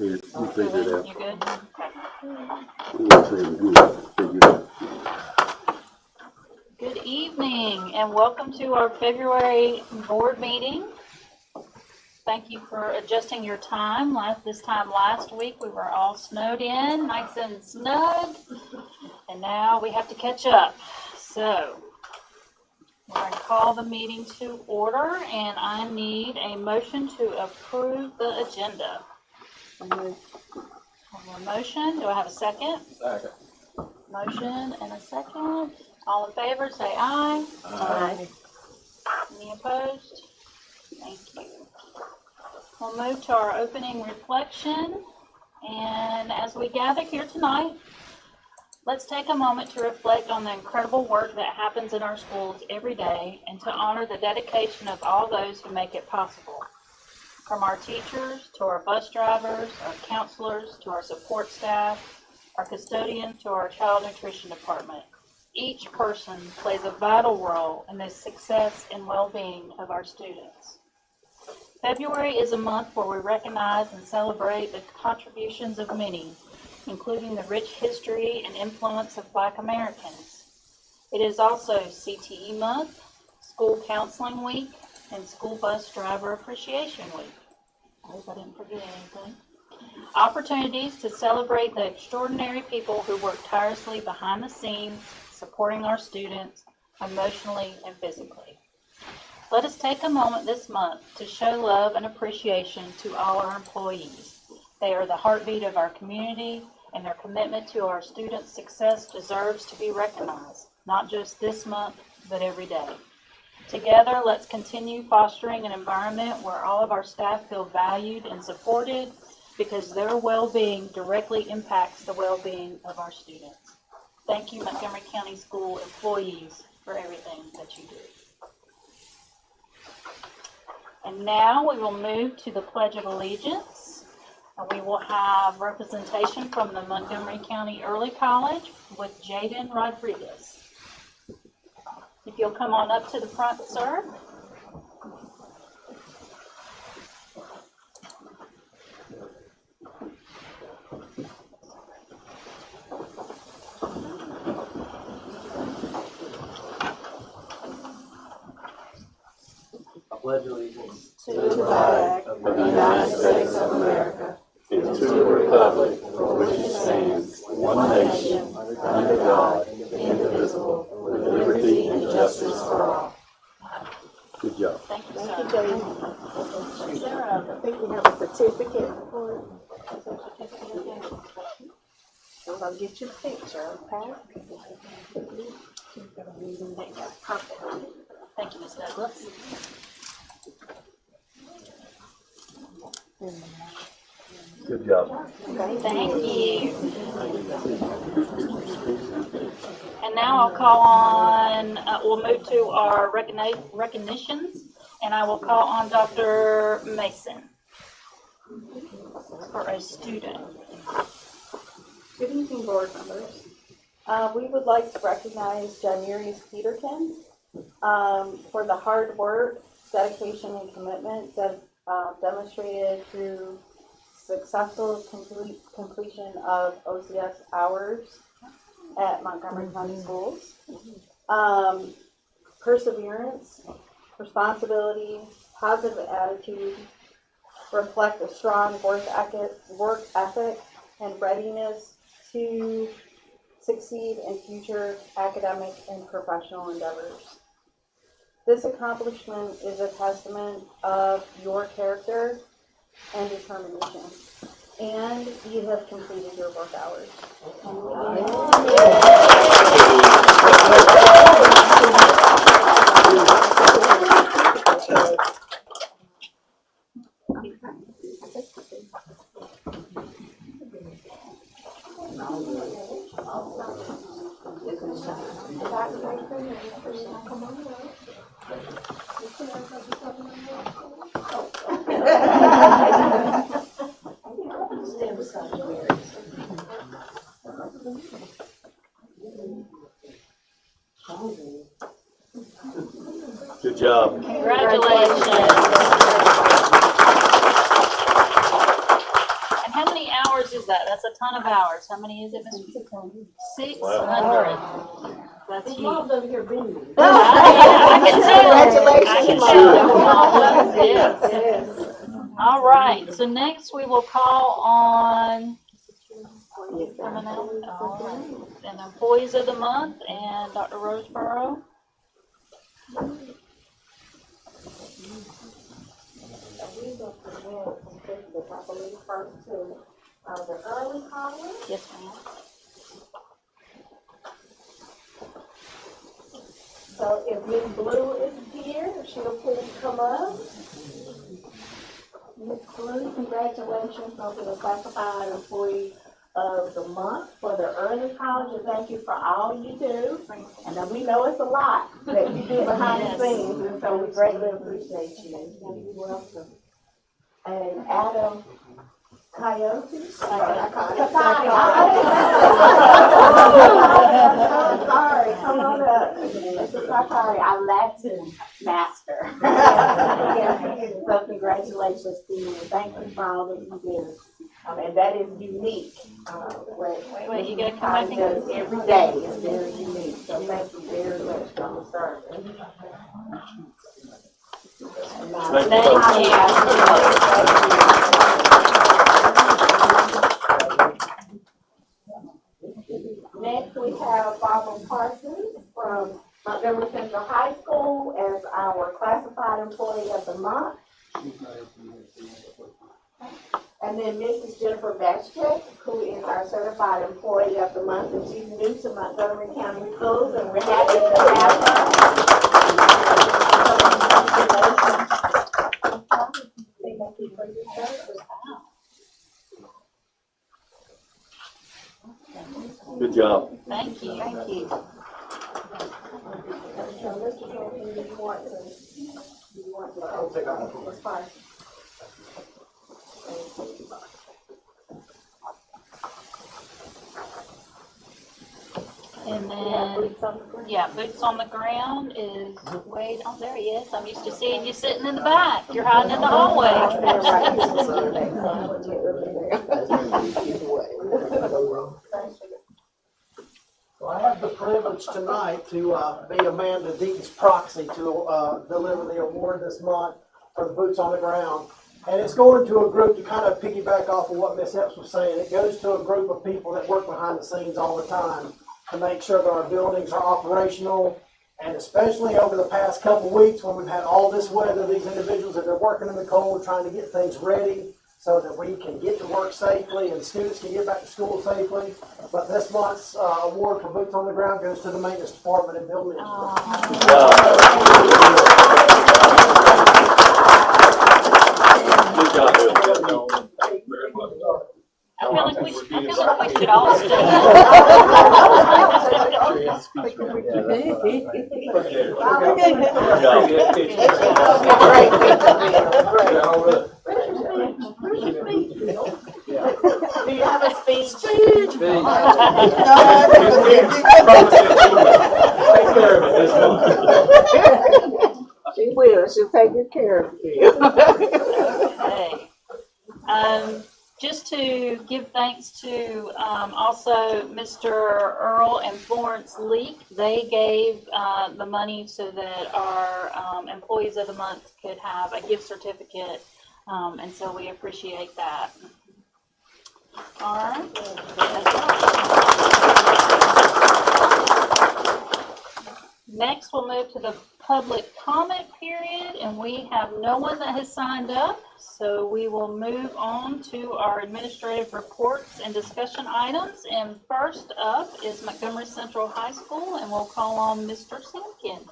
ahead. You figure it out. You good? Good evening and welcome to our February board meeting. Thank you for adjusting your time. This time last week we were all snowed in, nice and snug, and now we have to catch up. So we're going to call the meeting to order, and I need a motion to approve the agenda. I have a motion. Do I have a second? Second. Motion and a second. All in favor, say aye. Aye. Any opposed? Thank you. We'll move to our opening reflection. And as we gather here tonight, let's take a moment to reflect on the incredible work that happens in our schools every day and to honor the dedication of all those who make it possible. From our teachers to our bus drivers, our counselors to our support staff, our custodians to our child nutrition department. Each person plays a vital role in the success and well-being of our students. February is a month where we recognize and celebrate the contributions of many, including the rich history and influence of Black Americans. It is also CTE Month, School Counseling Week, and School Bus Driver Appreciation Week. I hope I didn't forget anything. Opportunities to celebrate the extraordinary people who work tirelessly behind the scenes, supporting our students emotionally and physically. Let us take a moment this month to show love and appreciation to all our employees. They are the heartbeat of our community, and their commitment to our students' success deserves to be recognized, not just this month, but every day. Together, let's continue fostering an environment where all of our staff feel valued and supported, because their well-being directly impacts the well-being of our students. Thank you, Montgomery County School employees, for everything that you do. And now we will move to the Pledge of Allegiance. We will have representation from the Montgomery County Early College with Jaden Rodriguez. If you'll come on up to the front, sir. I pledge allegiance To the flag of the United States of America and to the republic for which it stands, one nation, under God, indivisible, with liberty and justice for all. Good job. Thank you, Thank you, sir. Jane. Is there a I think we have a certificate for it. So I'll get your picture, okay? Perfect. Thank you, Ms. Douglas. Good job. Thank you. And now I'll call on, we'll move to our recognitions, and I will call on Dr. Mason for a student. Good evening, board members. We would like to recognize Janirius Peterkin for the hard work, dedication, and commitment that demonstrated through successful completion of OCS hours at Montgomery County Schools. Perseverance, responsibility, positive attitude reflect a strong work ethic and readiness to succeed in future academic and professional endeavors. This accomplishment is a testament of your character and determination, and you have completed your work hours. Good job. Congratulations. And how many that? That's a ton of hours. How many is it, Mr. 600. That's huge. Mom's over here beaming. I can tell. Congratulations, I can Mom. tell. Yes. Yes. All right, so next we will call on coming out, all right, and employees of the month and Dr. Roseborough. We will present the properly first to the early college. Yes, ma'am. So if Miss Blue is here, if she'll please come up. Miss Blue, congratulations on being classified employee of the month for the early college, and thank you for all you do. And we know it's a lot that you do behind the scenes, and so we greatly appreciate you. You're welcome. And Adam Coyote? Sorry, come on up. Mr. Sakari, our Latin master. So congratulations to you. Thank you for all that you do. And that is unique. Wait, you gotta come back and does every day is very unique. So thank you very much for the service. Next, we have Barbara Parsons from Montgomery Central High School as our classified employee of the month. And then Mrs. Jennifer Bashchek, who is our certified employee of the month, and she's new to Montgomery County Schools, and we're happy to have her. Thank you for your service. Good job. Thank you. Thank you. So, Mr. Hampton, do you want to take off? That's fine. And then, yeah, boots on the ground is Wade. Oh, there he is. I'm used to seeing you sitting in the back. You're hiding in the hallway. So I have the privilege tonight to be Amanda Deaton's proxy to deliver the award this month for the Boots on the Ground. And it's going to a group to kind of piggyback off of what Ms. Epps was saying. It goes to a group of people that work behind the scenes all the time to make sure that our buildings are operational. And especially over the past couple of weeks when we've had all this weather, these individuals have been working in the cold trying to get things ready so that we can get to work safely and students can get back to school safely. But this month's award for Boots on the Ground goes to the maintenance department and building engineering. Good job, Bill. I feel like we should all stand. Do you have a speech? Take care of it this month. She will. She'll take good care of you. Hey. Just to give thanks to also Mr. Earl and Florence Leak. They gave the money so that our employees of the month could have a gift certificate, and so we appreciate that. All right. Next, we'll move to the public comment period, and we have no one that has signed up, so we will move on to our administrative reports and discussion items. And first up is Montgomery Central High School, and we'll call on Mr. Simpkin.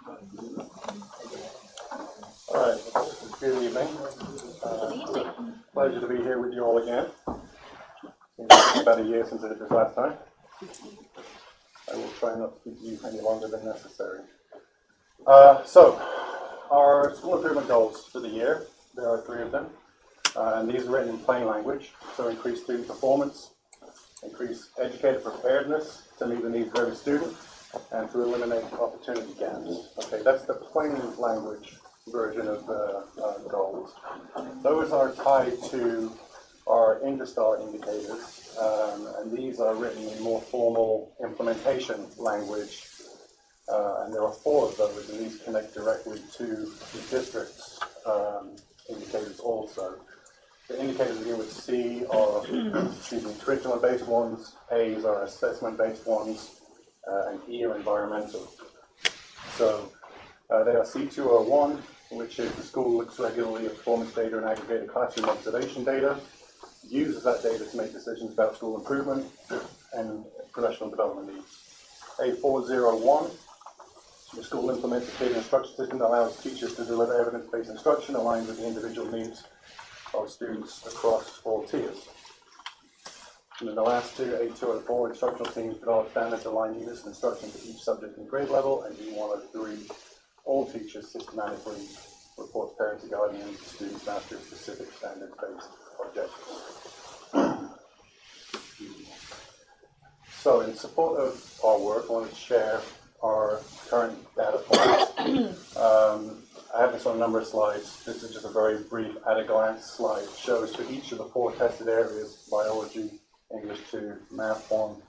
All right, good evening. Good evening. Pleasure to be here with you all again. It's been about a year since I did this last time. I will try not to keep you any longer than necessary. So, our school improvement goals for the year, there are 3 of them. And these are written in plain language, so increase student performance, increase educator preparedness to meet the needs of every student, and to eliminate opportunity gaps. Okay, that's the plain language version of the goals. Those are tied to our InterStar indicators, and these are written in more formal implementation language, and there are 4 of those, and these connect directly to the district's indicators also. The indicators begin with C are curriculum-based ones, A's are assessment-based ones, and E are environmental. So they are C201, which is the school looks regularly at performance data and aggregated classroom observation data, uses that data to make decisions about school improvement and professional development needs. A401, the school implements a data instruction system that allows teachers to deliver evidence-based instruction aligned with the individual needs of students across all tiers. And then the last 2, A204, instructional teams develop standards aligned units of instruction for each subject and grade level, and B103, all teachers systematically report parents and guardians to students master specific standards-based objectives. So in support of our work, I wanted to share our current data points. I have this on a number of slides. This is just a very brief at-a-glance slide. It shows for each of the 4 tested areas, biology, English 2, Math 1,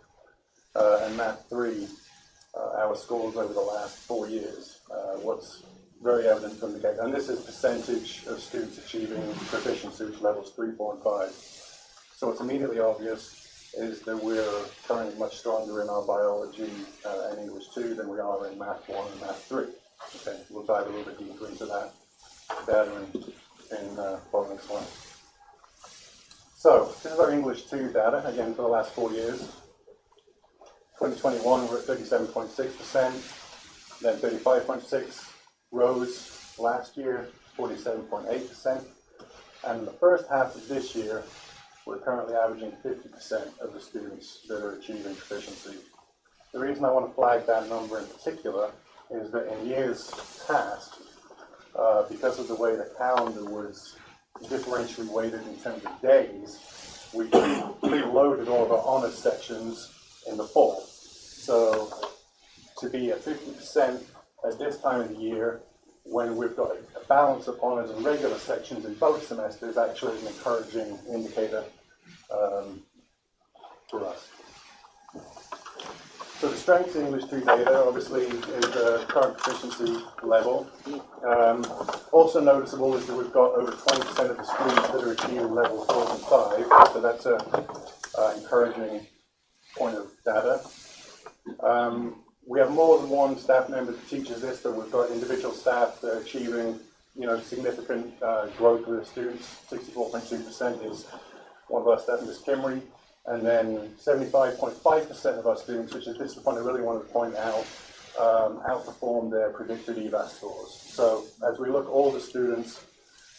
and Math 3, our scores over the last 4 years. What's very evident from the data, and this is percentage of students achieving proficiency, which levels 3, 4, and 5. So what's immediately obvious is that we're currently much stronger in our biology and English 2 than we are in Math 1 and Math 3. Okay, we'll dive a little bit deeper into that data in following slides. So, this is our English 2 data, again, for the last 4 years. 2021, we're at 37.6%, then 35.6%, rose last year, 47.8%, and in the first half of this year, we're currently averaging 50% of the students that are achieving proficiency. The reason I want to flag that number in particular is that in years past, because of the way the calendar was differentially weighted in terms of days, we preloaded all of our honors sections in the fall. So to be at 50% at this time of the year, when we've got a balance of honors and regular sections in both semesters, actually an encouraging indicator for us. So the strengths in English 2 data, obviously, is the current proficiency level. Also noticeable is that we've got over 20% of the students that are achieving levels 4 and 5, so that's an encouraging point of data. We have more than one staff member that teaches this, but we've got individual staff that are achieving, significant growth with the students. 64.2% is one of our staff, Ms. Kimry. And then 75.5% of our students, which is this point I really wanted to point out, outperform their predicted EVAS scores. So as we look at all the students,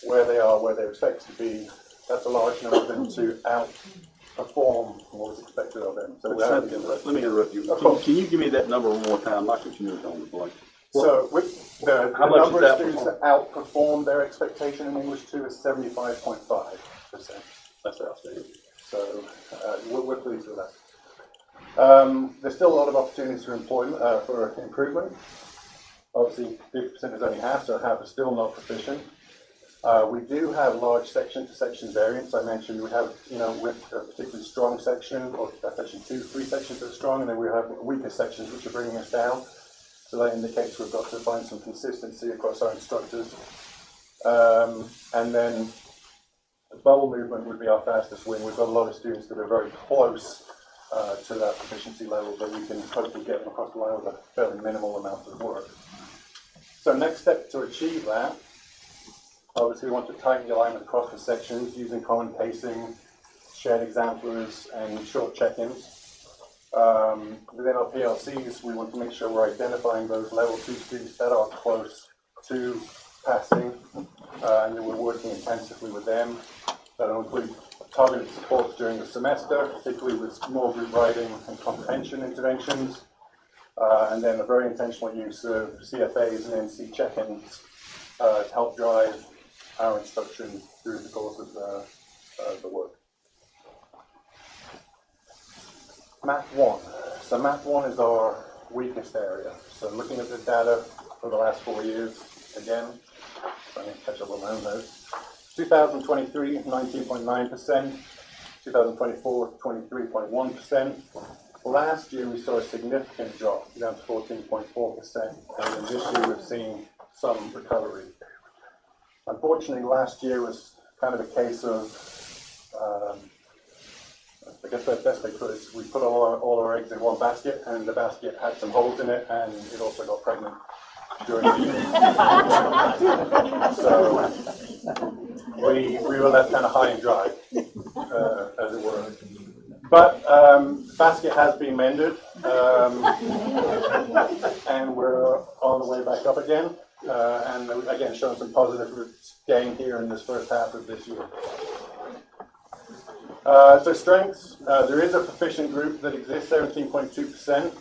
where they are, where they're expected to be, that's a large number of them to outperform what was expected of them. So Let me interrupt you. Can you give me that number one more time? Like what you moved on the blank. So with the number of students that outperform their expectation in English 2 is 75.5%. That's outstanding. So we're pleased with that. There's still a lot of opportunities for improvement. Obviously, 50% is only half, so half is still not proficient. We do have large section-to-section variance. I mentioned we have, with a particularly strong section, or section 2, 3 sections that are strong, and then we have weaker sections which are bringing us down. So that indicates we've got to find some consistency across our instructors. And then the bubble movement would be our fastest win. We've got a lot of students that are very close to that proficiency level, but we can hopefully get them across the line with a fairly minimal amount of work. So next step to achieve that, obviously we want to tighten the alignment across the sections using common pacing, shared exemplars, and short check-ins. Within our PLCs, we want to make sure we're identifying those level 2 students that are close to passing, and that we're working intensively with them. That'll include targeted support during the semester, particularly with small group writing and comprehension interventions, and then a very intentional use of CFAs and NC check-ins to help drive our instruction through the course of the work. Math 1. So Math 1 is our weakest area. So looking at the data for the last 4 years, again, trying to catch up on my own notes. 2023, 19.9%. 2024, 23.1%. Last year we saw a significant drop, down to 14.4%, and then this year we've seen some recovery. Unfortunately, last year was kind of a case of, I guess the best way to put it is we put all our eggs in one basket, and the basket had some holes in it, and it also got pregnant during the year. So we were left kind of high and dry, as it were. But the basket has been mended, and we're on the way back up again, and again showing some positive gain here in this first half of this year. So strengths, there is a proficient group that exists, 17.2%,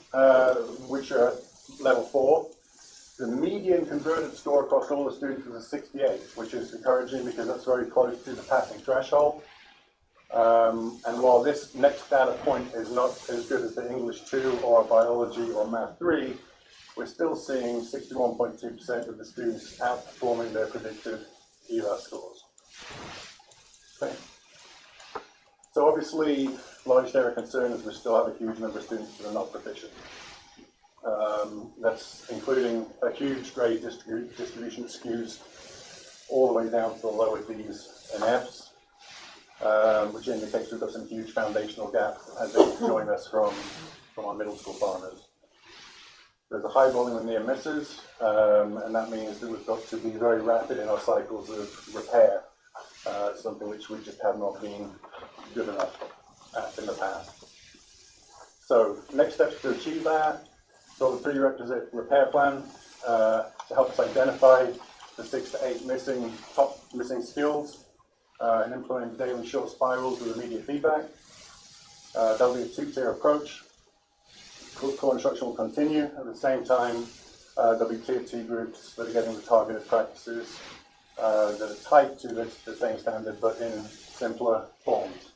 which are level 4. The median converted score across all the students is a 68, which is encouraging because that's very close to the passing threshold. And while this next data point is not as good as the English 2 or biology or math 3, we're still seeing 61.2% of the students outperforming their predicted ELA scores. Okay. So obviously, largest area of concern is we still have a huge number of students that are not proficient. That's including a huge grade distribution that skews all the way down to the lower D's and F's, which indicates we've got some huge foundational gap as they join us from our middle school partners. There's a high volume of near misses, and that means that we've got to be very rapid in our cycles of repair, something which we just have not been good enough at in the past. So next steps to achieve that, so the prerequisite repair plan to help us identify the 6 to 8 top missing skills and implement daily short spirals with immediate feedback. That'll be a 2-tier approach. Core instruction will continue. At the same time, there'll be tier 2 groups that are getting the targeted practices that are tied to the same standard but in simpler forms.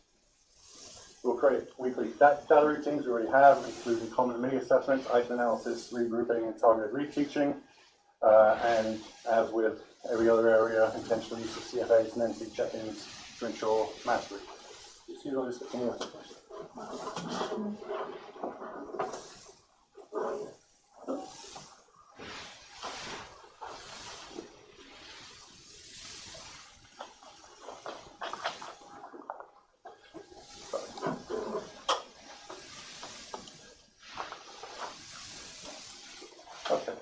We'll create weekly data routines we already have, including common mini assessments, item analysis, regrouping, and targeted reteaching. And as with every other area, intentional use of CFAs and NC check-ins to ensure mastery. Excuse me, I'll just get some water first. Okay.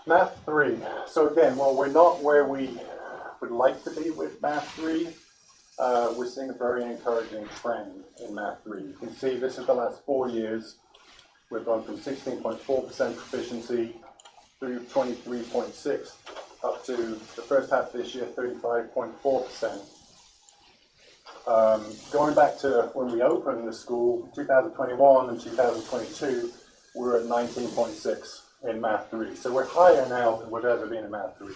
Math 3. So again, while we're not where we would like to be with Math 3, we're seeing a very encouraging trend in Math 3. You can see this is the last 4 years. We've gone from 16.4% proficiency through 23.6 up to the first half of this year, 35.4%. Going back to when we opened the school, 2021 and 2022, we were at 19.6 in Math 3. So we're higher now than we've ever been in Math 3.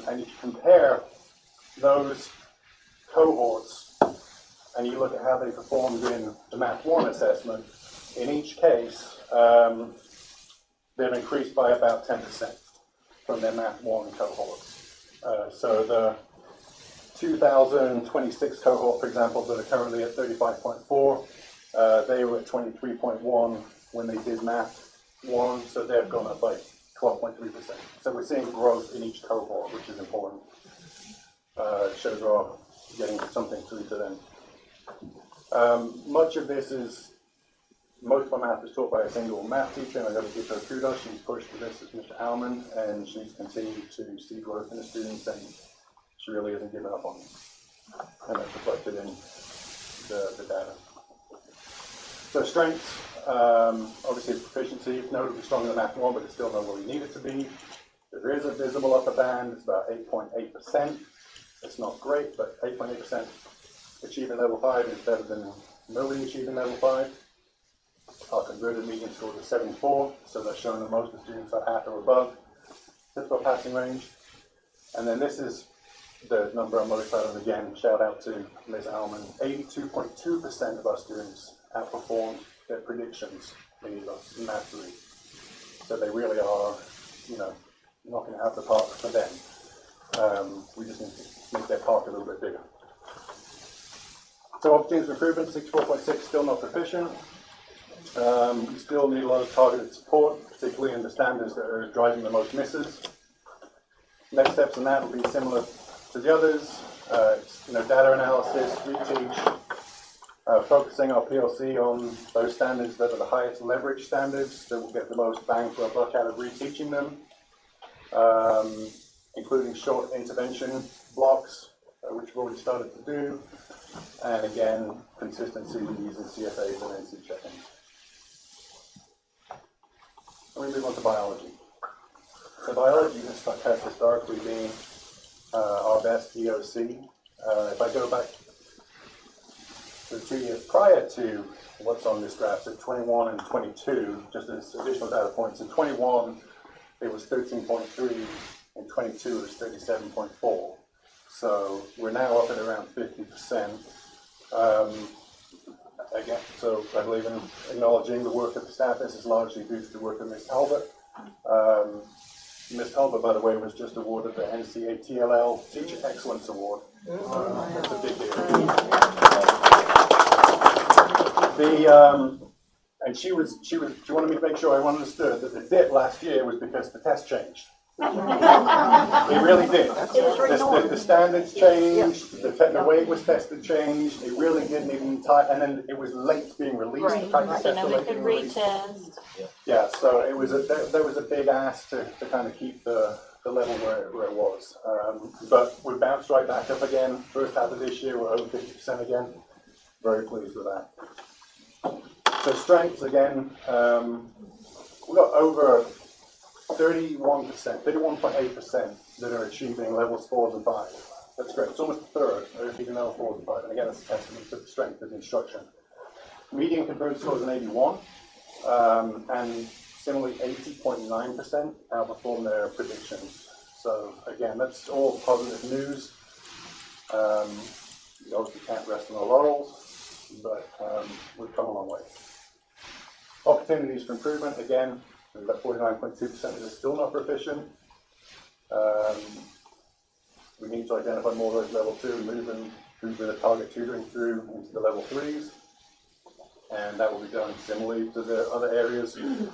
And if you compare those cohorts and you look at how they performed in the Math 1 assessment, in each case, they've increased by about 10% from their Math 1 cohorts. So the 2026 cohort, for example, that are currently at 35.4, they were at 23.1 when they did Math 1, so they've gone up by 12.3%. So we're seeing growth in each cohort, which is important. It shows we're getting something through to them. Much of this is, most of my math is taught by a single math teacher, and I've got to give her kudos. She's pushed for this as Mr. Alman, and she's continued to see growth in the students, and she really hasn't given up on them. And that's reflected in the data. So strengths, obviously proficiency, it's notably stronger than Math 1, but it's still not where we need it to be. There is a visible upper band, it's about 8.8%. It's not great, but 8.8% achieving level 5 is better than nobody achieving level 5. Our converted median score is 74, so that's showing that most of the students are at or above typical passing range. And then this is the number I'm most proud of. Again, shout out to Ms. Alman. 82.2% of our students outperformed their predictions in Math 3. So they really are, knocking it out of the park for them. We just need to make their park a little bit bigger. So opportunities for improvement, 64.6, still not proficient. We still need a lot of targeted support, particularly in the standards that are driving the most misses. Next steps in that will be similar to the others. Data analysis, reteach, focusing our PLC on those standards that are the highest leverage standards that will get the most bang for a buck out of reteaching them, including short intervention blocks, which we've already started to do, and again, consistency using CFAs and NC check-ins. We move on to biology. So biology has historically been our best EOC. If I go back to the 2 years prior to what's on this graph, so 21 and 22, just as additional data points. In 21, it was 13.3, in 22 it was 37.4. So we're now up at around 50%. Again, so I believe in acknowledging the work of the staff. This is largely due to the work of Ms. Talbot. Ms. Talbot, by the way, was just awarded the NCA TLL Teacher Excellence Award. That's a big deal. She wanted me to make sure I understood that the dip last year was because the test changed. It really did. The standards changed, the way it was tested changed. It really didn't even and then it was late being released. Right. So now we could retest. Yeah, so it was there was a big ask to kind of keep the level where it was. But we bounced right back up again. First half of this year, we're over 50% again. Very pleased with that. So strengths again, we've got over 31%, 31.8% that are achieving levels 4 and 5. That's great. It's almost a third are achieving level 4 and 5. And again, that's a testament to the strength of the instruction. Median conversion score is an 81. And similarly, 80.9% outperform their predictions. So again, that's all positive news. We obviously can't rest on our laurels, but we've come a long way. Opportunities for improvement, again, we've got 49.2% that are still not proficient. We need to identify more of those level 2 and move them through the target tutoring through into the level 3s. And that will be done similarly to the other areas. We've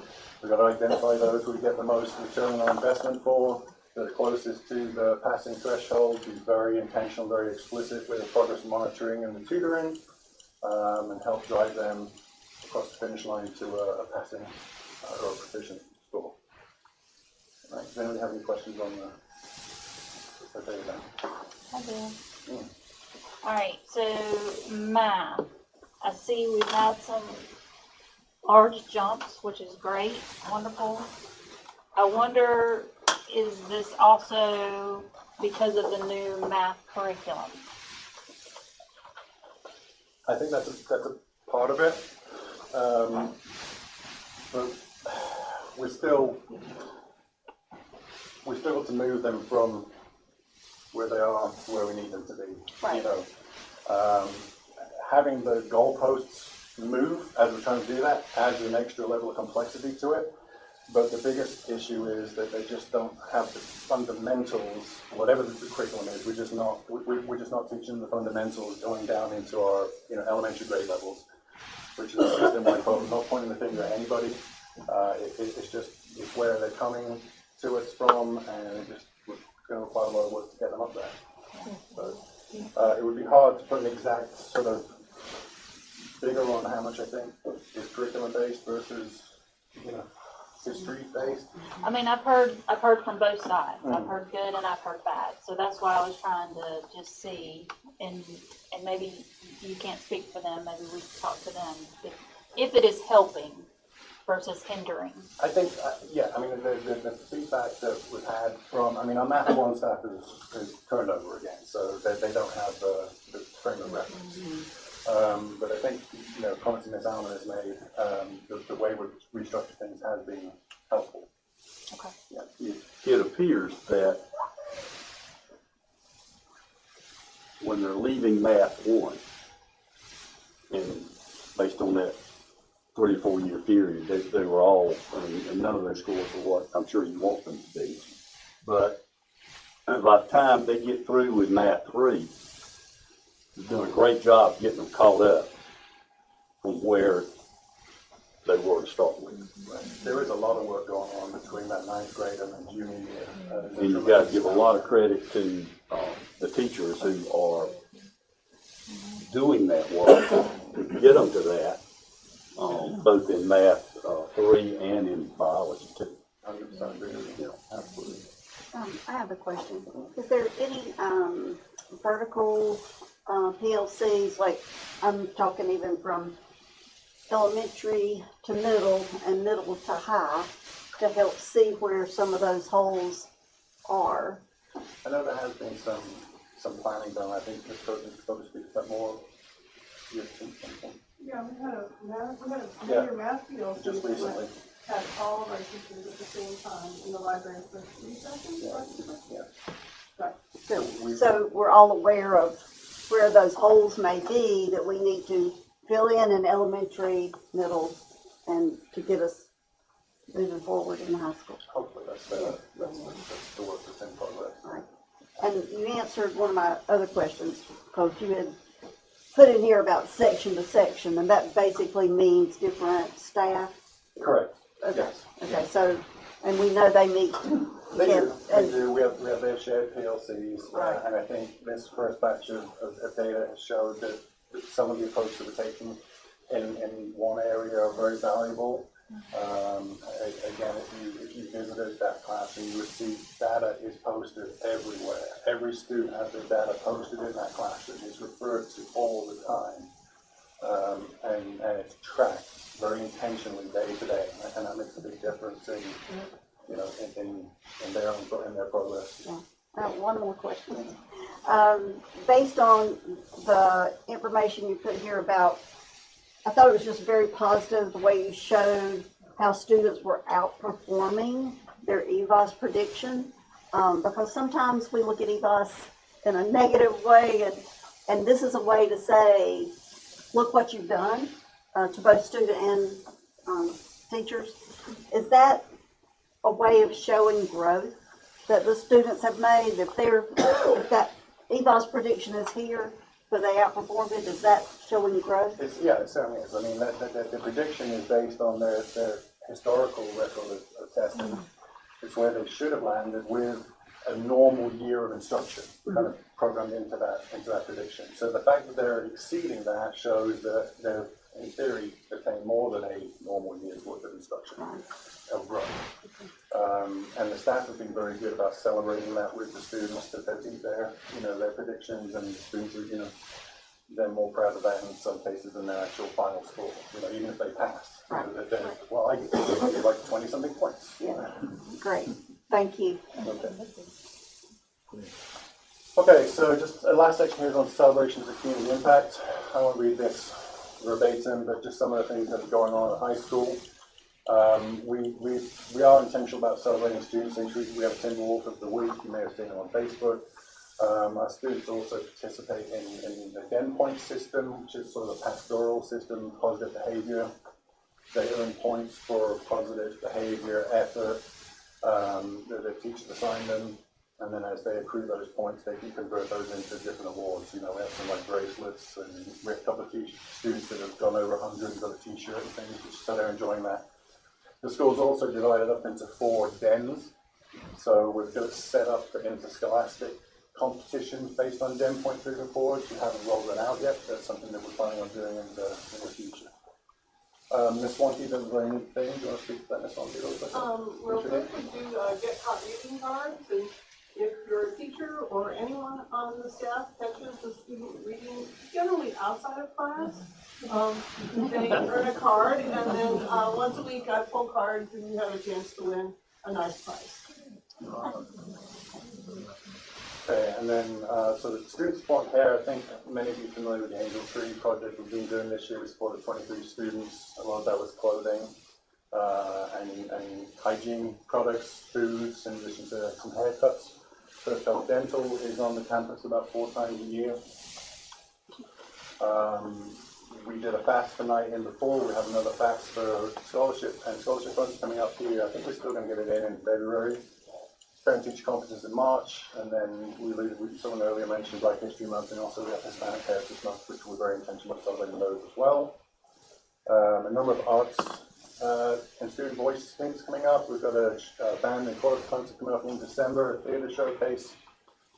got to identify those we get the most return on investment for, that are closest to the passing threshold, be very intentional, very explicit with the progress monitoring and the tutoring, and help drive them across the finish line to a passing or a proficient score. Right. Does anybody have any questions on the data? I do. All right, so math. I see we've had some large jumps, which is great, wonderful. I wonder, is this also because of the new math curriculum? I think that's a part of it. But we're still got to move them from where they are to where we need them to be. Right. Having the goalposts move as we're trying to do that adds an extra level of complexity to it. But the biggest issue is that they just don't have the fundamentals, whatever the curriculum is. We're just not teaching the fundamentals going down into our elementary grade levels, which is a system-wide problem. Not pointing the finger at anybody. It's where they're coming to us from, and it's going to require a lot of work to get them up there. So, it would be hard to put an exact sort of figure on how much I think is curriculum-based versus history-based. I mean, I've heard from both sides. I've heard good and I've heard bad. So that's why I was trying to just see, and maybe you can't speak for them. Maybe we can talk to them. if it is helping versus hindering. I think, yeah, I mean, the feedback that we've had from, I mean, our Math 1 staff is turned over again, so they don't have the frame of reference. But I think, you know, comments Ms. Allen has made, the way we've restructured things has been helpful. Okay. Yeah. It appears that when they're leaving Math 1, and based on that 3 or 4 year period, they were all, and none of those scores are what I'm sure you want them to be. But by the time they get through with Math 3, they're doing a great job getting them caught up from where they were to start with. Right. There is a lot of work going on between that 9th grade and the junior year. And you've got to give a lot of credit to the teachers who are doing that work to get them to that, both in Math 3 and in biology too. 100% agree with you. Yeah, absolutely. I have a question. Is there any vertical PLCs, like I'm talking even from elementary to middle and middle to high, to help see where some of those holes are? I know there has been some planning done. I think Ms. Coates is supposed to speak to that more. Yeah, we had a major math field Just recently. had all of our teachers at the same time in the library for 3 sessions. Yeah. Right. So we're all aware of where those holes may be that we need to fill in elementary, middle, and to get us moving forward in high school. Hopefully that's the work that's in progress. Right. And you answered one of my other questions, because you had put in here about section to section, and that basically means different staff. Correct. Okay. Yes. Okay, so, and we know they meet. They Yeah, do. They do. We have their shared PLCs, Right. and I think this first batch of data has showed that some of the approaches that we're taking in one area are very valuable. Again, if you visited that classroom, you would see data is posted everywhere. Every student has their data posted in that classroom. It's referred to all the time, and it's tracked very intentionally day to day, and that makes a big difference in, you know, in their progress. Yeah. I have one more question. Based on the information you put here about, I thought it was just very positive the way you showed how students were outperforming their EVOS prediction, because sometimes we look at EVOS in a negative way, and this is a way to say, look what you've done to both student and teachers. Is that a way of showing growth that the students have made? If that EVOS prediction is here, but they outperformed it, is that showing growth? Yeah, it certainly is. I mean, the prediction is based on their historical record of testing. It's where they should have landed with a normal year of instruction kind of programmed into that prediction. So the fact that they're exceeding that shows that they're, in theory, attain more than a normal year's worth of instruction of growth. And the staff have been very good about celebrating that with the students, that they beat their predictions, and the students are, you know, they're more proud of that in some cases than their actual final score. You know, even if they pass, you know, they're, well, I get like 20-something points. Yeah, great, thank you. Okay, so just the last section here is on celebrations of community impact. I won't read this verbatim, but just some of the things that are going on at high school. We are intentional about celebrating students. Each week we have a Timberwolf of the Week. You may have seen it on Facebook. Our students also participate in the Den Point system, which is sort of a pastoral system, positive behavior. They earn points for positive behavior, effort, that the teachers assign them. And then as they accrue those points, they can convert those into different awards. You know, we have some like bracelets, and we have a couple of students that have gone over 100 and got a t-shirt and things, so they're enjoying that. The school's also divided up into 4 dens. So we've got it set up for interscholastic competitions based on den point moving forward. We haven't rolled that out yet. That's something that we're planning on doing in the future. Ms. Swanky, does there anything? Do you want to speak to that, Ms. Swanky? Real quick, we do get caught reading cards, and if you're a teacher or anyone on the staff catches a student reading, generally outside of class, they earn a card, and then once a week I pull cards and you have a chance to win a nice prize. Okay, and then, so the student support care, I think many of you are familiar with the Angel Tree project we've been doing this year. We supported 23 students. A lot of that was clothing and hygiene products, foods, in addition to some haircuts. First Health Dental is on the campus about 4 times a year. We did a FAST night in the fall. We have another FAST for scholarship and scholarship funds coming up here. I think we're still going to get it in February. Parent-teacher conferences in March, and then someone earlier mentioned Black History Month, and also we have Hispanic Heritage Month, which we're very intentional about celebrating those as well. A number of arts and student voice things coming up. We've got a band and chorus concert coming up in December, a theatre showcase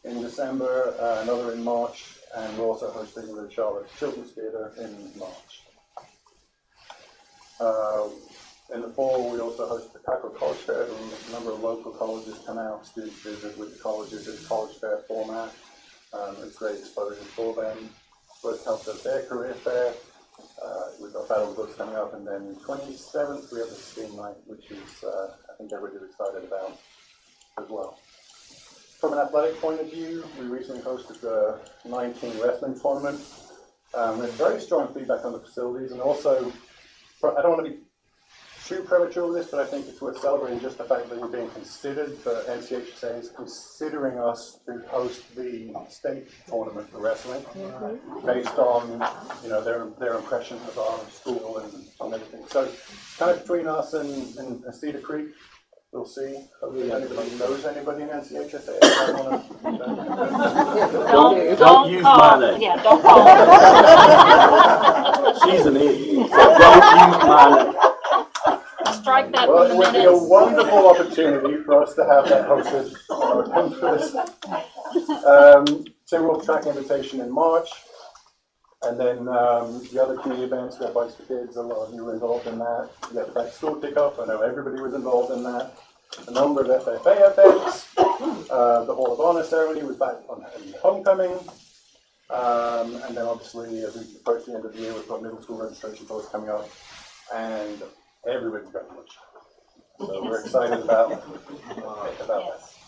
in December, another in March, and we're also hosting the Charlotte Children's Theatre in March. In the fall, we also host the Packer College Fair, and a number of local colleges come out, students visit with the colleges in college fair format. It's great exposure for them. Both help does their career fair. We've got Battle of the Books coming up, and then 27th, we have the STEAM night, which is, I think everybody's excited about as well. From an athletic point of view, we recently hosted the 19 wrestling tournament. We had very strong feedback on the facilities, and also, I don't want to be too premature with this, but I think it's worth celebrating just the fact that we're being considered, the NCHSA is considering us to host the state tournament for wrestling, based on, you know, their impression of our school and everything. So kind of between us and Cedar Creek, we'll see. Hopefully anybody knows anybody in NCHSA. Don't use my name. Yeah, don't call her. She's an idiot, so don't use my name. Strike that Well, from it the would be a minutes. wonderful opportunity for us to have that hosted on our campus. Timberwolf track invitation in March. And then the other key events, we have Bikes for Kids, a lot of you were involved in that. We had the back school kickoff, I know everybody was involved in that. A number of FFA events. The Hall of Honor ceremony was back on homecoming. And then obviously, as we approach the end of the year, we've got middle school registration polls coming up. And everybody's got lunch. So we're excited about that.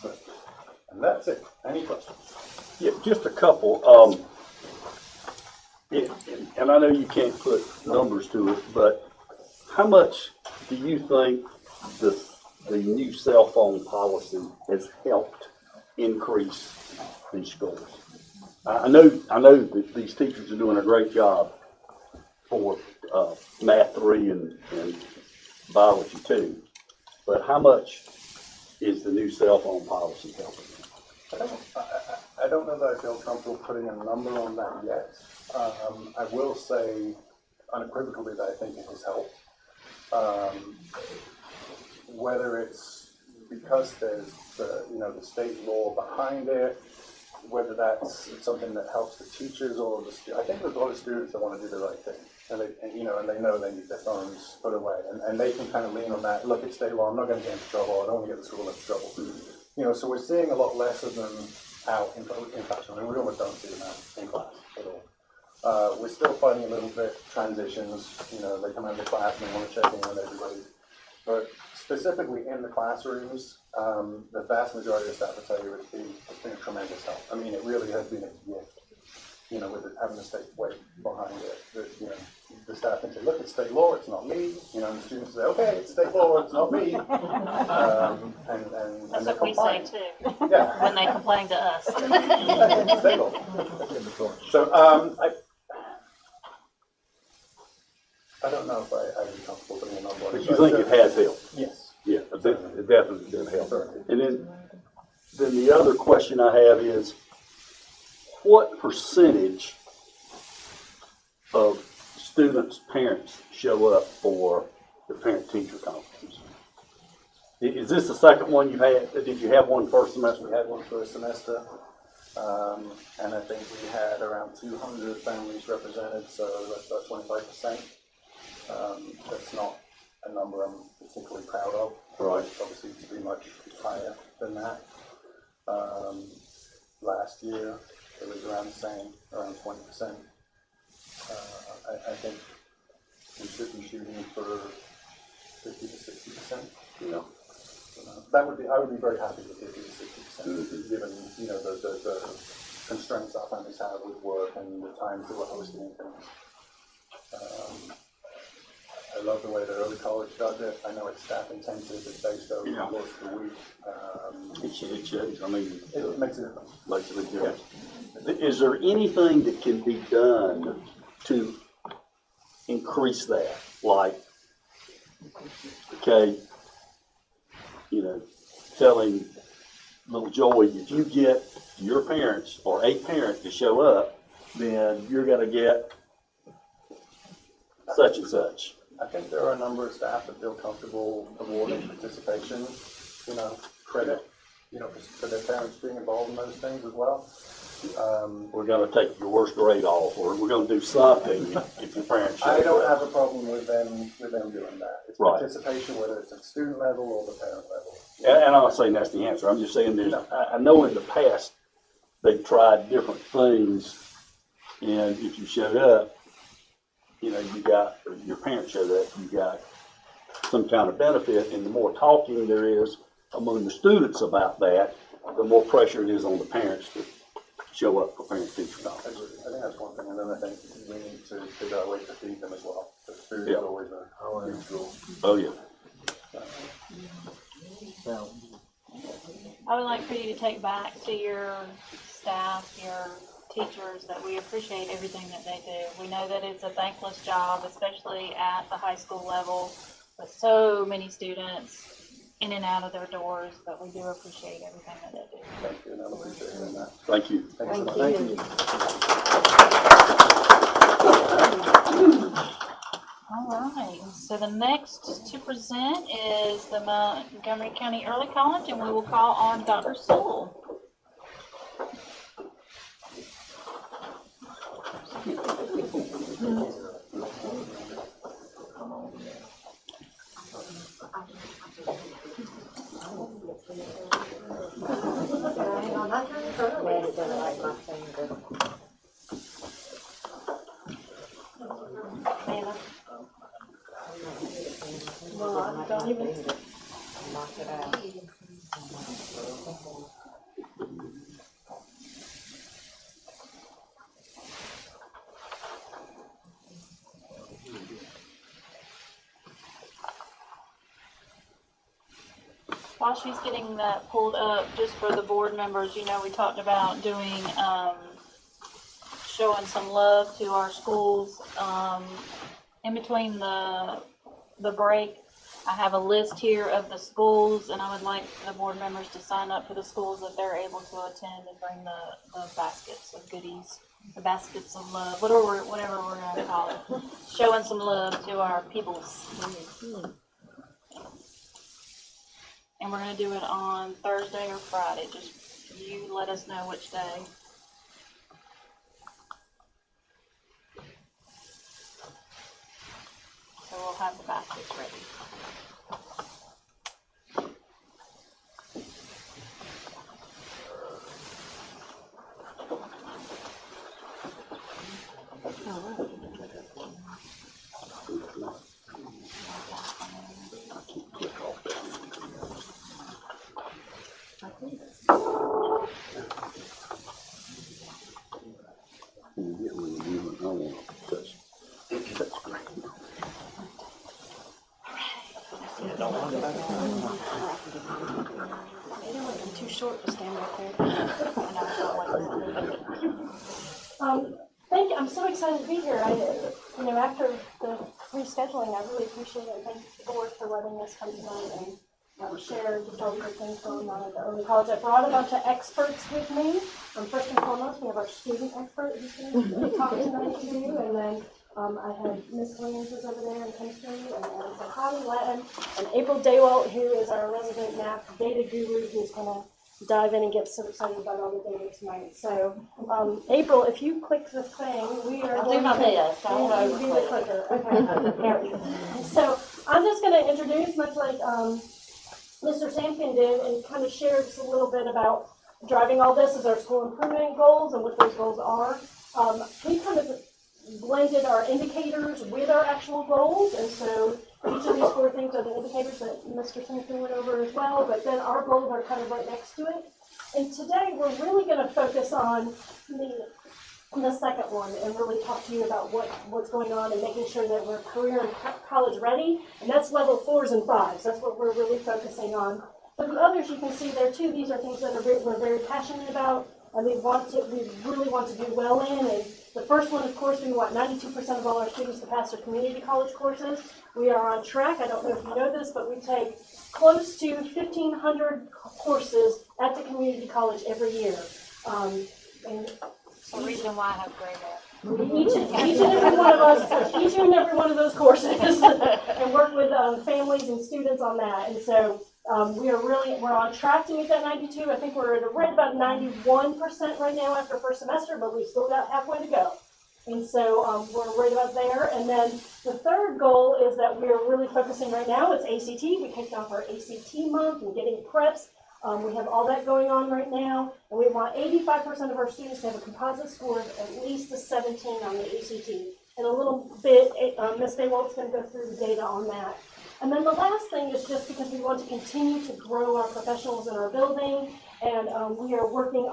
So, and that's it. Any questions? Yeah, just a couple. And I know you can't put numbers to it, but how much do you think the new cell phone policy has helped increase these schools? I know that these teachers are doing a great job for Math 3 and Biology 2, but how much is the new cell phone policy helping them? I don't know that I feel comfortable putting a number on that yet. I will say unequivocally that I think it has helped. Whether it's because there's the state law behind it, whether that's something that helps the teachers or I think there's a lot of students that want to do the right thing, and they know they need their phones put away, and they can kind of lean on that. Look, it's state law. I'm not going to get into trouble. I don't want to get the school into trouble. So we're seeing a lot less of them out in classroom, and we almost don't see them out in class at all. We're still finding a little bit transitions. They come out of the class and they want to check in on everybody. But specifically in the classrooms, the vast majority of staff will tell you it's been a tremendous help. I mean, it really has been a gift, with having the state weight behind it. The staff can say, look, it's state law, it's not me. And the students say, okay, it's state law, it's not me. That's what we say too, yeah. when they complain to us. State law. So I don't know if I'd be comfortable putting a number on it. But you think it has helped? Yes. Yeah, it definitely did help. And then the other question I have is, what percentage of students' parents show up for the parent-teacher conference? Is this the second one you've had? Did you have one first semester? We had one first semester, and I think we had around 200 families represented, so that's about 25%. That's not a number I'm particularly proud of. Right. Obviously, it's pretty much higher than that. Last year, it was around the same, around 20%. I think we should be shooting for 50 to 60%. Yeah. That would be, I would be very happy with 50 to 60%, given, you know, the constraints our families have with work and the times that we're hosting things. I love the way the early college does it. I know it's staff intensive, it's based over the course of the week. It shows, I mean. It makes a difference. Makes a big difference. Is there anything that can be done to increase that? Like, okay, you know, telling little Joey, if you get your parents or a parent to show up, then you're gonna get such and such. I think there are a number of staff that feel comfortable awarding participation, you know, credit, you know, for their parents being involved in those things as well. We're gonna take your worst grade off, or we're gonna do something if your parents show up. I don't have a problem with them doing that. It's Right. participation, whether it's at student level or the parent level. And I'm not saying that's the answer, I'm just saying there's, I know in the past, they've tried different things, and if you showed up, you know, you got, or your parents showed up, you got some kind of benefit, and the more talking there is among the students about that, the more pressure it is on the parents to show up for parent-teacher I conference. agree. I think that's one thing, and then I think we need to figure out ways to feed them as well. The food is Yeah. always a huge rule. Oh, yeah. I would like for you to take back to your staff, your teachers, that we appreciate everything that they do. We know that it's a thankless job, especially at the high school level, with so many students in and out of their doors, but we do appreciate everything that they do. Thank you, and I appreciate hearing that. Thank you. Thanks so much. Thank All right, so the next to present is the Montgomery County Early College, and we will call on Dr. Sewell. Anna. No, don't even. While she's getting that pulled up, just for the board members, you know, we talked about doing, showing some love to our schools. In between the break, I have a list here of the schools, and I would like the board members to sign up for the schools that they're able to attend and bring the baskets of goodies, the baskets of love, whatever we're gonna call it. Showing some love to our peoples. And we're gonna do it on Thursday or Friday, just you let us know which day. So we'll have the baskets ready. I want to touch screen. I'm too short to stand up there. Thank you. I'm so excited to be here. After the rescheduling, I really appreciate it. Thank you to the board for letting us come tonight and share just all the good things going on at the early college. I brought a bunch of experts with me. First and foremost, we have our student expert who's going to be talking tonight to you, and then I had Miss Williams is over there in chemistry, and Hadi Latin, and April Daywalt, who is our resident math data guru, who's going to dive in and get so excited about all the data tonight. So, April, if you click the thing, we are going to do the clicker. Okay. So, I'm just going to introduce, much like Mr. Sampkin did, and kind of share just a little bit about driving all this is our school improvement goals and what those goals are. We kind of blended our indicators with our actual goals, and so each of these 4 things are the indicators that Mr. Simpson went over as well, but then our goals are kind of right next to it. And today we're really going to focus on the second one and really talk to you about what's going on and making sure that we're career and college ready, and that's level 4s and 5s. That's what we're really focusing on. But the others you can see there too, these are things that we're very passionate about, and we really want to do well in. And the first one, of course, we want 92% of all our students to pass their community college courses. We are on track. I don't know if you know this, but we take close to 1,500 courses at the community college every year. And The reason why I have gray hair. each and every one of us touch each and every one of those courses and work with families and students on that. And so we're on track to meet that 92. I think we're at right about 91% right now after first semester, but we've still got halfway to go. And so we're right about there. And then the third goal is that we're really focusing right now. It's ACT. We kicked off our ACT month and getting preps. We have all that going on right now, and we want 85% of our students to have a composite score of at least a 17 on the ACT. In a little bit, Ms. Daywalt's going to go through the data on that. And then the last thing is just because we want to continue to grow our professionals in our building, and we are working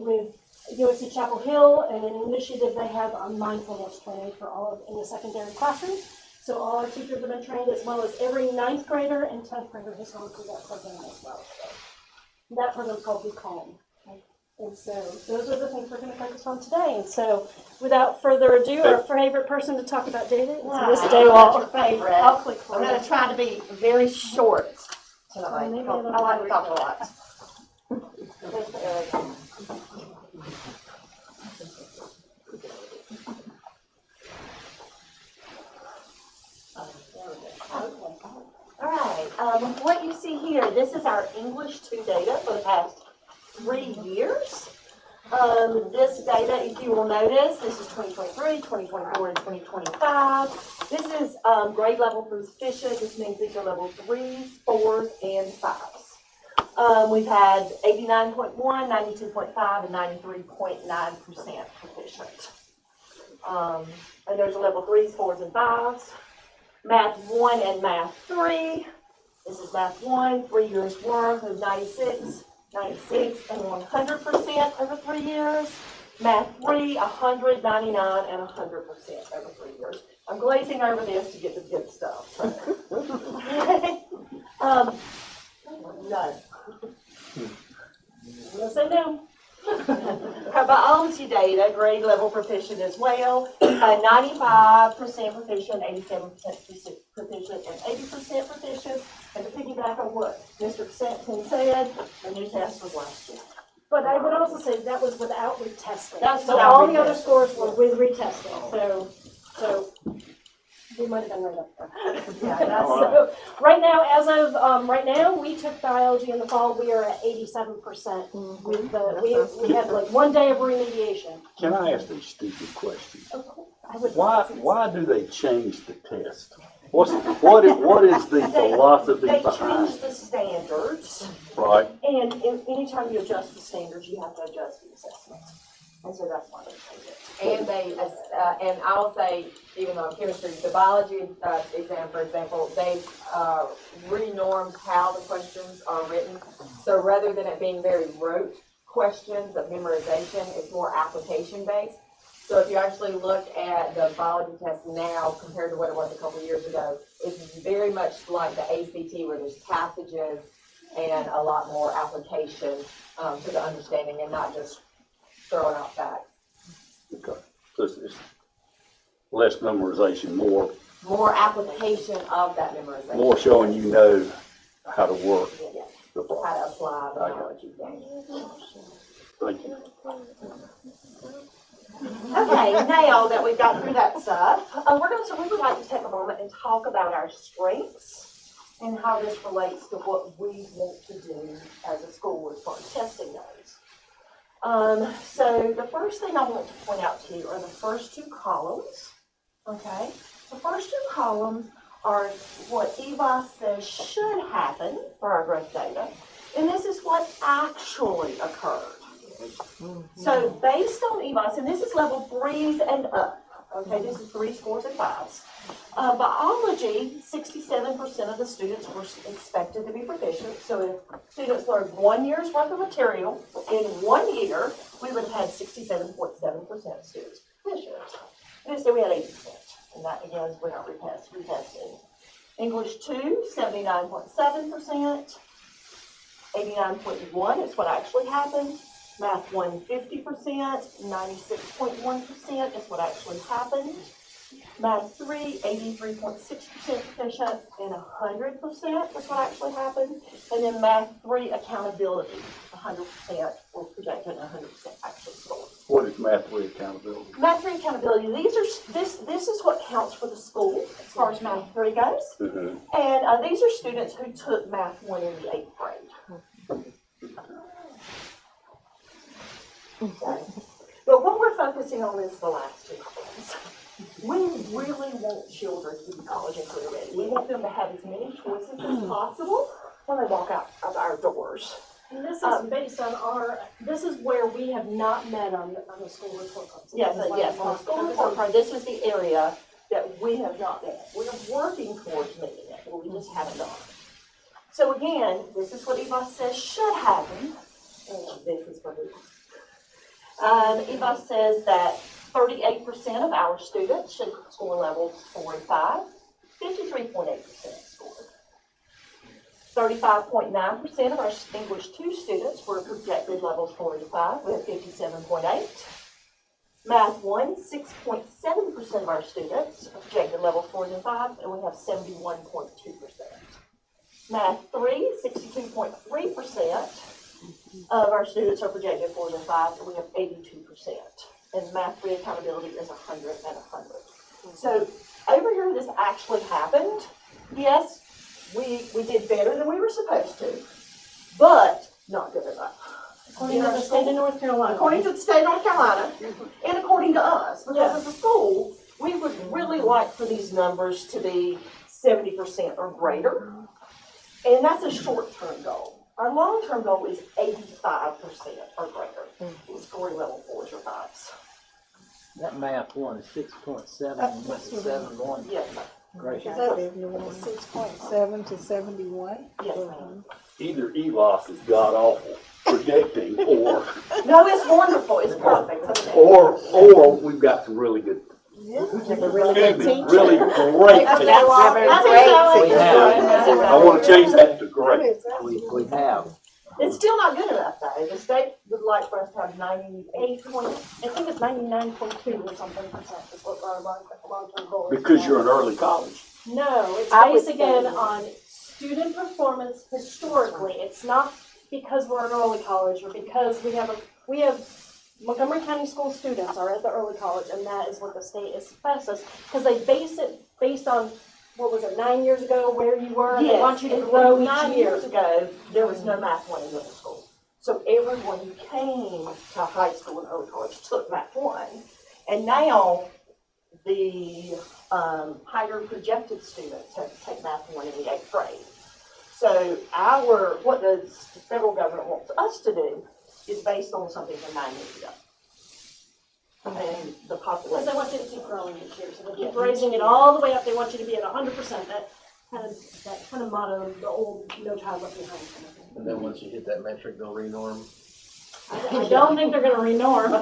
with USC Chapel Hill and an initiative they have on mindfulness training for all in the secondary classrooms. So all our teachers have been trained, as well as every 9th grader and 10th grader has gone through that program as well. So that program is called Be Calm. And so those are the things we're going to focus on today. And so without further ado, our favorite person to talk about data is Ms. Daywalt. Your favorite. I'll click for I'm it. going to try to be very short tonight. Maybe I like to talk a lot. All right, what you see here, this is our English 2 data for the past 3 years. This data, if you will notice, this is 2023, 2024, and 2025. This is grade level proficient. This means these are level 3s, 4s, and 5s. We've had 89.1, 92.5, and 93.9% proficient. And those are level 3s, 4s, and 5s. Math 1 and Math 3. This is Math 1, 3 years worth of 96, and 100% over 3 years. Math 3, 100, 99, and 100% over 3 years. I'm glazing over this to get the good stuff. No. Let's say no. Our biology data, grade level proficient as well. 95% proficient, 87% proficient, and 80% proficient. And to piggyback on what Mr. Sampson said, the new test was last year. But I would also say that was without retesting. That's So without all the retesting. other scores were with retesting. So we might have been right up there. Yeah, So right now, as of right now, we took biology in the fall. We are at 87% with the we had like 1 day of remediation. Can I ask a stupid question? I would Why do they change the test? What is the philosophy They behind changed the standards, right? and anytime you adjust the standards, you have to adjust the assessment. And so that's why they changed it. And and I'll say, even on chemistry, the biology exam, for example, they renormed how the questions are written. So rather than it being very rote questions of memorization, it's more application based. So if you actually look at the biology test now compared to what it was a couple of years ago, it's very much like the ACT where there's passages and a lot more application to the understanding and not just throwing out facts. Okay. So it's less memorization, More application of that memorization. more showing you know how to work Yes, the how problem. to apply the I got knowledge you've gained. Thank you. Okay, now that we've got through that stuff, we would like to take a moment and talk about our strengths and how this relates to what we want to do as a school as far as testing goes. So the first thing I want to point out to you are the first 2 columns. Okay, the first 2 columns are what EVA says should happen for our growth data. And this is what actually occurred. So based on EBOS, and this is level 3s and up, okay, this is 3 scores and 5s. Biology, 67% of the students were expected to be proficient. So if students learned 1 year's worth of material in 1 year, we would have had 67.7% of students proficient. This year we had 80%, and that again is without retesting. English 2, 79.7%. 89.1 is what actually happened. Math 1, 50%. 96.1% is what actually happened. Math 3, 83.6% proficient, and 100% is what actually happened. And then Math 3, accountability, 100% were projected and 100% actually scored. What is Math 3 accountability? Math 3 accountability, this is what counts for the school as far as Math 3 goes. Mm-hmm. And these are students who took Math 1 in the 8th grade. Okay. But what we're focusing on is the last 2 columns. We really want children to be college and career ready. We want them to have as many choices as possible when they walk out of our doors. And this is based on this is where we have not met on the school report card. So Yes, this is why yes, we on the want to school focus report card, this is the area that we have not met. We're working towards meeting it, but we just haven't done it. So again, this is what EBOS says should happen, and this is what it is. EBOS says that 38% of our students should score levels 4 and 5, 53.8% scored. 35.9% of our English 2 students were projected levels 4 and 5, we have 57.8. Math 1, 6.7% of our students are projected levels 4 and 5, and we have 71.2%. Math 3, 62.3% of our students are projected 4 and 5, and we have 82%. And Math 3 accountability is 100 and 100. So over here, this actually happened. Yes, we did better than we were supposed to, but not good enough. According to the state of North Carolina. According to the state of North Carolina, and according to us, because as a school, we would really like for these numbers to be 70% or greater, and that's a short-term goal. Our long-term goal is 85% or greater, scoring level 4s or 5s. That Math 1 is 6.7 and went to 7.1. Yes, ma'am. Great. 6.7 to 71? Yes, ma'am. Either ELOS is god awful predicting, or No, it's wonderful. It's perfect. or we've got some really good, Really good teacher. really great teachers. We have. I want to change that to great. We have. It's still not good enough, though. The state would like for us to have 98 point, I think it's 99.2 or something percent is what our long-term goal is. Because you're an early college. No, it's I would based say again yes. on student performance historically. It's not because we're an early college or because we have Montgomery County school students are at the early college, and that is what the state expects us, because they base it based on, what was it, 9 years ago, where you were, and they want you to grow each 9 year. years ago, there was no Math 1 in middle school. So everyone who came to high school and early college took Math 1. And now, the higher projected students have to take Math 1 in the 8th grade. So what the federal government wants us to do is based on something from 9 years ago. And the Because population. they want you to keep growing each year, so they keep raising it all the way up. They want you to be at 100%. That kind of motto, the old "No Child Left Behind" kind of thing. And then once you hit that metric, they'll renorm. I don't think they're going to renorm.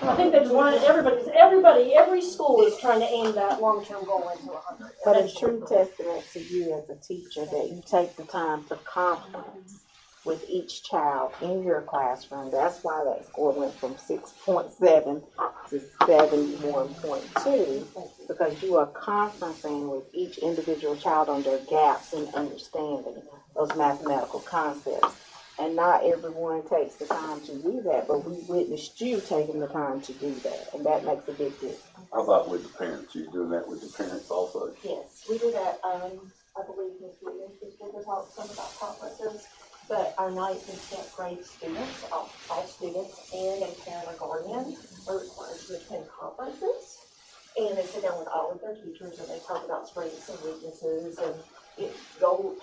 I think they just want every school is trying to aim that long-term goal into 100. But a true testament to you as a teacher that you take the time to conference with each child in your classroom. That's why that score went from 6.7 to 71.2, because you are conferencing with each individual child on their gaps in understanding those mathematical concepts. And not everyone takes the time to do that, but we witnessed you taking the time to do that, and that makes a big difference. How about with the parents? You're doing that with the parents also? Yes, we do that. I believe Ms. Williams was going to talk some about conferences, but our 9th and 10th grade students, all students and a parent or guardian are required to attend conferences. And they sit down with all of their teachers and they talk about strengths and weaknesses and gold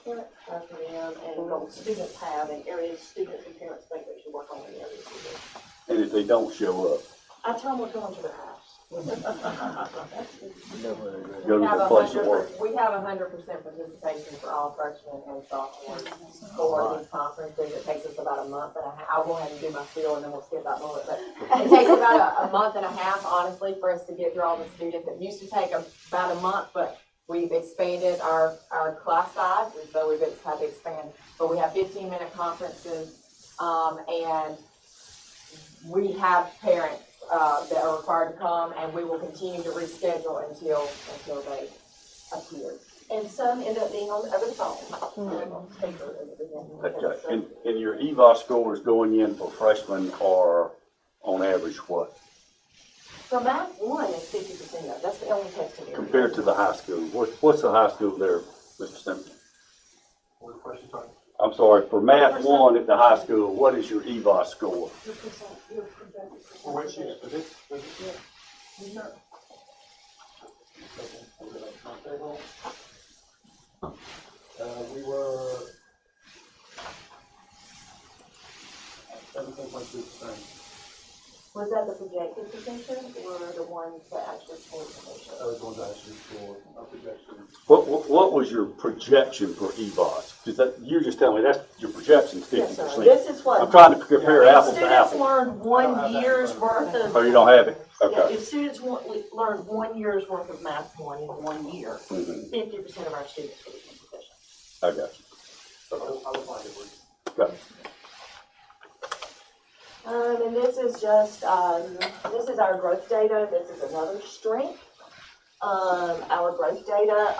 parent acronym and gold students have, and areas students and parents think they should work on in areas. And if they don't show up, I tell them we're going to their house. go to We have the place of work. we have 100% participation for all freshmen and sophomores for these conferences. It takes us about a month and a half. I'll go ahead and do my spiel and then we'll skip that bullet. But it takes about a month and a half, honestly, for us to get through all the students. It used to take about a month, but we've expanded our class size, so we've had to expand. But we have 15-minute conferences, and we have parents that are required to come, and we will continue to reschedule until they appear. And some end up being over the phone. Paper at the beginning. Okay, and your EVA scores going in for freshmen are on average what? For Math 1, it's 50%. That's the only testing area. Compared to the high school, what's the high school there, Mr. Stimson? What question, sorry? I'm sorry, for Math 1 at the high school, what is your EVA score? For which year? For this? We were 17.2%. Was that the projected position or the ones that actually scored the most? Those ones actually scored a projection. What was your projection for EVAs? Because you're just telling me that's your projection's 50%. Yes, sir. This is what. I'm trying to compare apples to Students apples. learned 1 year's worth of. Oh, you don't have it? Yeah, Okay. if students learned 1 year's worth of Math 1 in 1 year, Mhm. 50% of our students would be proficient. I got you. I would find it. Got it. And this is just, this is our growth data. This is another strength. Our growth data,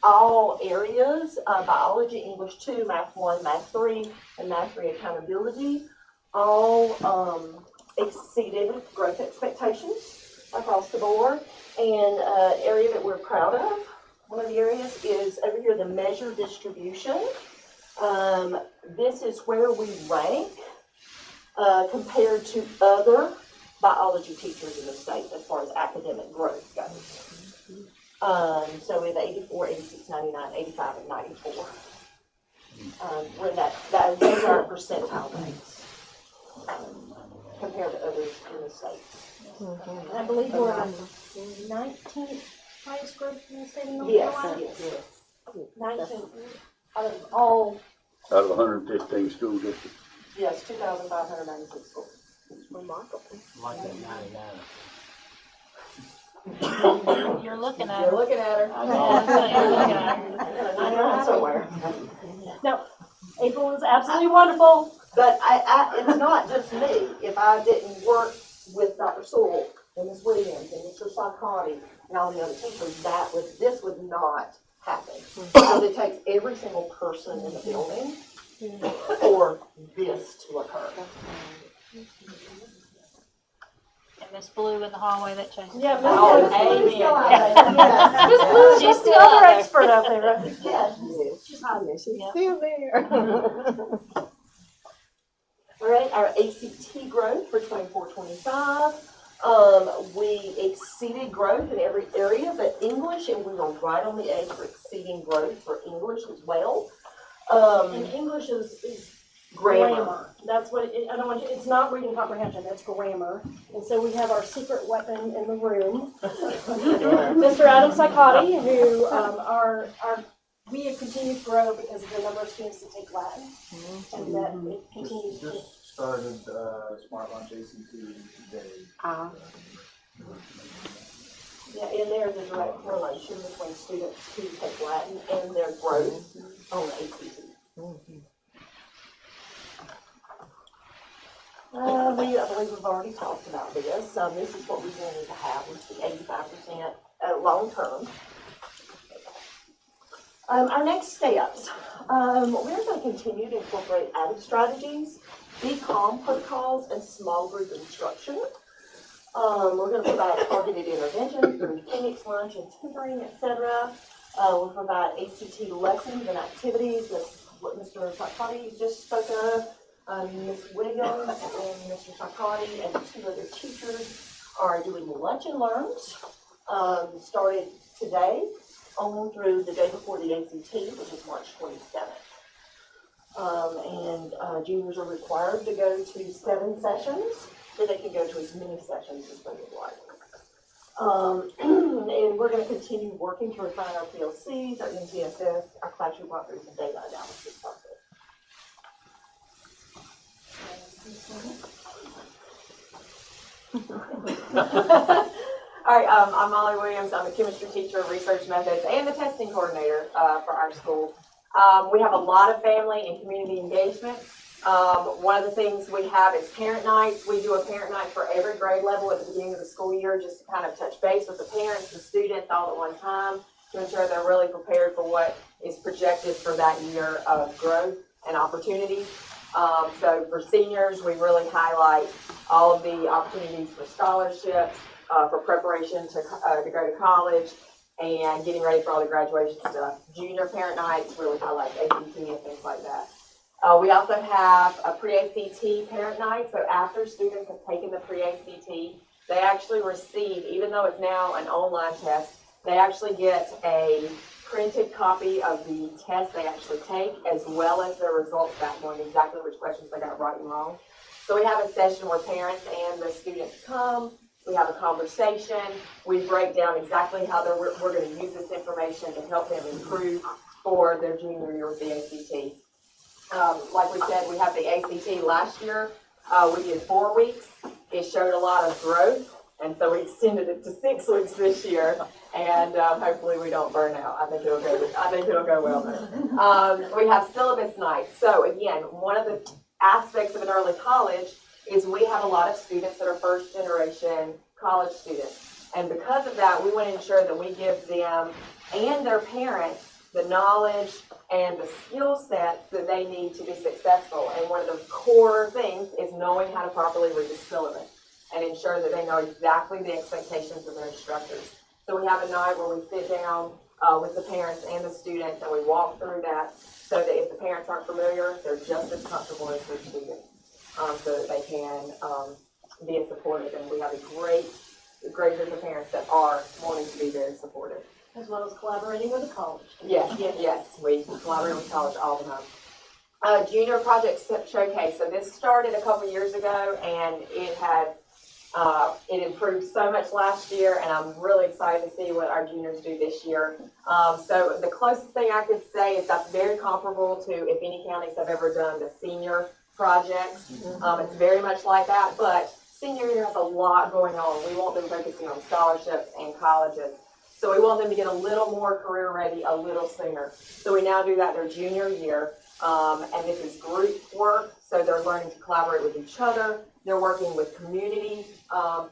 all areas, biology, English 2, Math 1, Math 3, and Math 3 accountability, all exceeded growth expectations across the board. And area that we're proud of, one of the areas is over here, the measure distribution. This is where we rank compared to other biology teachers in the state as far as academic growth goes. So we have 84, 86, 99, 85, and 94. We're in those are our percentile rates compared to others in the state. And I believe we're on 19th highest growth in the state of North Yes, Carolina. yes. 19th out of all. Out of 115 school districts. Yes, 2,596 schools. Remarkable. Like that 99. You're looking at You're her. looking at her. You're looking at her. 99 somewhere. No, April is absolutely wonderful. But it's not just me. If I didn't work with Dr. Sewell and Ms. Williams and Mr. Sarkati and all the other teachers, this would not happen. Because it takes every single person in the building for this to occur. And Miss Blue in the hallway that changes. Yeah, Oh, Miss amen. Blue's still out there. Miss Blue's She's just the still out other there. expert out there, right? Yes. She's Yep. still there. All right, our ACT growth for 24-25. We exceeded growth in every area but English, and we were right on the edge for exceeding growth for English as well. And English is Grammar. That's what I don't want you, it's not reading comprehension, it's grammar. And so we have our secret weapon in the room, Mr. Adam Psychotti, who we have continued to grow because of the number of students that take Latin, and that it continues to. Just started Smart Lunch ACT today. Yeah, and there's a direct correlation between students who take Latin and their growth on the ACT. I believe we've already talked about this. This is what we wanted to have, was the 85% long term. Our next steps. We're going to continue to incorporate added strategies, BCOM protocols, and small group instruction. We're going to provide targeted interventions through clinics, lunch, and tutoring, etc. We'll provide ACT lessons and activities with what Mr. Sarkati just spoke of. Ms. Williams and Mr. Sarkati and 2 other teachers are doing lunch and learns, started today. on through the day before the ACT, which is March 27th. Juniors are required to go to 7 sessions, but they can go to as many sessions as they would like. And we're going to continue working to refine our PLCs, our MTSS, our classroom walkthroughs, and data analysis process. All right, I'm Molly Williams. I'm a chemistry teacher, research methods, and the testing coordinator for our school. We have a lot of family and community engagement. One of the things we have is parent nights. We do a parent night for every grade level at the beginning of the school year, just to kind of touch base with the parents and students all at one time to ensure they're really prepared for what is projected for that year of growth and opportunities. So for seniors, we really highlight all of the opportunities for scholarships, for preparation to go to college, and getting ready for all the graduation stuff. Junior parent nights really highlight ACT and things like that. We also have a pre-ACT parent night, so after students have taken the pre-ACT, they actually receive, even though it's now an online test, they actually get a printed copy of the test they actually take, as well as their results back knowing exactly which questions they got right and wrong. So we have a session where parents and the students come, we have a conversation, we break down exactly how we're going to use this information to help them improve for their junior year with the ACT. Like we said, we have the ACT last year. We did 4 weeks. It showed a lot of growth, and so we extended it to 6 weeks this year. And hopefully we don't burn out. I think it'll go well there. We have syllabus nights. So again, one of the aspects of an early college is we have a lot of students that are first generation college students. And because of that, we want to ensure that we give them and their parents the knowledge and the skill sets that they need to be successful. And one of the core things is knowing how to properly read the syllabus and ensure that they know exactly the expectations of their instructors. So we have a night where we sit down with the parents and the students and we walk through that so that if the parents aren't familiar, they're just as comfortable as their students, so that they can be as supportive. And we have a great group of parents that are wanting to be very supportive. As well as collaborating with the college. Yes, we collaborate with college all the time. Junior Project Showcase. So this started a couple years ago, and it improved so much last year, and I'm really excited to see what our juniors do this year. So the closest thing I could say is that's very comparable to if any counties have ever done the senior projects. It's very much like that, but senior year has a lot going on. We want them focusing on scholarships and colleges. So we want them to get a little more career ready a little sooner. So we now do that their junior year, and this is group work. So they're learning to collaborate with each other. They're working with community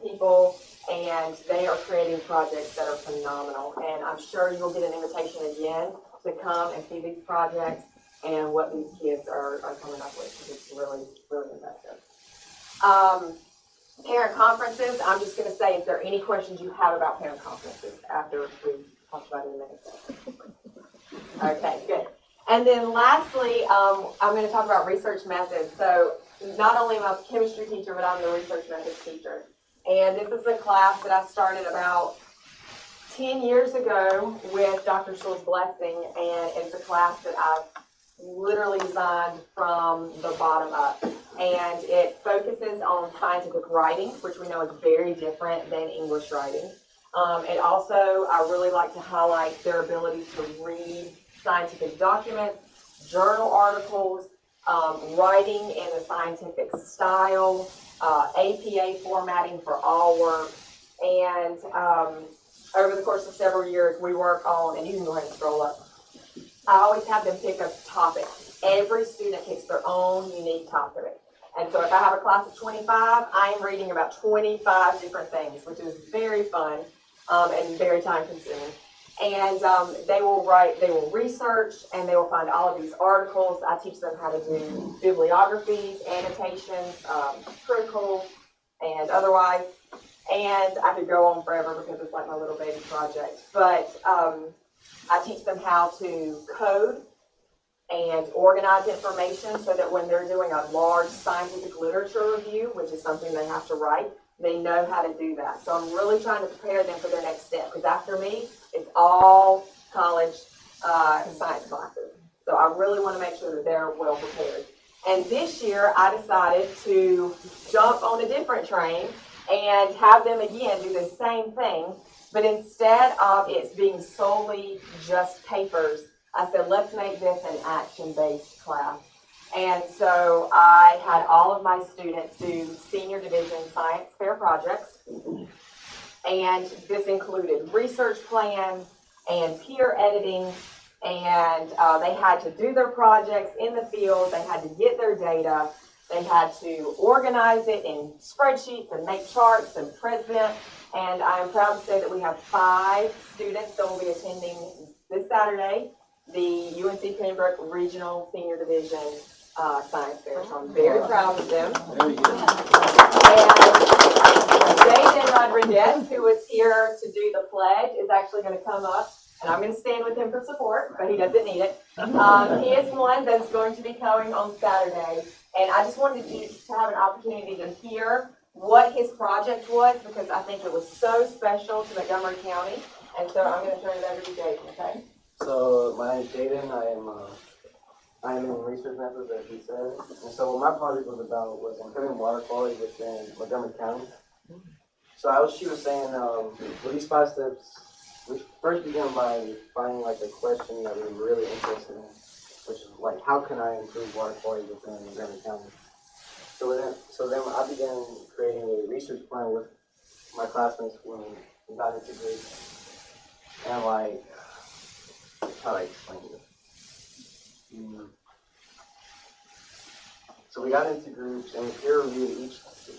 people, and they are creating projects that are phenomenal. And I'm sure you'll get an invitation again to come and see these projects and what these kids are coming up with, because it's really, really impressive. Parent conferences, I'm just going to say, is there any questions you have about parent conferences after we talk about it in a minute? Okay, good. And then lastly, I'm going to talk about research methods. So not only am I a chemistry teacher, but I'm the research methods teacher. And this is a class that I started about 10 years ago with Dr. Schul's blessing, and it's a class that I've literally designed from the bottom up. And it focuses on scientific writing, which we know is very different than English writing. And also, I really like to highlight their ability to read scientific documents, journal articles, writing in the scientific style, APA formatting for all work. And over the course of several years, we work on, and you can go ahead and scroll up, I always have them pick a topic. Every student picks their own unique topic. And so if I have a class of 25, I am reading about 25 different things, which is very fun and very time consuming. And they will research, and they will find all of these articles. I teach them how to do bibliographies, annotations, critical and otherwise. And I could go on forever because it's like my little baby project. But I teach them how to code and organize information so that when they're doing a large scientific literature review, which is something they have to write, they know how to do that. So I'm really trying to prepare them for their next step, because after me, it's all college science classes. So I really want to make sure that they're well prepared. And this year, I decided to jump on a different train and have them again do the same thing, but instead of it being solely just papers, I said, let's make this an action-based class. And so I had all of my students do senior division science fair projects, and this included research plans and peer editing, and they had to do their projects in the field, they had to get their data, they had to organize it in spreadsheets and make charts and present, and I am proud to say that we have 5 students that will be attending this Saturday the UNC Pembroke Regional Senior Division Science Fair, so I'm very proud of them. Very good. And Jaden Rodriguez, who was here to do the pledge, is actually going to come up, and I'm going to stand with him for support, but he doesn't need it. He is one that's going to be coming on Saturday, and I just wanted you to have an opportunity to hear what his project was, because I think it was so special to Montgomery County, and so I'm going to turn it over to Jaden, okay? So my name is Jaden. I am in research methods, as he said. And so what my project was about was improving water quality within Montgomery County. So she was saying, with these 5 steps, we first began by finding like a question that we were really interested in, which is like, how can I improve water quality within Montgomery County? So then I began creating a research plan with my classmates when we got into grade. And like, how do I explain this? So we got into groups and we peer reviewed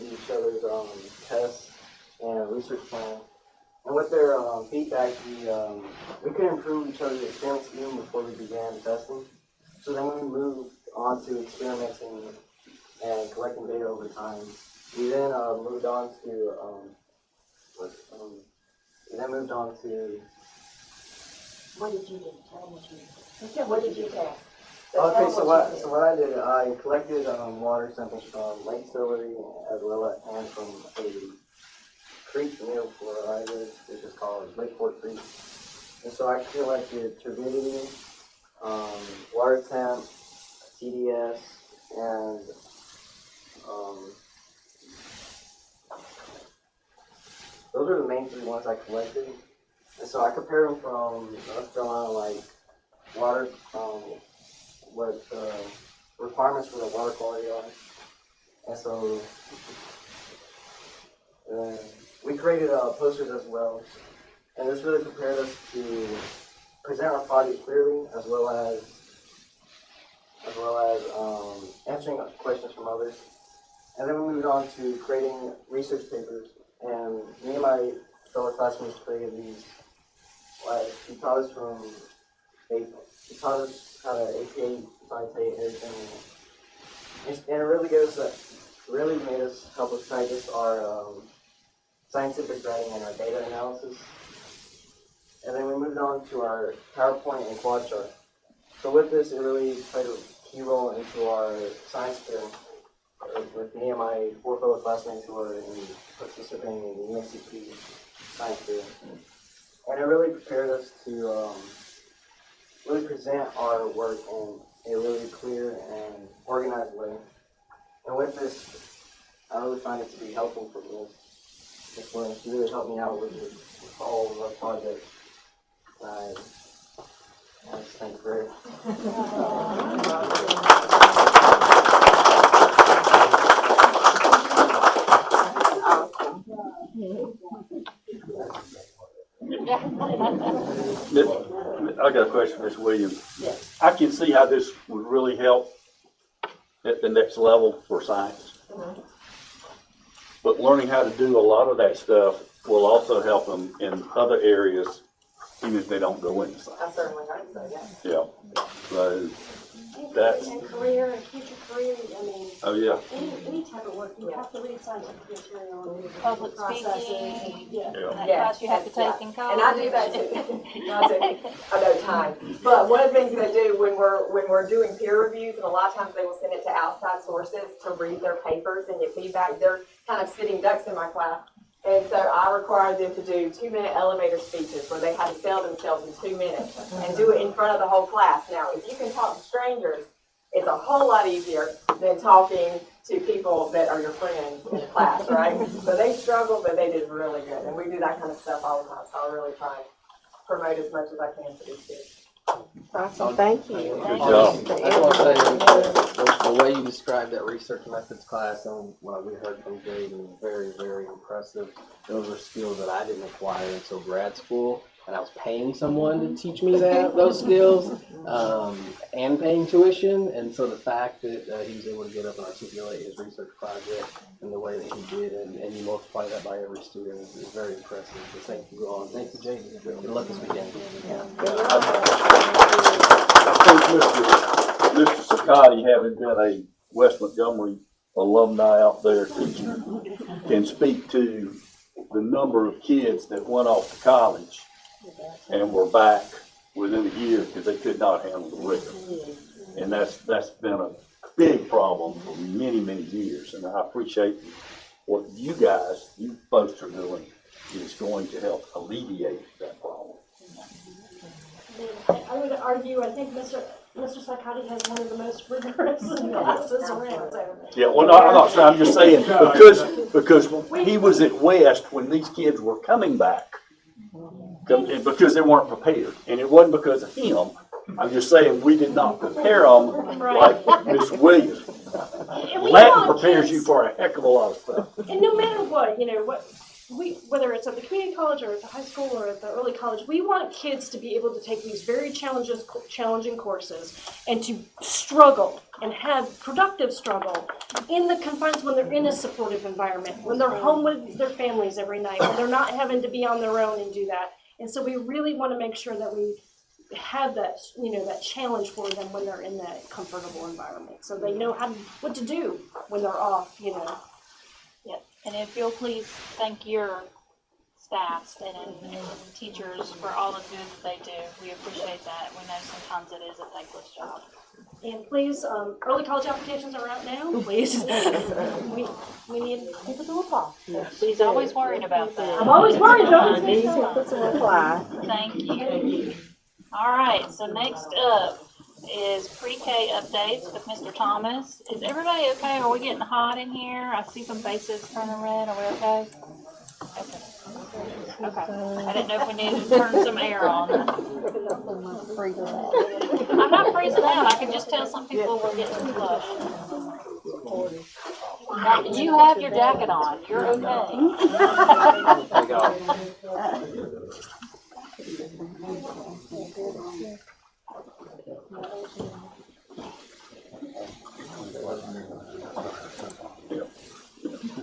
each other's tests and research plan. And with their feedback, we could improve each other's experiments even before we began testing. So then we moved on to experimenting and collecting data over time. We then moved on to What did you do? Tell me what you did. What did you test? Okay, so what I did, I collected water samples from Lake Silvery as well as from a creek near where I live, which is called Lake Fork Creek. And so I collected turbidity, water temp, TDS, and those are the main 3 ones I collected. And so I compared them from North Carolina, like water, what the requirements for the water quality are. And so we created posters as well. And this really prepared us to present our project clearly, as well as answering questions from others. And then we moved on to creating research papers. And me and my fellow classmates created these. Like, he taught us how to APA citate everything. And it really made us help us practice our scientific writing and our data analysis. And then we moved on to our PowerPoint and quad chart. So with this, it really played a key role into our science fair with me and my 4 fellow classmates who are participating in the UNCP science fair. And it really prepared us to really present our work in a really clear and organized way. And with this, I really find it to be helpful for me. This one, she really helped me out with all of our projects. I just thank her. I got a question, Ms. Williams. Yes. I can see how this would really help at the next level for science. But learning how to do a lot of that stuff will also help them in other areas, even if they don't go into science. I certainly hope so, yeah. Yeah. So that's. And career and future career, I mean. Oh, yeah. Any type of work, you have to read scientific material and Public processes. speaking. Yeah. That Yeah. class you have to take in college. And I do that too. I know time. But one of the things that I do when we're doing peer reviews, and a lot of times they will send it to outside sources to read their papers and get feedback, they're kind of sitting ducks in my class. And so I required them to do 2-minute elevator speeches where they had to sell themselves in 2 minutes and do it in front of the whole class. Now, if you can talk to strangers, it's a whole lot easier than talking to people that are your friends in the class, right? So they struggled, but they did really good. And we do that kind of stuff all the time. So I really try and promote as much as I can for these kids. Awesome, thank you. Good job. I want to say, the way you described that research methods class and what we heard from Jaden was very, very impressive. Those are skills that I didn't acquire until grad school, and I was paying someone to teach me those skills, and paying tuition. And so the fact that he was able to get up and articulate his research project in the way that he did, and you multiply that by every student is very impressive. So thank you all, and thank you, Jaden. Good luck this weekend. I think Mr. Sakati, having been a West Montgomery alumni out there teaching, can speak to the number of kids that went off to college and were back within a year because they could not handle the rigor. And that's been a big problem for many, many years. And I appreciate what you folks are doing is going to help alleviate that problem. I would argue, I think Mr. Sakati has one of the most rigorous classes around. Yeah, well, no, I'm not saying, I'm just saying, because he was at West when these kids were coming back, because they weren't prepared, and it wasn't because of him. I'm just saying, we did not prepare them like Miss Williams. Latin prepares you for a heck of a lot of stuff. And no matter what, whether it's at the community college or at the high school or at the early college, we want kids to be able to take these very challenging courses and to struggle and have productive struggle in the confines when they're in a supportive environment, when they're home with their families every night, when they're not having to be on their own and do that. And so we really want to make sure that we have that, that challenge for them when they're in that comfortable environment, so they know what to do when they're off, Yep. And if you'll please thank your staff and teachers for all the good that they do. We appreciate that. We know sometimes it is a thankless job. And please, early college applications are out now. Please, we need people to apply. She's always worried about that. I'm always worried. I need to put some apply. Thank you. All right. So next up is pre-K updates with Mr. Thomas. Is everybody okay? Are we getting hot in here? I see some faces turning red. Are we okay? Okay. Okay. I didn't know if we needed to turn some air on. I'm not freezing out. I can just tell some people we're getting flushed. You have your jacket on. You're okay.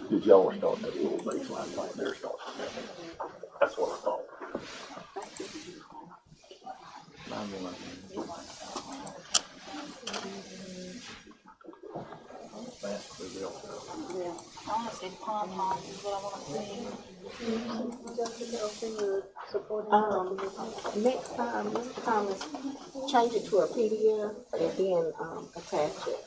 Because y'all were starting that little baseline playing their start. That's what I thought. I want to see the pom-poms is what I want to see. Next time, Mr. Thomas, change it to a PDF and then attach it.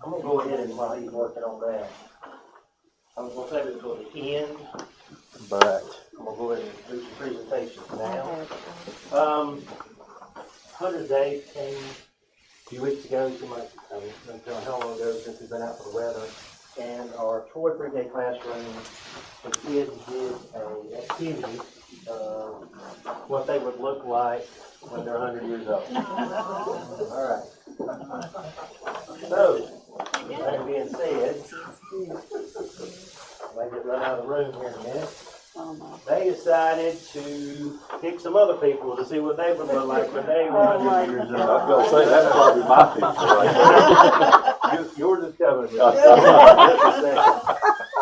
I'm gonna go ahead and while he's working on that, I was gonna say we go to the end, but I'm gonna go ahead and do some presentations now. 100 Days came a few weeks ago, too much, I don't know how long ago since we've been out for the weather, and our Troy pre-K classroom, the kids did an activity, what they would look like when they're 100 years old. All right. So, that being said, I might get run out of the room here in a minute. They decided to pick some other people to see what they would look like when they were 100 years old. I was going to say, that's probably my picture right there. Yours is coming.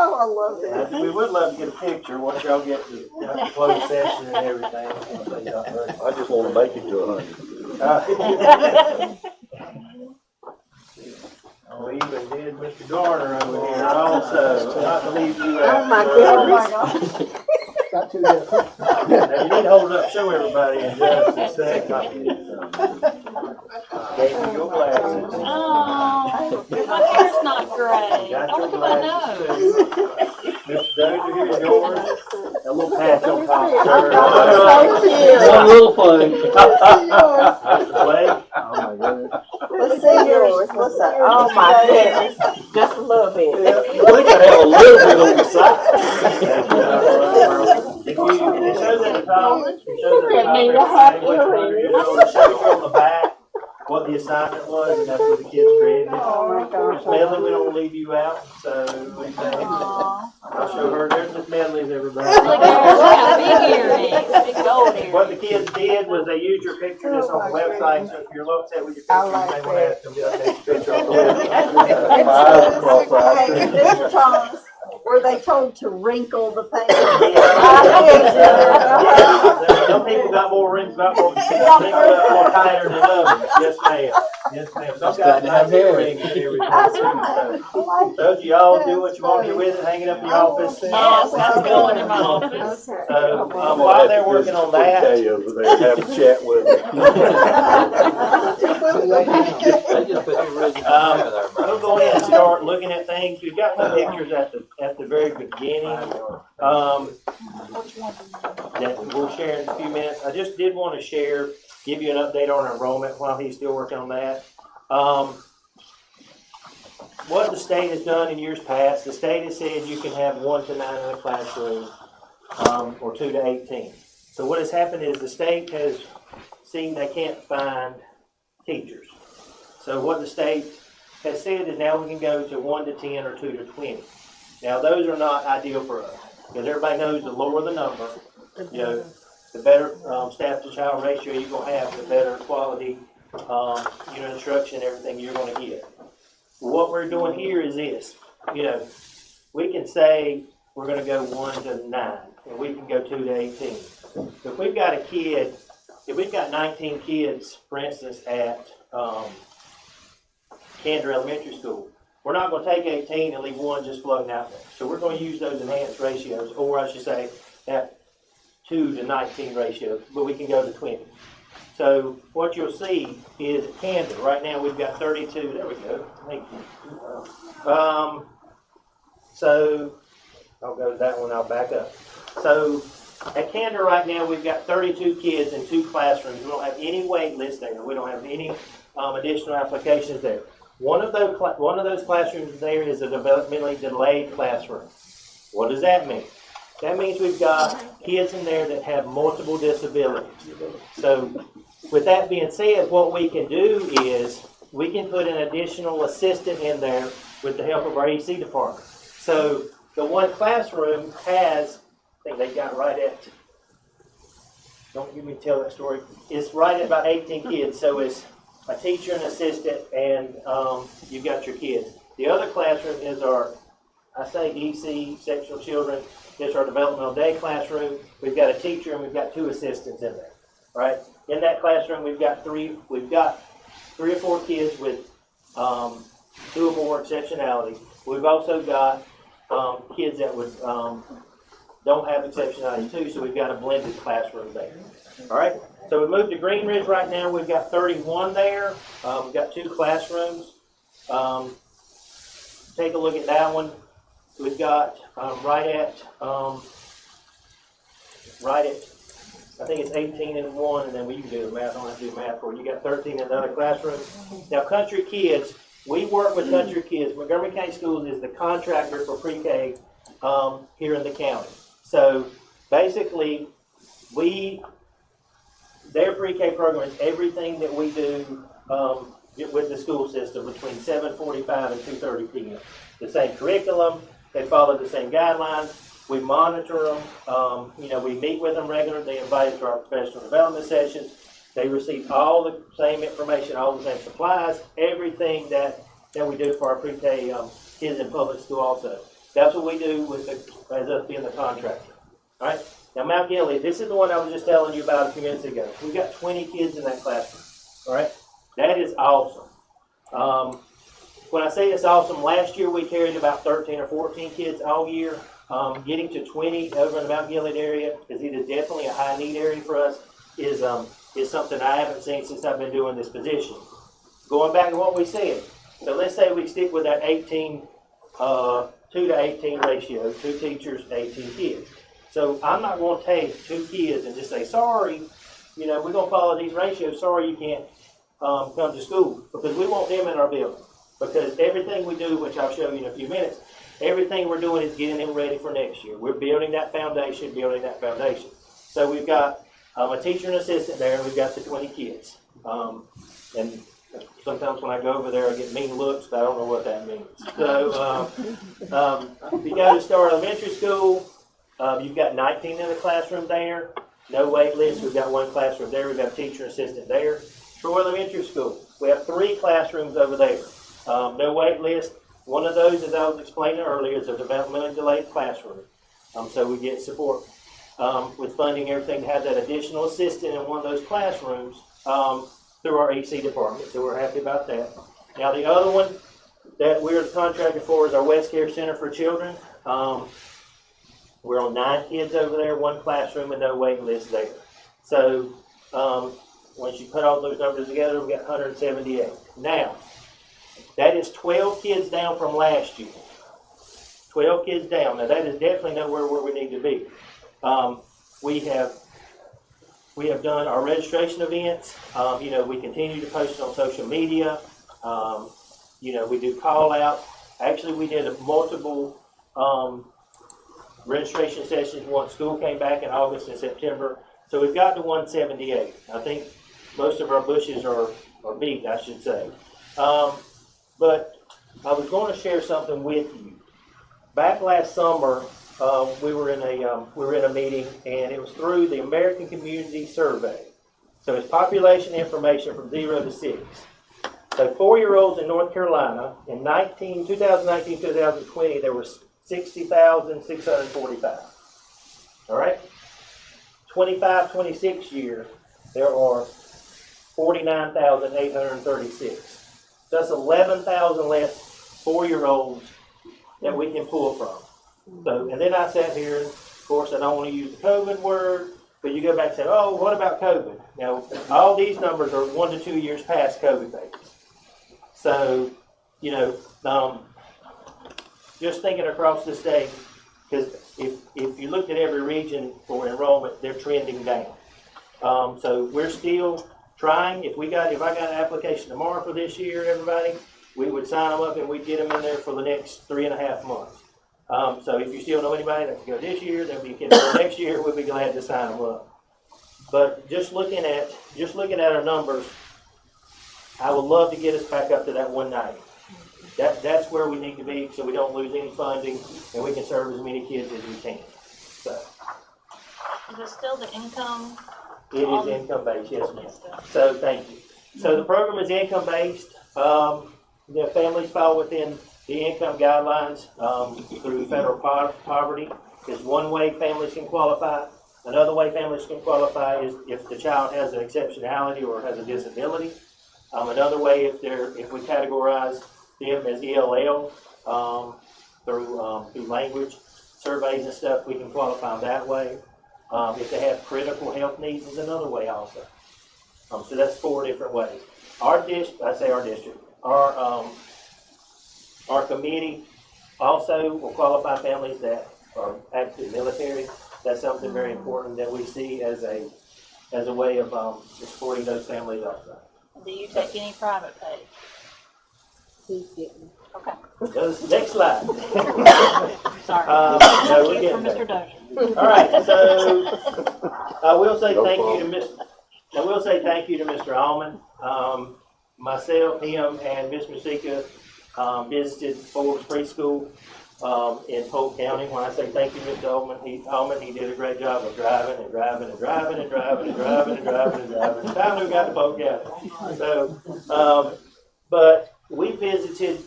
Oh, I love that. We would love to get a picture once y'all get to the closed session and everything. I just want to make it to 100. We even did Mr. Garner over here also, not to leave you out. Oh my goodness. Got two minutes. Now, you need to hold it up, show everybody in just a second. Gave you your glasses. Oh. My hair's not gray. Got Oh, your look at my glasses nose. too. Mr. Dozier, here's yours. That little patch on top. So cute. One little thing. Mr. Blake. Oh my goodness. Let's see yours. What's that? Oh my goodness. Just a little bit. You think I have a little bit on the side? If it shows at the top, it shows at the Look at top, me, everything, I have which one earrings. you're doing. It shows you on the back what the assignment was, and that's what the kids created. Oh my gosh. Miss Medley, we don't leave you out, so Aw. I'll show her. There's Miss Medley's, everybody. Look at her, she's got big earrings, big gold earrings. What the kids did was they used your picture that's on the website, so if you're a little upset with your I picture, you like may want to that. ask them to update your picture on the website. My eyes are cross-eyed. Hey, Mr. Thomas, were they told to wrinkle the paper? Some people got more rings, got more tighter than others. Yes, ma'am. Yes, ma'am. Some got nice earrings and everything. So those of y'all do what you want to do with it, hang it up in your office. Yes, that's going in my office. So while they're working on that, Kay over there, have a chat with They just put your original there, bro. we'll go ahead and start looking at things. We've got some pictures at the very beginning. That we'll share in a few minutes. I just did want to share, give you an update on enrollment while he's still working on that. What the state has done in years past, the state has said you can have 1 to 9 in a classroom, or 2 to 18. So what has happened is the state has seen they can't find teachers. So what the state has said is now we can go to 1 to 10 or 2 to 20. Now those are not ideal for us, because everybody knows the lower the number, you know, the better staff to child ratio you're going to have, the better quality instruction and everything you're going to get. What we're doing here is this, we can say we're going to go 1 to 9, and we can go 2 to 18. If we've got a kid, if we've got 19 kids, for instance, at Kander Elementary School, we're not going to take 18 and leave 1 just floating out there. So we're going to use those enhanced ratios, or I should say that 2 to 19 ratio, but we can go to 20. So what you'll see is at Kander, right now we've got 32, there we go, thank you. So I'll go to that one, I'll back up. So at Kander right now we've got 32 kids in 2 classrooms. We don't have any wait list there. We don't have any additional applications there. One of those classrooms there is a developmentally delayed classroom. What does that mean? That means we've got kids in there that have multiple disabilities. So with that being said, what we can do is we can put an additional assistant in there with the help of our EC department. So the one classroom has, I think they got right at, don't give me to tell that story, it's right at about 18 kids. So it's a teacher, an assistant, and you've got your kids. The other classroom is our, I say EC, sectional children, it's our developmental day classroom. We've got a teacher and we've got 2 assistants in there, right? In that classroom, we've got 3 or 4 kids with 2 or more exceptionality. We've also got kids that would don't have exceptionality too, so we've got a blended classroom there. All right. So we moved to Green Ridge right now. We've got 31 there. We've got 2 classrooms. Take a look at that one. We've got right at I think it's 18 in one, and then we can do the math. I don't have to do math for you. You got 13 in the other classroom. Now, Country Kids, we work with Country Kids. Montgomery County Schools is the contractor for pre-K here in the county. So basically, their pre-K program is everything that we do with the school system between 7:45 and 2:30 p.m. The same curriculum, they follow the same guidelines. We monitor them. We meet with them regularly. They invite us to our professional development sessions. They receive all the same information, all the same supplies, everything that we do for our pre-K kids in public school also. That's what we do as us being the contractor. All right. Now, Mount Gilead, this is the one I was just telling you about a few minutes ago. We've got 20 kids in that classroom. All right. That is awesome. When I say it's awesome, last year we carried about 13 or 14 kids all year. Getting to 20 over in the Mount Gilead area is either definitely a high need area for us, is something I haven't seen since I've been doing this position. Going back to what we said, So let's say we stick with that 18, 2 to 18 ratio, 2 teachers, 18 kids. So I'm not going to take 2 kids and just say, sorry, you know, we're going to follow these ratios. Sorry, you can't come to school, because we want them in our building. Because everything we do, which I'll show you in a few minutes, everything we're doing is getting them ready for next year. We're building that foundation, So we've got a teacher and assistant there, and we've got the 20 kids. And sometimes when I go over there, I get mean looks, but I don't know what that means. So if you go to Star Elementary School, you've got 19 in the classroom there. No wait list. We've got 1 classroom there. We've got a teacher and assistant there. Troy Elementary School, we have 3 classrooms over there. No wait list. One of those, as I was explaining earlier, is a developmentally delayed classroom. So we get support with funding, everything, to have that additional assistant in one of those classrooms through our EC department. So we're happy about that. Now the other one that we're the contractor for is our West Care Center for Children. We're on 9 kids over there, 1 classroom, and no waiting list there. So once you put all those numbers together, we've got 178. Now, that is 12 kids down from last year. 12 kids down. Now, that is definitely nowhere where we need to be. We have done our registration events. You know, we continue to post on social media. You know, we do call out. Actually, we did multiple registration sessions once school came back in August and September. So we've got to 178. I think most of our bushes are beat, I should say. But I was going to share something with you. Back last summer, we were in a meeting, and it was through the American Community Survey. So it's population information from 0 to 6. So 4-year-olds in North Carolina in 2019-2020, there were 60,645. All right. 25-26 year, there are 49,836. That's 11,000 less 4-year-olds that we can pull from. So, and then I sat here, and of course, I don't want to use the COVID word, but you go back and say, oh, what about COVID? Now, all these numbers are 1 to 2 years past COVID babies. So, you know, just thinking across the state, because if you looked at every region for enrollment, they're trending down. So we're still trying. If I got an application tomorrow for this year, everybody, we would sign them up and we'd get them in there for the next 3.5 months. So if you still know anybody that can go this year, they'll be kids for next year, we'll be glad to sign them up. But just looking at our numbers, I would love to get us back up to that 190. That's where we need to be, so we don't lose any funding and we can serve as many kids as we can. So is it still the income? It is income based, yes, ma'am. So thank you. So the program is income based. The families fall within the income guidelines through federal poverty. Is one way families can qualify. Another way families can qualify is if the child has an exceptionality or has a disability. Another way, if we categorize them as ELL through language surveys and stuff, we can qualify them that way. If they have critical health needs is another way also. So that's 4 different ways. Our committee also will qualify families that are active military. That's something very important that we see as a way of supporting those families also. Do you take any private pay? Okay. Next slide. Sorry. No, we're getting Mr. there. Dozier. All right, so I will say thank you to Mr. Allman. Myself, him, and Ms. Masika visited Forbes Preschool in Polk County. When I say thank you, Mr. Allman, he did a great job of driving. Finally, we got to Polk County. So, but we visited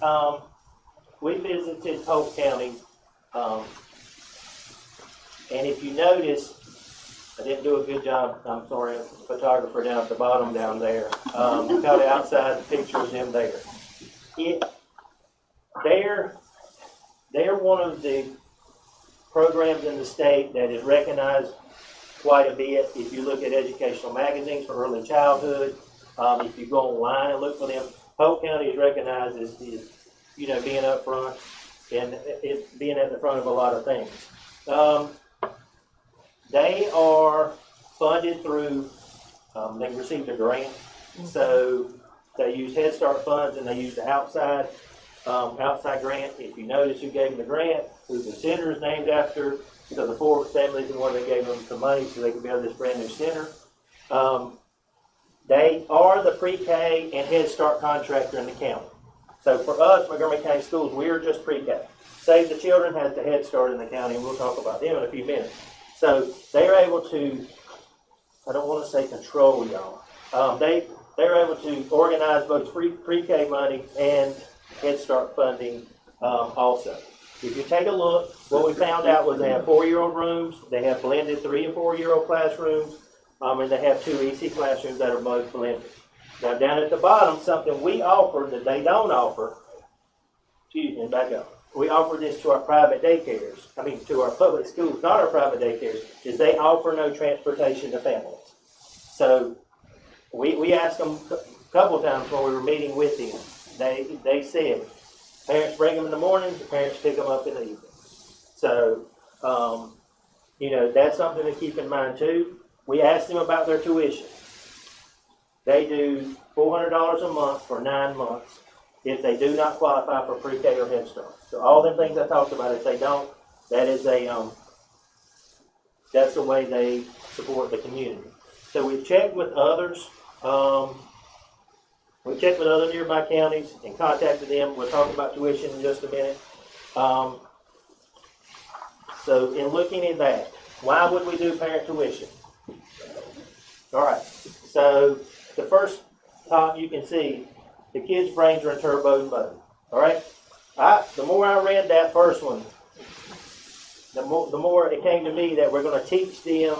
Polk County, and if you notice, I didn't do a good job. I'm sorry, a photographer down at the bottom down there. Caught it outside the picture of them there. They're one of the programs in the state that is recognized quite a bit. If you look at educational magazines for early childhood, if you go online and look for them, Polk County is recognized as, you know, being up front and it being at the front of a lot of things. They are funded through, they received a grant, so they use Head Start funds and they use the outside grant. If you notice who gave them the grant, who the center is named after, so the Ford family is the one that gave them some money so they could build this brand new center. They are the pre-K and Head Start contractor in the county. So for us, Montgomery County Schools, we're just pre-K. Save the Children has the Head Start in the county, and we'll talk about them in a few minutes. So they're able to, I don't want to say control y'all. They're able to organize both pre-K money and Head Start funding also. If you take a look, what we found out was they have 4-year-old rooms, they have blended 3- and 4-year-old classrooms, and they have 2 EC classrooms that are both blended. Now down at the bottom, something we offer that they don't offer, excuse me, back up. We offer this to our private daycares, to our public schools, not our private daycares, is they offer no transportation to families. So we asked them a couple of times when we were meeting with them, they said, parents bring them in the morning, the parents pick them up in the evening. So, you know, that's something to keep in mind too. We asked them about their tuition. They do $400 a month for 9 months if they do not qualify for pre-K or Head Start. So all them things I talked about, if they don't, that is that's the way they support the community. So we've checked with others. We've checked with other nearby counties and contacted them. We'll talk about tuition in just a minute. So in looking at that, why would we do parent tuition? All right, so the first top you can see, the kids' brains are in turbo mode. All right, the more I read that first one, the more it came to me that we're going to teach them.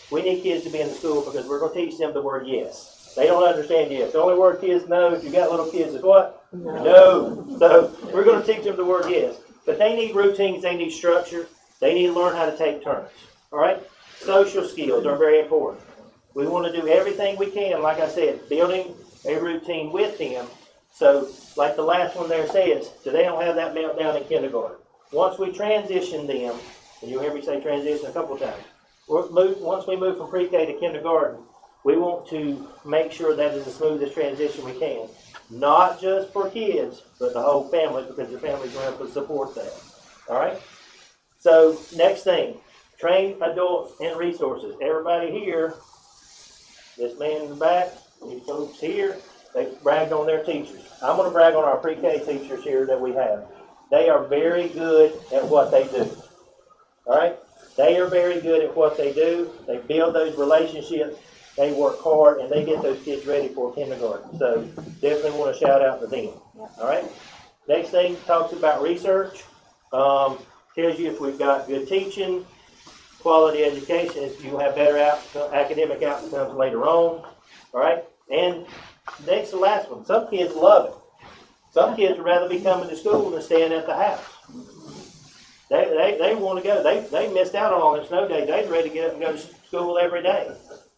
We need kids to be in the school because we're going to teach them the word yes. They don't understand yes. The only word kids know, if you got little kids, is what? No. So we're going to teach them the word yes. But they need routines. They need structure. They need to learn how to take turns. All right? Social skills are very important. We want to do everything we can, like I said, building a routine with them. So, like the last one there says, so they don't have that meltdown in kindergarten. Once we transition them, and you'll hear me say transition a couple of times, once we move from pre-K to kindergarten, we want to make sure that is the smoothest transition we can. Not just for kids, but the whole family, because the family's going to have to support that. All right? So, next thing, train adults and resources. Everybody here, this man in the back, these folks here, they bragged on their teachers. I'm going to brag on our pre-K teachers here that we have. They are very good at what they do. All right? They are very good at what they do. They build those relationships. They work hard, and they get those kids ready for kindergarten. So definitely want to shout out to them. All right? Next thing talks about research. Tells you if we've got good teaching, quality education, you'll have better academic outcomes later on. All right? And next to the last one, some kids love it. Some kids would rather be coming to school than staying at the house. They want to go. They missed out on all their snow days. They're ready to get up and go to school every day.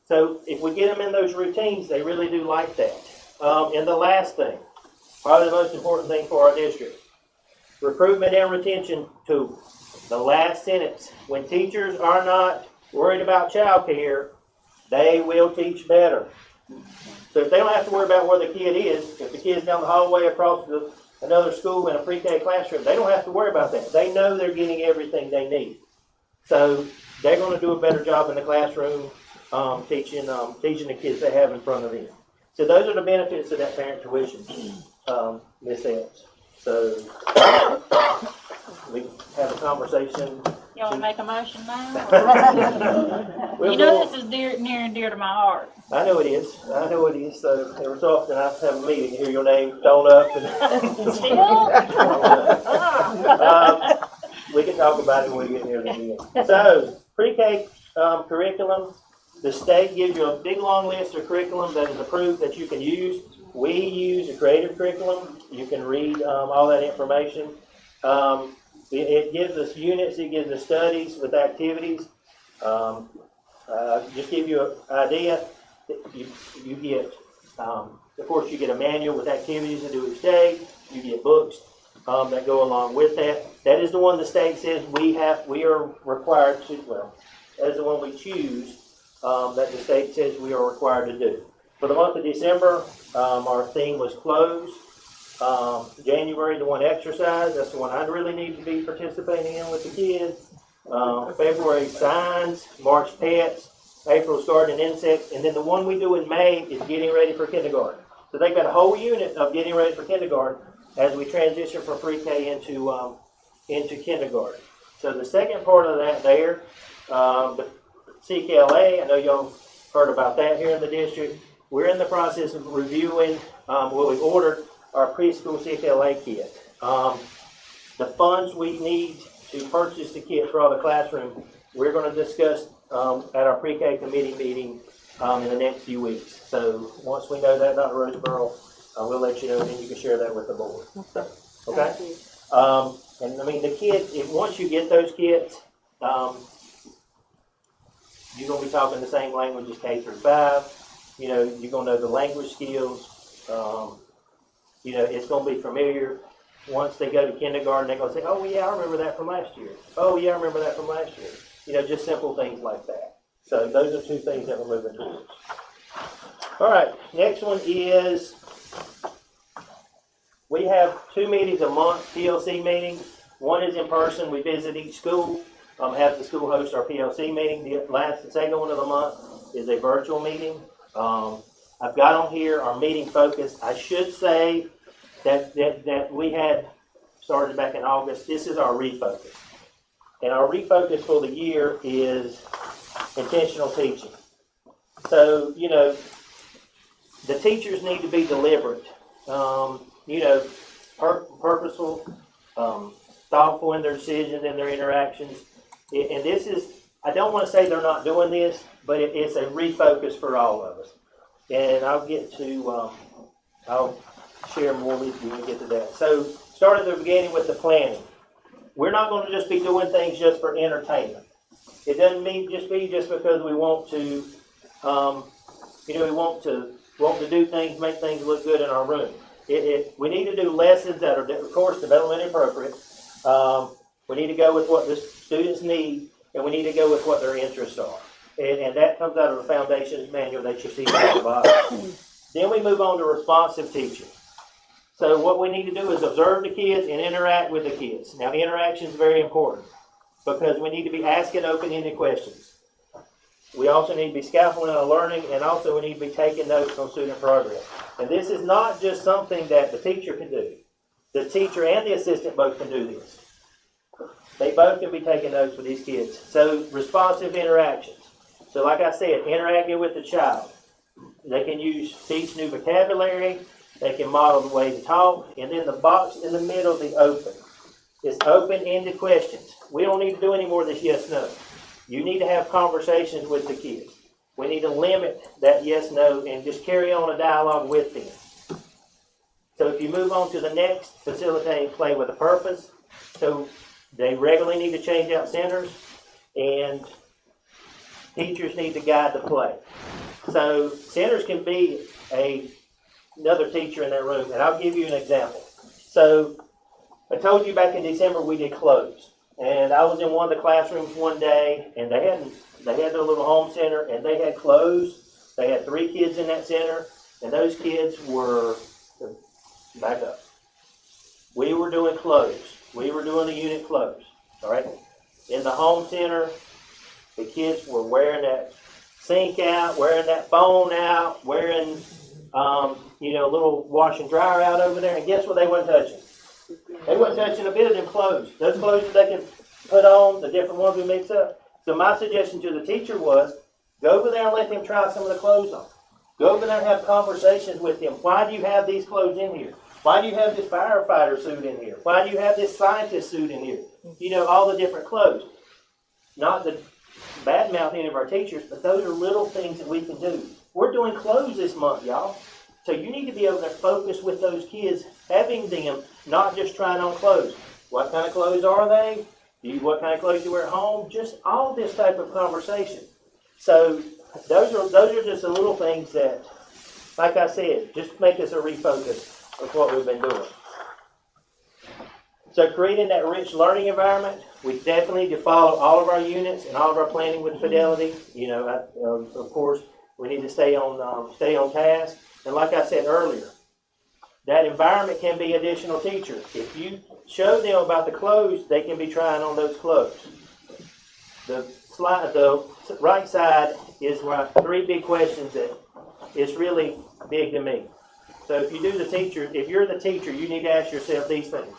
So if we get them in those routines, they really do like that. And the last thing, probably the most important thing for our district, recruitment and retention tools. The last sentence, when teachers are not worried about child care, they will teach better. So if they don't have to worry about where the kid is, if the kid's down the hallway across another school in a pre-K classroom, they don't have to worry about that. They know they're getting everything they need. So they're going to do a better job in the classroom teaching the kids they have in front of them. So those are the benefits of that parent tuition, Miss Elms. So we have a conversation. You want to make a motion now? You know this is near and dear to my heart. I know it is. So every so often I have a meeting, hear your name thrown up. And Still? We can talk about it when we get near the end. So pre-K curriculum, the state gives you a big long list of curriculum that is approved that you can use. We use a creative curriculum. You can read all that information. It gives us units, it gives us studies with activities. Just give you an idea, you get Of course, you get a manual with activities to do each day. You get books that go along with that. That is the one the state says we are required to, well, that is the one we choose that the state says we are required to do. For the month of December, our theme was clothes. January, the one exercise, that's the one I really need to be participating in with the kids. February, signs. March, pets. April's garden and insects. And then the one we do in May is getting ready for kindergarten. So they've got a whole unit of getting ready for kindergarten as we transition from pre-K into kindergarten. So the second part of that there, the CKLA, I know y'all heard about that here in the district. We're in the process of reviewing what we've ordered, our preschool CKLA kit. The funds we need to purchase the kit for all the classroom, we're going to discuss at our pre-K committee meeting in the next few weeks. So once we know that, Dr. Roseborough, we'll let you know, and then you can share that with the board. Okay? And I mean, the kids, once you get those kits, you're going to be talking the same language as K through 5. You know, you're going to know the language skills. You know, it's going to be familiar. Once they go to kindergarten, they're going to say, oh, yeah, I remember that from last year. Oh, yeah, I remember that from last year. You know, just simple things like that. So those are two things that we're moving towards. All right, next one is we have 2 meetings a month, PLC meetings. One is in person. We visit each school, have the school host our PLC meeting. The second one of the month is a virtual meeting. I've got on here our meeting focus. I should say that we had started back in August. This is our refocus. And our refocus for the year is intentional teaching. So, you know, the teachers need to be deliberate, you know, purposeful, thoughtful in their decisions and their interactions. And this is, I don't want to say they're not doing this, but it's a refocus for all of us. And I'll get to, I'll share more with you when we get to that. So, start at the beginning with the planning. We're not going to just be doing things just for entertainment. It doesn't mean just because we want to, you know, we want to do things, make things look good in our room. We need to do lessons that are, of course, developmentally appropriate. We need to go with what the students need, and we need to go with what their interests are. And that comes out of the Foundations Manual that you see at the bottom. Then we move on to responsive teaching. So what we need to do is observe the kids and interact with the kids. Now, interaction is very important because we need to be asking open-ended questions. We also need to be scaffolding our learning, and also we need to be taking notes on student progress. And this is not just something that the teacher can do. The teacher and the assistant both can do this. They both can be taking notes with these kids. So responsive interactions. So like I said, interacting with the child. They can teach new vocabulary. They can model the way to talk. And then the box in the middle, the open. It's open-ended questions. We don't need to do any more of this yes-no. You need to have conversations with the kids. We need to limit that yes-no and just carry on a dialogue with them. So if you move on to the next, facilitating play with a purpose. So they regularly need to change out centers, and teachers need to guide the play. So centers can be another teacher in that room, and I'll give you an example. So I told you back in December we did clothes, and I was in one of the classrooms one day, and they had their little home center, and they had clothes. They had 3 kids in that center, and those kids were, back up. We were doing clothes. We were doing the unit clothes, all right? In the home center, the kids were wearing that sink out, wearing that phone out, wearing, you know, a little wash and dryer out over there, and guess what they weren't touching? They weren't touching a bit of them clothes. Those clothes that they can put on, the different ones we mix up. So my suggestion to the teacher was, go over there and let them try some of the clothes on. Go over there and have conversations with them. Why do you have these clothes in here? Why do you have this firefighter suit in here? Why do you have this scientist suit in here? You know, all the different clothes. Not the badmouth any of our teachers, but those are little things that we can do. We're doing clothes this month, y'all. So you need to be able to focus with those kids, having them not just trying on clothes. What kind of clothes are they? What kind of clothes do you wear at home? Just all this type of conversation. So those are just the little things that like I said, just make us a refocus of what we've been doing. So creating that rich learning environment, we definitely need to follow all of our units and all of our planning with fidelity. You know, of course, we need to stay on task. And like I said earlier, that environment can be additional teachers. If you show them about the clothes, they can be trying on those clothes. The right side is my 3 big questions that is really big to me. So if you're the teacher, you need to ask yourself these things.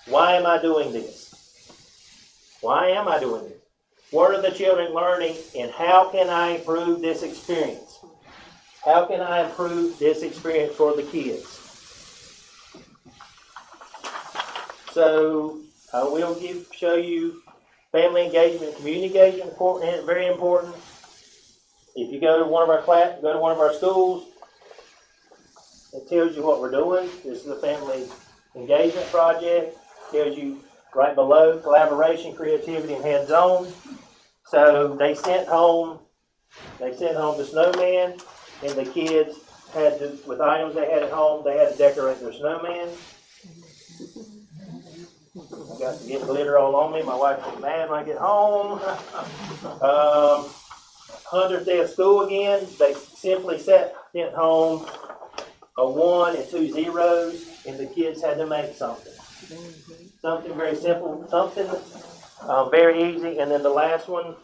Why am I doing this? Why am I doing this? What are the children learning, and how can I improve this experience? How can I improve this experience for the kids? So I will show you family engagement, community engagement, very important. If you go to one of our schools, it tells you what we're doing. This is a family engagement project. Tells you right below collaboration, creativity, and hands-on. So they sent home the snowman, and the kids had to, with items they had at home, they had to decorate their snowman. I got to get glitter all on me. My wife will be mad when I get home. 100th day of school again. They simply sent home a 1 and 2 zeros, and the kids had to make something. Something very simple, something very easy. And then the last one,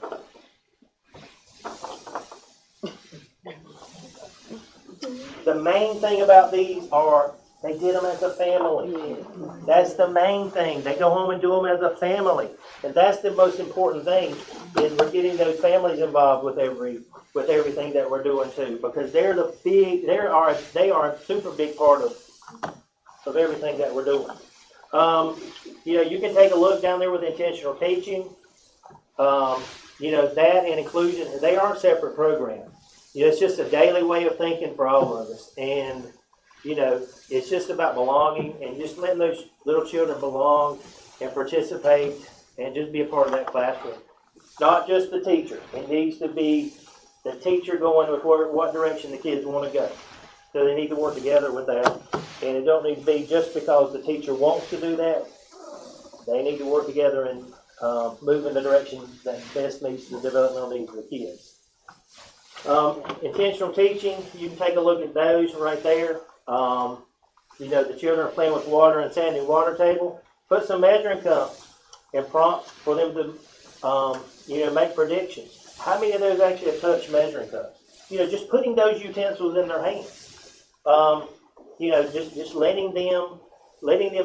the main thing about these are they did them as a family. That's the main thing. They go home and do them as a family. And that's the most important thing, is we're getting those families involved with everything that we're doing too, because they are a super big part of everything that we're doing. You can take a look down there with intentional teaching. That and inclusion, they aren't separate programs. It's just a daily way of thinking for all of us. And, it's just about belonging and just letting those little children belong and participate and just be a part of that classroom. Not just the teacher. It needs to be the teacher going with what direction the kids want to go. So they need to work together with that. And it don't need to be just because the teacher wants to do that. They need to work together and move in the direction that best meets the developmental needs of the kids. Intentional teaching, you can take a look at those right there. The children are playing with water and sanding water table. Put some measuring cups and prompts for them to make predictions. How many of those actually have touched measuring cups? Just putting those utensils in their hands. Just letting them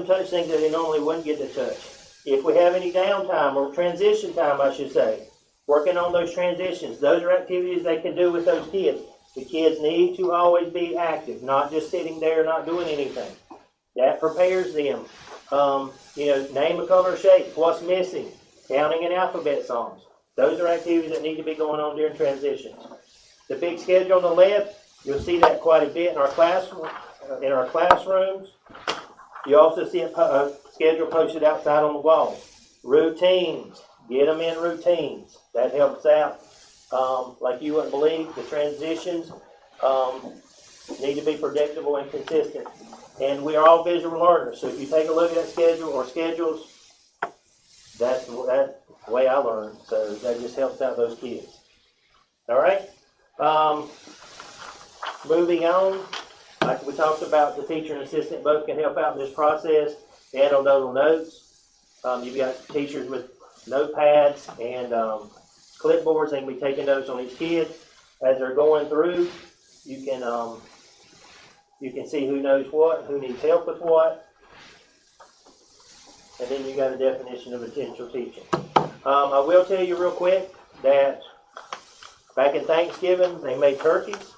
touch things that they normally wouldn't get to touch. If we have any downtime or transition time, I should say, working on those transitions, those are activities they can do with those kids. The kids need to always be active, not just sitting there not doing anything. That prepares them. Name a color, shape, what's missing, counting and alphabet songs. Those are activities that need to be going on during transitions. The big schedule on the left, you'll see that quite a bit in our classrooms. You also see a schedule posted outside on the wall. Routines, get them in routines. That helps out. Like you wouldn't believe, the transitions need to be predictable and consistent. And we are all visual learners. So if you take a look at that schedule or schedules, that's the way I learn. So that just helps out those kids. All right. Moving on, like we talked about, the teacher and assistant both can help out in this process. Anecdotal notes. You've got teachers with notepads and clipboards. They can be taking notes on each kid as they're going through. You can see who knows what, who needs help with what, and then you got a definition of intentional teaching. I will tell you real quick that back in Thanksgiving, they made turkeys.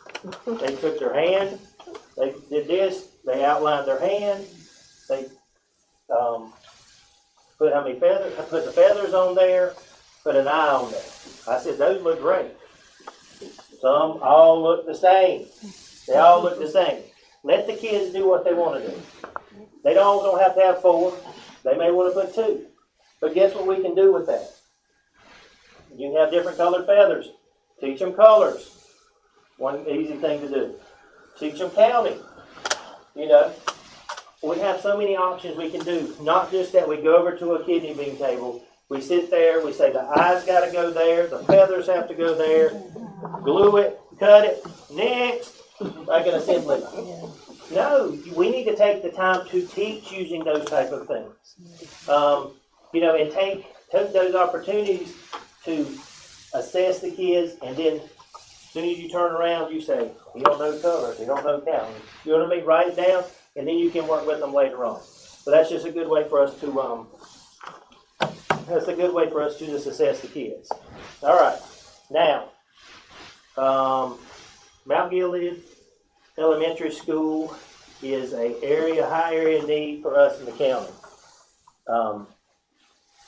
They took their hand, they did this, they outlined their hand, they put how many feathers, I put the feathers on there, put an eye on there. I said, those look great. Some all look the same. They all look the same. Let the kids do what they want to do. They don't have to have 4. They may want to put 2. But guess what we can do with that? You can have different colored feathers. Teach them colors. One easy thing to do. teach them counting. You know, we have so many options we can do. Not just that we go over to a kidney bean table. We sit there, we say the eyes got to go there, the feathers have to go there, glue it, cut it, next, like an assembly. No, we need to take the time to teach using those type of things. You know, and take those opportunities to assess the kids, and then as soon as you turn around, you say, you don't know colors, you don't know counting. You know what I mean? Write it down, and then you can work with them later on. So that's just a good way for us to, just assess the kids. All right, now, Mount Gilead Elementary School is a high area need for us in the county.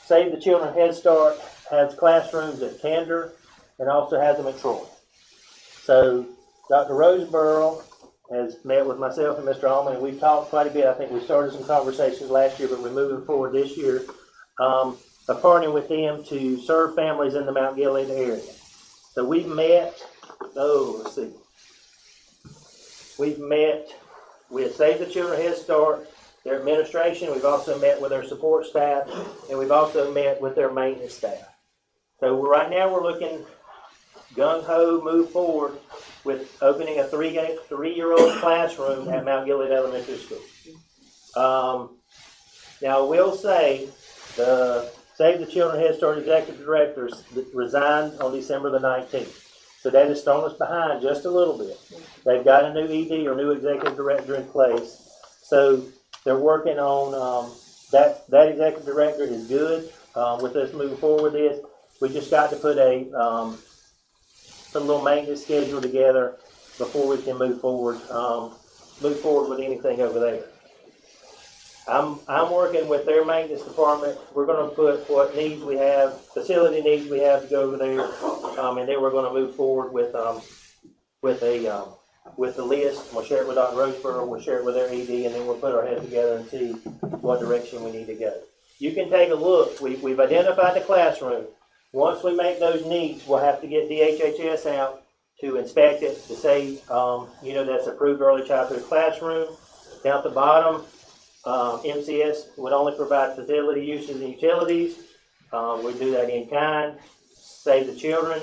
Save the Children Head Start has classrooms at Kander and also has them at Troy. So Dr. Roseborough has met with myself and Mr. Allman, and we've talked quite a bit. I think we started some conversations last year, but we're moving forward this year, of partnering with them to serve families in the Mount Gilead area. So we've met, we've met with Save the Children Head Start, their administration. We've also met with their support staff, and we've also met with their maintenance staff. So right now we're looking gung-ho, move forward with opening a three-year-old classroom at Mount Gilead Elementary School. Now I will say the Save the Children Head Start executive directors resigned on December the 19th. So that has thrown us behind just a little bit. They've got a new ED or new executive director in place. So they're working on that executive director is good with us moving forward with this. We just got to put a little maintenance schedule together before we can move forward with anything over there. I'm working with their maintenance department. We're going to put what needs we have, facility needs we have to go over there, and then we're going to move forward with the list. We'll share it with Dr. Roseborough. We'll share it with their ED, and then we'll put our heads together and see what direction we need to go. You can take a look. We've identified the classroom. Once we make those needs, we'll have to get DHHS out to inspect it to say, that's approved early childhood classroom. Down at the bottom, MCS would only provide facility uses and utilities. We do that in kind. Save the Children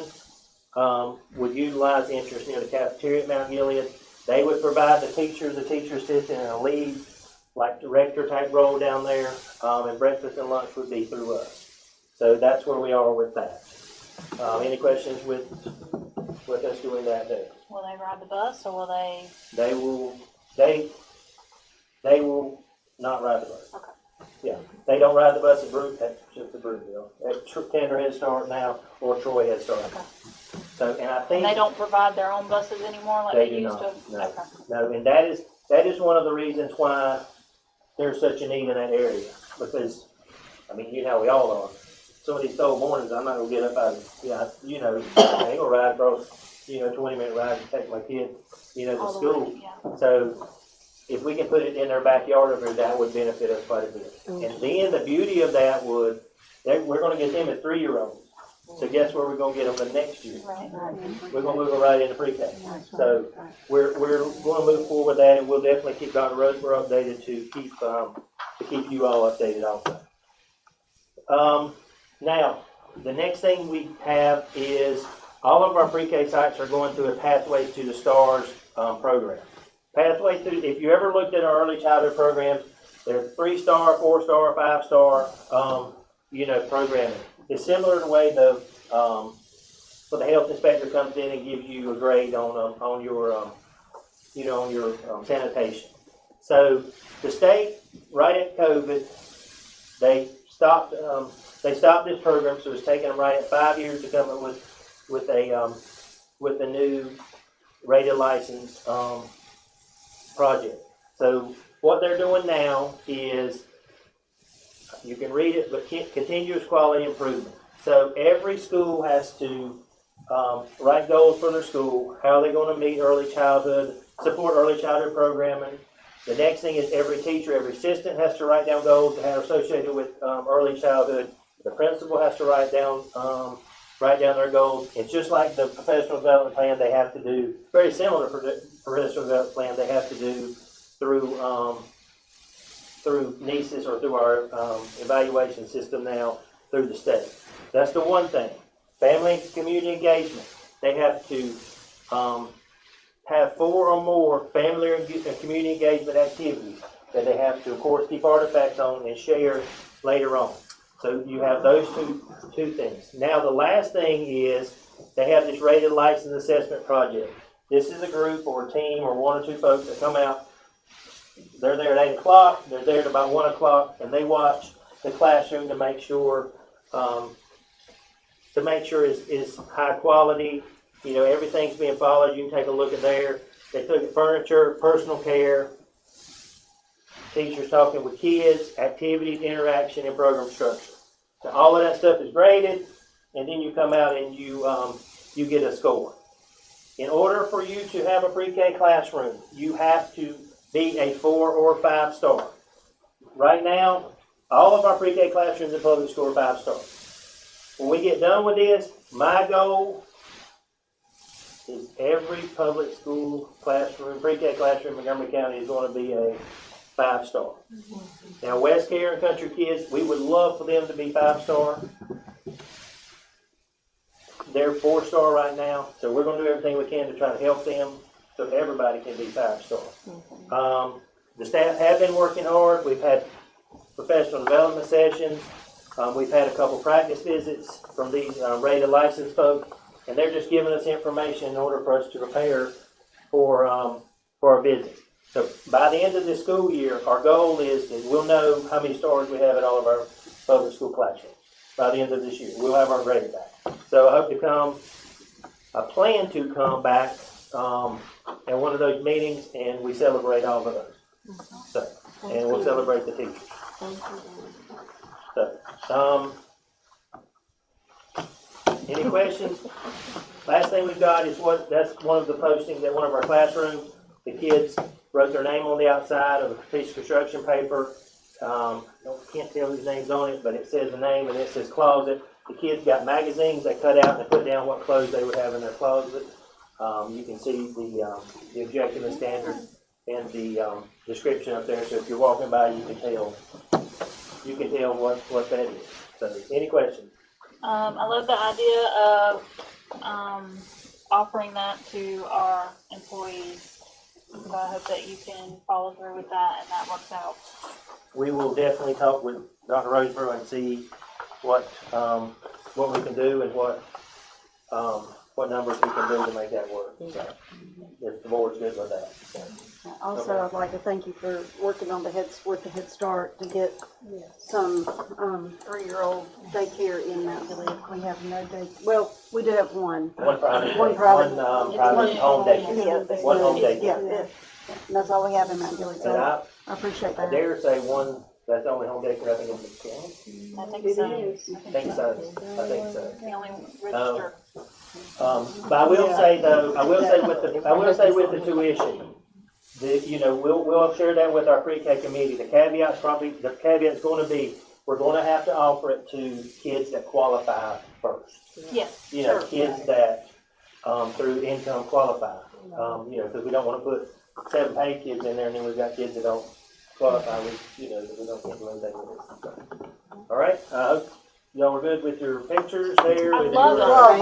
would utilize interest near the cafeteria at Mount Gilead. They would provide the teacher assistant, and a lead, like director type role down there, and breakfast and lunch would be through us. So that's where we are with that. Any questions with us doing that there? Will they ride the bus, or will they? They will not ride the bus. Okay. Yeah, they don't ride the bus at Brookville. At Kander Head Start now, or Troy Head Start. Okay. So, and I think And they don't provide their own buses anymore like they used to? No, Okay. no, and that is one of the reasons why there's such a need in that area. Because, you know how we all are. Some of these cold mornings, I'm not going to get up out of, I ain't going to ride across, 20-minute ride to take my kid, to school. Yeah. So if we can put it in their backyard over there, that would benefit us quite a bit. And then the beauty of that we're going to get them as 3-year-olds. So guess where we're going to get them the next year? Right. We're going to move them right into pre-K. So we're going to move forward with that, and we'll definitely keep Dr. Roseborough updated to keep you all updated also. Now, the next thing we have is all of our pre-K sites are going through a Pathways to the Stars program. Pathways to, if you ever looked at our early childhood programs, they're 3-star, 4-star, 5-star, programming. It's similar to the way the health inspector comes in and gives you a grade on your sanitation. So the state, right at COVID, they stopped this program, so it's taken them right at 5 years to come up with a new rated license project. So what they're doing now is, you can read it, but continuous quality improvement. So every school has to write goals for their school. How are they going to meet early childhood, support early childhood programming? The next thing is every teacher, every assistant has to write down goals that are associated with early childhood. The principal has to write down write down their goals. It's just like the professional development plan they have to do, very similar to professional development plan they have to do through NESIS or through our evaluation system now through the state. That's the one thing. Family and community engagement. They have to have 4 or more family and community engagement activities that they have to, of course, keep artifacts on and share later on. So you have those two things. Now the last thing is they have this rated license assessment project. This is a group or a team or 1 or 2 folks that come out. They're there at 8 o'clock. They're there at about 1 o'clock, and they watch the classroom to make sure it's high quality. You know, everything's being followed. You can take a look at there. They look at furniture, personal care, teachers talking with kids, activities, interaction, and program structure. So all of that stuff is graded, and then you come out and you get a score. In order for you to have a pre-K classroom, you have to be a 4 or 5 star. Right now, all of our pre-K classrooms in public school are 5 stars. When we get done with this, my goal is every public school classroom, pre-K classroom in Montgomery County is going to be a 5 star. Now, West Care and Country Kids, we would love for them to be 5 star. They're 4 star right now, so we're going to do everything we can to try to help them so everybody can be 5 star. The staff have been working hard. We've had professional development sessions. We've had a couple practice visits from these rated license folks, and they're just giving us information in order for us to prepare for our visit. So by the end of this school year, our goal is that we'll know how many stars we have at all of our public school classrooms. By the end of this year, we'll have our grade back. So I hope I plan to come back at one of those meetings, and we celebrate all of those. So, and we'll celebrate the teachers. So, any questions? Last thing we've got is that's one of the postings at one of our classrooms. The kids wrote their name on the outside of a piece of construction paper. Can't tell whose name's on it, but it says the name and it says closet. The kids got magazines they cut out and they put down what clothes they would have in their closet. You can see the objective and standard and the description up there. So if you're walking by, you can tell what that is. So, any questions? I love the idea of offering that to our employees. So I hope that you can follow through with that and that works out. We will definitely talk with Dr. Roseborough and see what we can do and what numbers we can do to make that work. So, if the board's good with that. So. Also, I'd like to thank you for working on with the Head Start to get some 3-year-old daycare in Mount Gilead. We have no day. Well, we do have one. One private home daycare. One home daycare. Yeah, and that's all we have in Mount Gilead. So I appreciate that. I dare say that's the only home daycare I think in the county. I think so. I think so. The only registered. But I will say though, with the tuition, we'll share that with our pre-K committee. The caveat's going to be we're going to have to offer it to kids that qualify first. Yes. Kids that through income qualify. Because we don't want to put 7 paid kids in there, and then we've got kids that don't qualify. We don't can't do anything with it. All right. I hope y'all were good with your pictures there. I love them.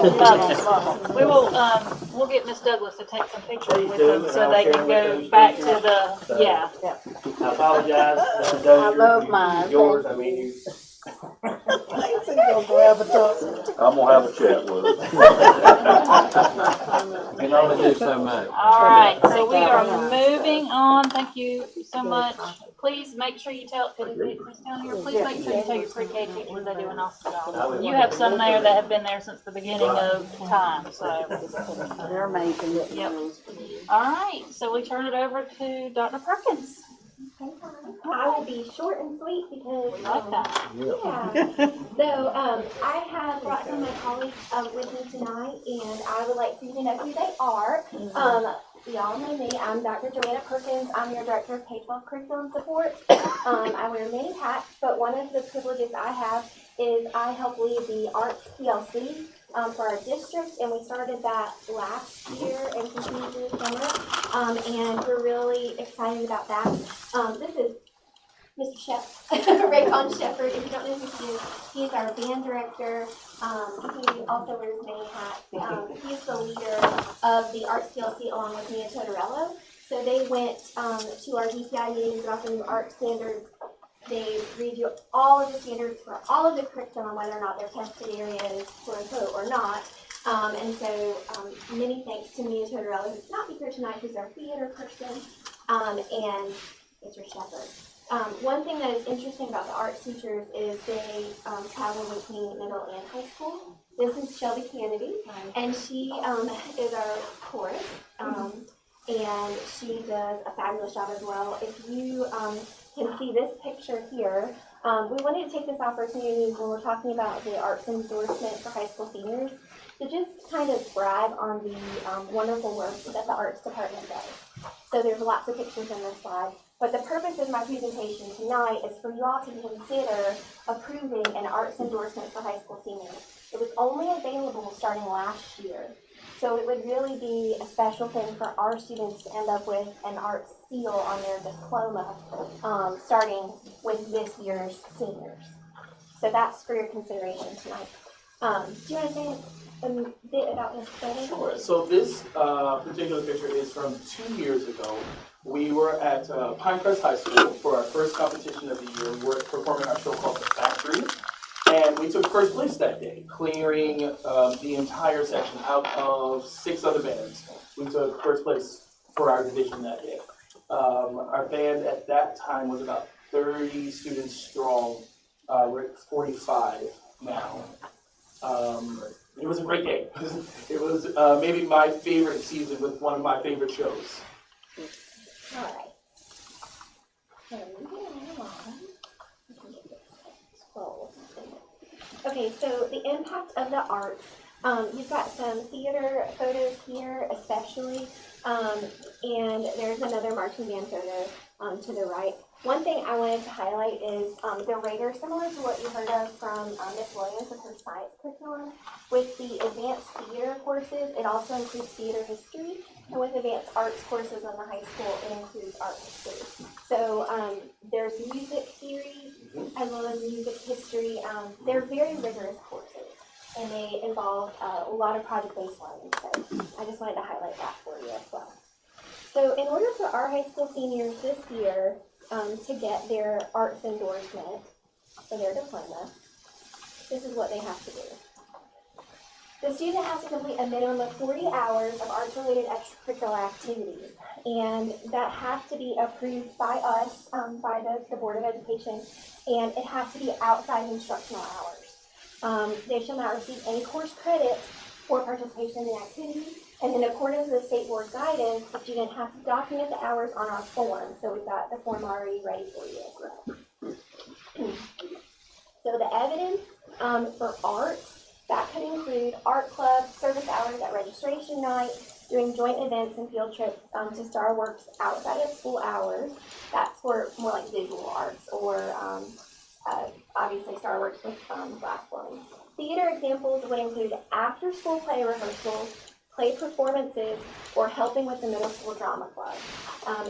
We will. We'll get Miss Douglas to take some pictures with them so they can go back to the. Yeah. I apologize. I love mine. Yours. I mean, you. I'm gonna have a chat with him. You can only do so much. All right, so we are moving on. Thank you so much. Please make sure you tell, please make sure you tell your pre-K teachers they do an awesome job. You have some there that have been there since the beginning of time, so. They're amazing. Yep. All right, so we turn it over to Dr. Perkins. I will be short and sweet because We like that. yeah. So I have brought some of my colleagues with me tonight, and I would like for you to know who they are. Y'all know me. I'm Dr. Joanna Perkins. I'm your Director of K-12 Curriculum Support. I wear many hats, but one of the privileges I have is I help lead the Arts PLC. for our district, and we started that last year and continued through the summer. And we're really excited about that. This is Mr. Shep, Raycon Shepherd. If you don't know who he is, he's our band director. He also wears many hats. He's the leader of the Arts TLC along with Mia Totorello. So they went to our DCI meetings about the new art standards. They review all of the standards for all of the curriculum, whether or not they're tested areas, quote unquote, or not. And so many thanks to Mia Totorello, who's not here tonight, who's our theater person, and Mr. Shepherd. One thing that is interesting about the arts teachers is they travel between middle and high school. This is Shelby Kennedy, and she is our chorus, and she does a fabulous job as well. If you can see this picture here, we wanted to take this opportunity when we're talking about the arts endorsement for high school seniors to just kind of brag on the wonderful work that the arts department does. So there's lots of pictures in this slide. But the purpose of my presentation tonight is for you all to consider approving an arts endorsement for high school seniors. It was only available starting last year. So it would really be a special thing for our students to end up with an arts seal on their diploma, starting with this year's seniors. So that's for your consideration tonight. Do you want to say a bit about this photo? Sure. So this particular picture is from 2 years ago. We were at Pinecrest High School for our first competition of the year. We were performing our show called The Factory. And we took first place that day, clearing the entire section out of 6 other bands. We took first place for our division that day. Our band at that time was about 30 students strong. We're at 45 now. It was a great day. It was maybe my favorite season with one of my favorite shows. All right. So moving along. Okay, so the impact of the arts. You've got some theater photos here, especially, and there's another marching band photo to the right. One thing I wanted to highlight is the radar, similar to what you heard of from Ms. Williams with her science curriculum. With the advanced theater courses, it also includes theater history, and with advanced arts courses in the high school, it includes art history. So there's music theory as well as music history. They're very rigorous courses, and they involve a lot of project-based learning. So I just wanted to highlight that for you as well. So in order for our high school seniors this year to get their arts endorsement for their diploma, this is what they have to do. The student has to complete a minimum of 40 hours of arts-related extracurricular activities, and that has to be approved by us, by the Board of Education, and it has to be outside instructional hours. They shall not receive any course credit for participation in the activity, and in accordance with the state board guidance, the student has to document the hours on our form. So we've got the form already ready for you as well. So the evidence for art, that could include art clubs, service hours at registration night, doing joint events and field trips to StarWorks outside of school hours. That's for more like visual arts, or obviously StarWorks with glass blowing. Theater examples would include after-school play rehearsals, play performances, or helping with the middle school drama club.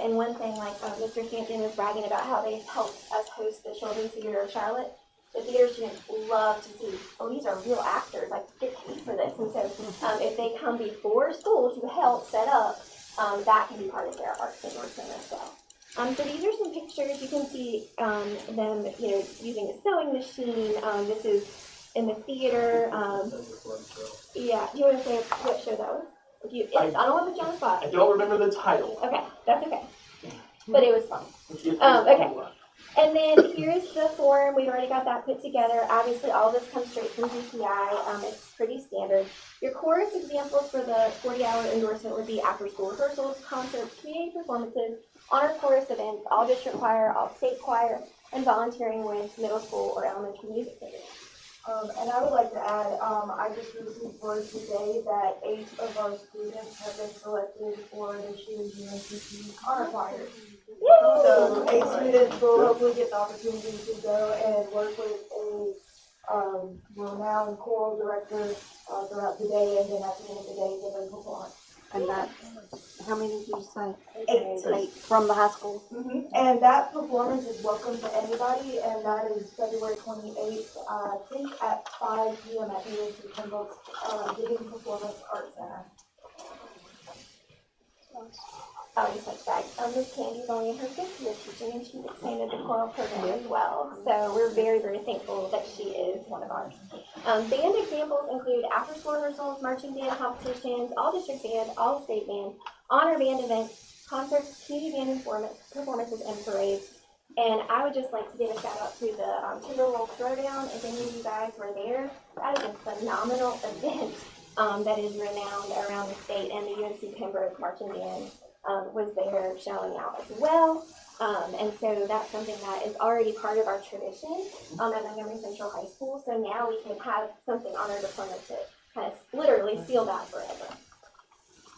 And one thing, like Mr. Stanton was bragging about how they helped us host the Children's Theater of Charlotte. The theater students love to see, oh, these are real actors, like get paid for this. And so if they come before school to help set up, that can be part of their arts endorsement as well. So these are some pictures. You can see them, using a sewing machine. This is in the theater. Yeah, do you want to say what show that was? I don't want to put you on the spot. I don't remember the title. Okay, that's okay. But it was fun. Okay. And then here's the form. We've already got that put together. Obviously, all this comes straight from DCI. It's pretty standard. Your chorus examples for the 40-hour endorsement would be after-school rehearsals, concerts, community performances, honor chorus events, all district choir, all state choir, and volunteering with middle school or elementary music theater. And I would like to add, I just received word today that 8 of our students have been selected for this year's UNCC honor choir. So 8 students will hopefully get the opportunity to go and work with a We're now in choral director throughout the day, and then at the end of the day, give a performance. And that's, how many did you say? 8. 8 from the high school? And that performance is welcome to anybody, and that is February 28th, I think at 5 p.m. at the UNC Pembroke Giving Performance Art Center. Oh, and such back. Miss Candy's only in her 5th year teaching, and she's expanded the choral program as well. So we're very, very thankful that she is one of ours. Band examples include after-school rehearsals, marching band competitions, all district band, all state band, honor band events, concerts, community band performances, and parades. And I would just like to give a shout out to the Timberwolf Throwdown. If any of you guys were there, that is a phenomenal event that is renowned around the state, and the UNC Pembroke Marching Band was there showing out as well. And so that's something that is already part of our tradition at Montgomery Central High School. So now we can have something on our diploma to kind of literally seal that forever.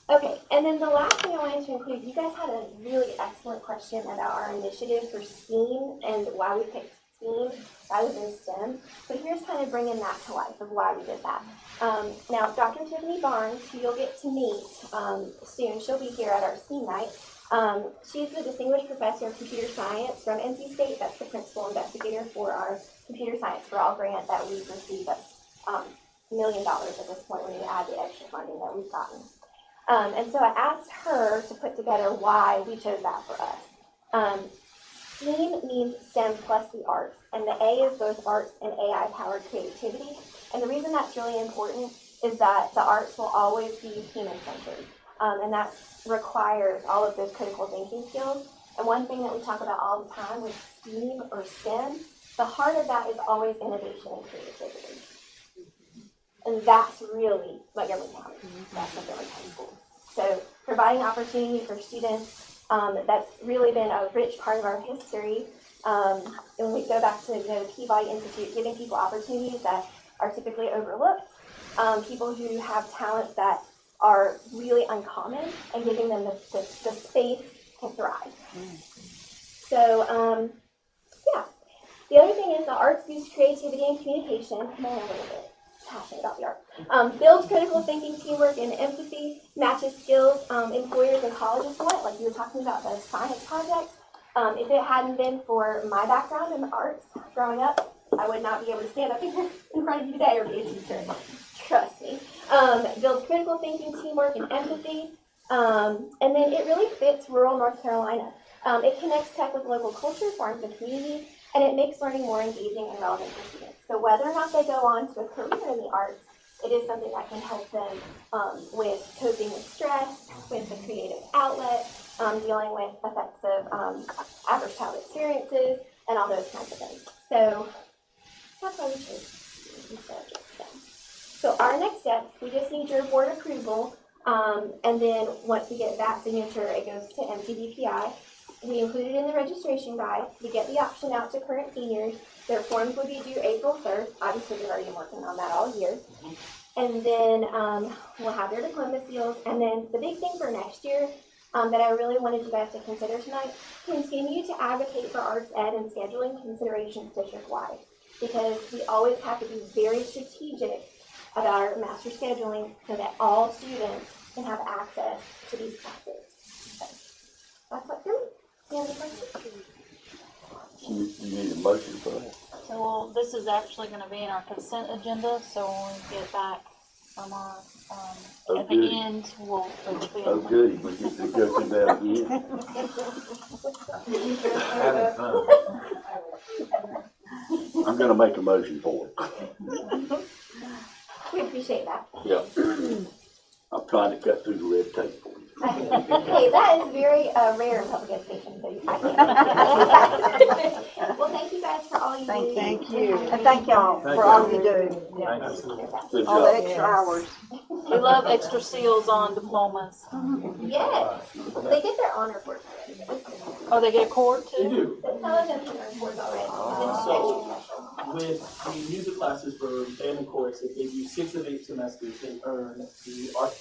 Okay, and then the last thing I wanted to include, you guys had a really excellent question about our initiative for STEAM and why we picked STEAM rather than STEM. So here's kind of bringing that to life of why we did that. Now, Dr. Tiffany Barnes, who you'll get to meet soon, she'll be here at our STEAM night. She's the Distinguished Professor of Computer Science from NC State. That's the principal investigator for our Computer Science for All grant that we've received. That's $1 million at this point when you add the extra funding that we've gotten. And so I asked her to put together why we chose that for us. STEAM means STEM plus the arts, and the A is both arts and AI-powered creativity. And the reason that's really important is that the arts will always be human-centered, and that requires all of those critical thinking skills. And one thing that we talk about all the time with STEAM or STEM, the heart of that is always innovation and creativity. And that's really Montgomery County. That's Montgomery County School. So providing opportunity for students, that's really been a rich part of our history. And when we go back to the Peabody Institute, giving people opportunities that are typically overlooked, people who have talents that are really uncommon, and giving them the space to thrive. So, yeah. The other thing is the arts boost creativity and communication. I'm a little bit passionate about the arts. Builds critical thinking, teamwork, and empathy. Matches skills employers and colleges want, like you were talking about the science project. If it hadn't been for my background in the arts growing up, I would not be able to stand up here in front of you today or be a teacher. Trust me. Builds critical thinking, teamwork, and empathy. And then it really fits rural North Carolina. It connects tech with local culture, farms, and communities, and it makes learning more engaging and relevant for students. So whether or not they go on to a career in the arts, it is something that can help them with coping with stress, with the creative outlet, dealing with effects of adverse childhood experiences, and all those kinds of things. So that's why we chose instead of just them. So our next step, we just need your board approval, and then once we get that signature, it goes to MCDPI. We include it in the registration guide. We get the option out to current seniors. Their forms will be due April 3rd. Obviously, we've already been working on that all year. And then we'll have their diploma seals. And then the big thing for next year that I really wanted you guys to consider tonight, continue to advocate for arts ed and scheduling considerations district-wide. Because we always have to be very strategic about our master scheduling so that all students can have access to these classes. So that's what for me. You have any questions? You need a motion for that? So this is actually going to be in our consent agenda, so when we get back from our, at the end, we'll be Oh, good, we get to go through that again. I'm gonna make a motion for it. We appreciate that. Yeah. I'm trying to cut through the red tape for you. Hey, that is very rare in public education, so I can't. Well, thank you guys for all you do. Thank you. And thank y'all for all you do. Good All the job. extra hours. We love extra seals on diplomas. Yes, they get their honor course already. Oh, they get a cord They too? do. Some of them can earn course already. So with the music classes for band and chorus, if they do 6 of 8 semesters, they earn the art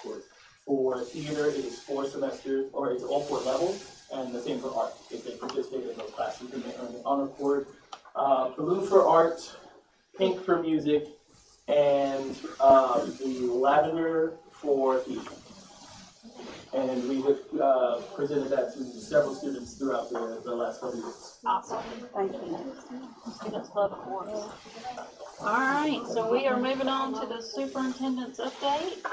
course. For theater, it is 4 semesters, or it's all 4 levels, and the same for art. If they participate in those classes, then they earn an honor cord. Balloon for Art pink for music, and the lavender for heat. And we have presented that to several students throughout the last couple of years. Awesome. Thank you. Students love awards. All right, so we are moving on to the superintendent's update.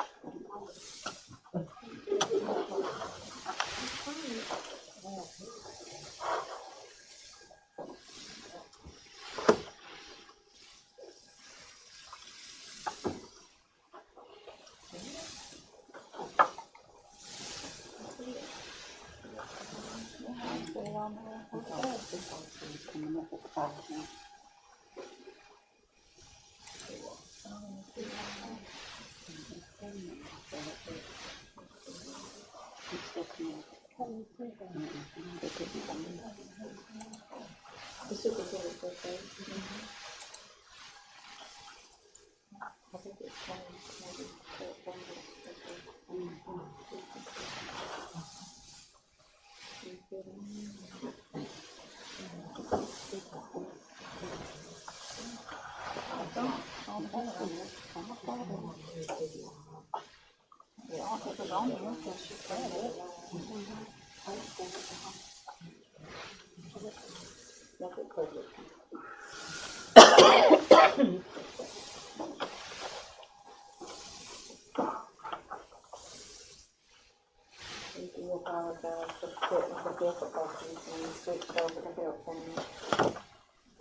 We do apologize for technical difficulties when we switched over to help them.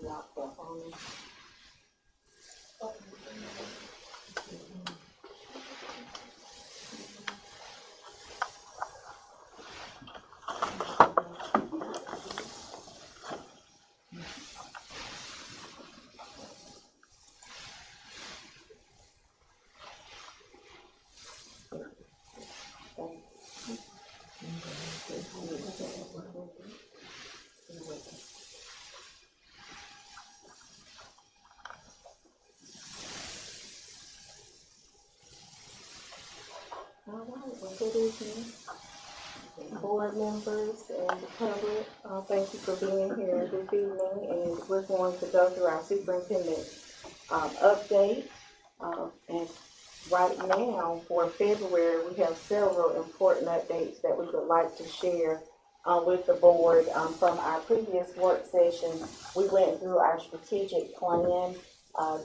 Lock that on. All right, well, good evening, board members and the public. Thank you for being here this evening, and we're going to go through our superintendent update. And right now, for February, we have several important updates that we would like to share with the board. From our previous work session, we went through our strategic plan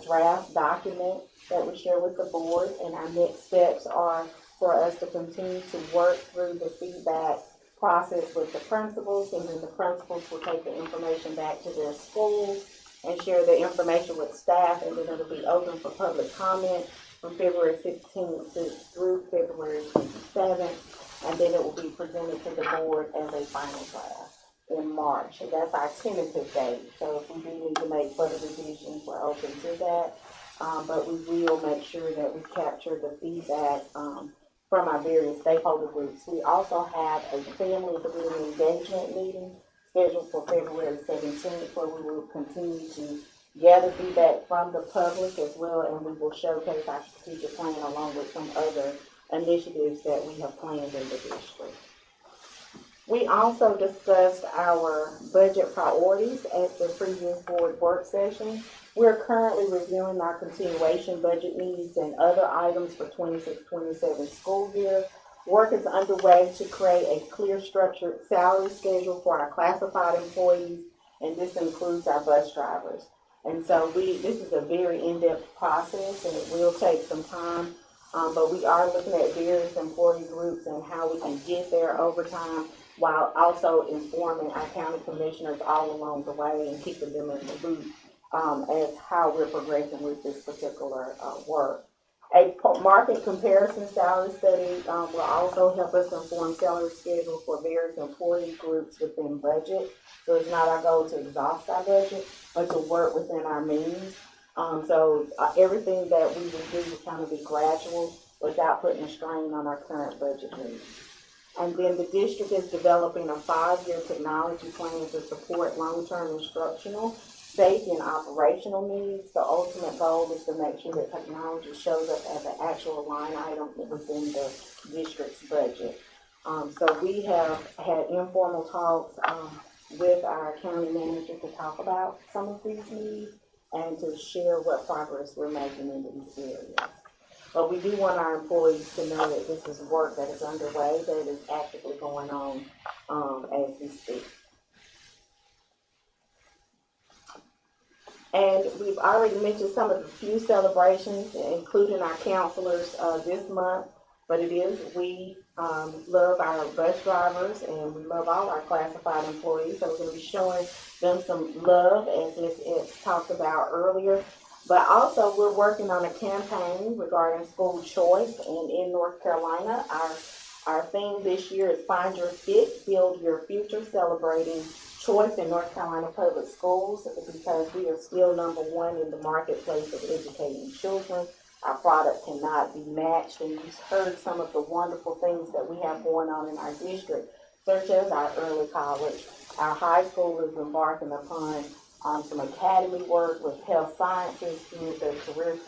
draft document that we share with the board, and our next steps are for us to continue to work through the feedback process with the principals, and then the principals will take the information back to their schools and share the information with staff, and then it'll be open for public comment from February 15th through February 27th, and then it will be presented to the board as a final draft in March. And that's our tentative date, so if we do need to make further revisions, we're open to that. But we will make sure that we capture the feedback from our various stakeholder groups. We also have a family community engagement meeting scheduled for February 17th, where we will continue to gather feedback from the public as well, and we will showcase our strategic plan along with some other initiatives that we have planned in the district. We also discussed our budget priorities at the previous board work session. We're currently reviewing our continuation budget needs and other items for 26-27 school year. Work is underway to create a clear, structured salary schedule for our classified employees, and this includes our bus drivers. And so this is a very in-depth process, and it will take some time, but we are looking at various employee groups and how we can get there over time, while also informing our county commissioners all along the way and keeping them in the loop as how we're progressing with this particular work. A market comparison salary study will also help us inform salary schedule for various employee groups within budget. So it's not our goal to exhaust our budget, but to work within our means. So everything that we will do will kind of be gradual without putting a strain on our current budget needs. And then the district is developing a 5-year technology plan to support long-term instructional, safety, and operational needs. The ultimate goal is to make sure that technology shows up as an actual line item within the district's budget. So we have had informal talks with our county manager to talk about some of these needs. and to share what progress we're making in these areas. But we do want our employees to know that this is work that is underway, that is actively going on as we speak. And we've already mentioned some of the few celebrations, including our counselors this month. But it is, we love our bus drivers and we love all our classified employees. So we're going to be showing them some love, as it's talked about earlier. But also we're working on a campaign regarding school choice. And in North Carolina, our theme this year is Find Your Fit, Build Your Future, celebrating choice in North Carolina public schools, because we are still #1 in the marketplace of educating children. Our product cannot be matched, and you've heard some of the wonderful things that we have going on in our district, such as our early college. Our high school is embarking upon some academy work with health sciences through the career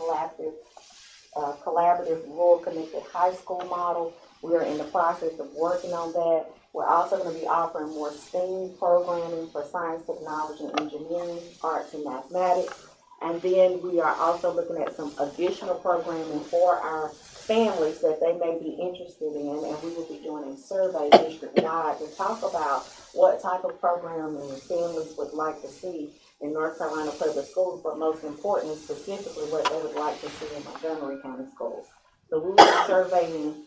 collaborative rural connected high school model. We are in the process of working on that. We're also going to be offering more STEAM programming for science, technology, and engineering, arts, and mathematics. And then we are also looking at some additional programming for our families that they may be interested in. And we will be doing a survey district-wide to talk about what type of programming families would like to see in North Carolina public schools, but most importantly, specifically what they would like to see in Montgomery County schools. So we will be surveying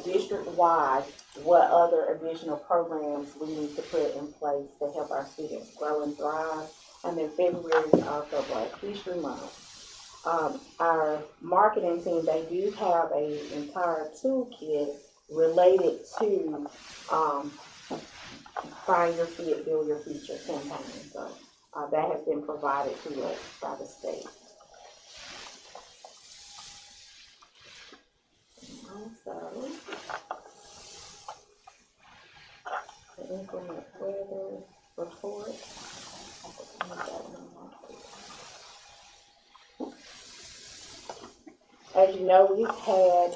district-wide what other additional programs we need to put in place to help our students grow and thrive. And then February is also Black History Month. Our marketing team, they do have an entire toolkit related to Find Your Fit, Build Your Future campaign. So that has been provided to us by the state. Also, the inclement weather report. As you know, we've had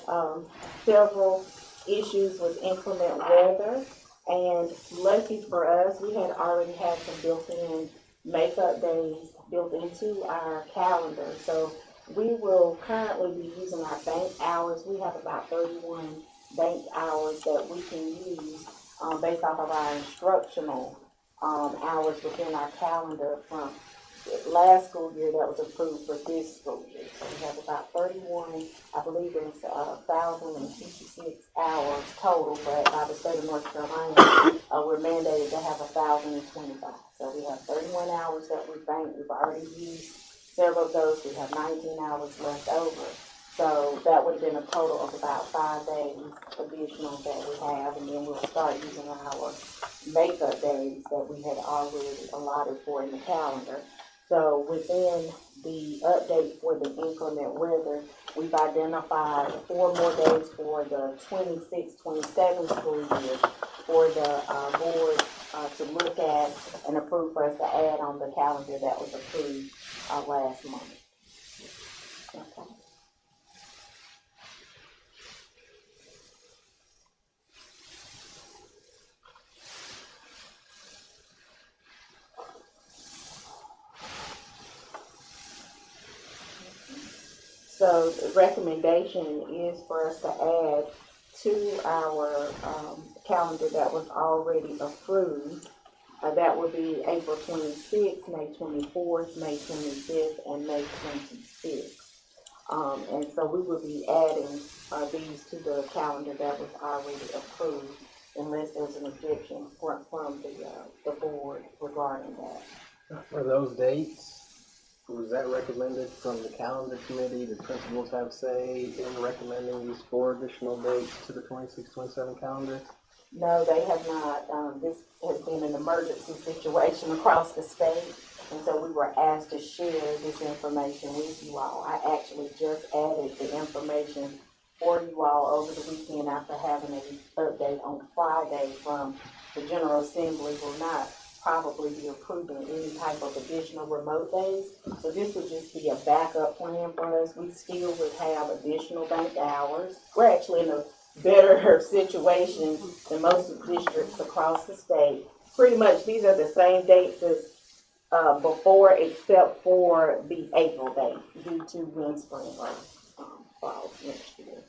several issues with inclement weather, and lucky for us, we had already had some built-in makeup days built into our calendar. So we will currently be using our bank hours. We have about 31 bank hours that we can use based off of our instructional hours within our calendar from last school year that was approved for this school year. So we have about 31, I believe it's 1,056 hours total, but by the state of North Carolina, we're mandated to have 1,025. So we have 31 hours that we bank. We've already used several of those. We have 19 hours left over. So that would have been a total of about 5 days additional that we have, and then we'll start using our makeup days that we had already allotted for in the calendar. So within the update for the inclement weather, we've identified 4 more days for the 26-27 school year for the board to look at and approve for us to add on the calendar that was approved last month. Okay. So the recommendation is for us to add to our calendar that was already approved. That would be April 26th, May 24th, May 25th, and May 26th. And so we will be adding these to the calendar that was already approved unless there's an objection from the board regarding that. For those dates, was that recommended from the calendar committee? Did principals have say in recommending these 4 additional dates to the 26-27 calendar? No, they have not. This has been an emergency situation across the state, and so we were asked to share this information with you all. I actually just added the information for you all over the weekend after having an update on Friday from the General Assembly. Will not probably be approving any type of additional remote days. So this would just be a backup plan for us. We still would have additional bank hours. We're actually in a better situation than most districts across the state. Pretty much these are the same dates as before, except for the April date due to wind, spring, or fall next year.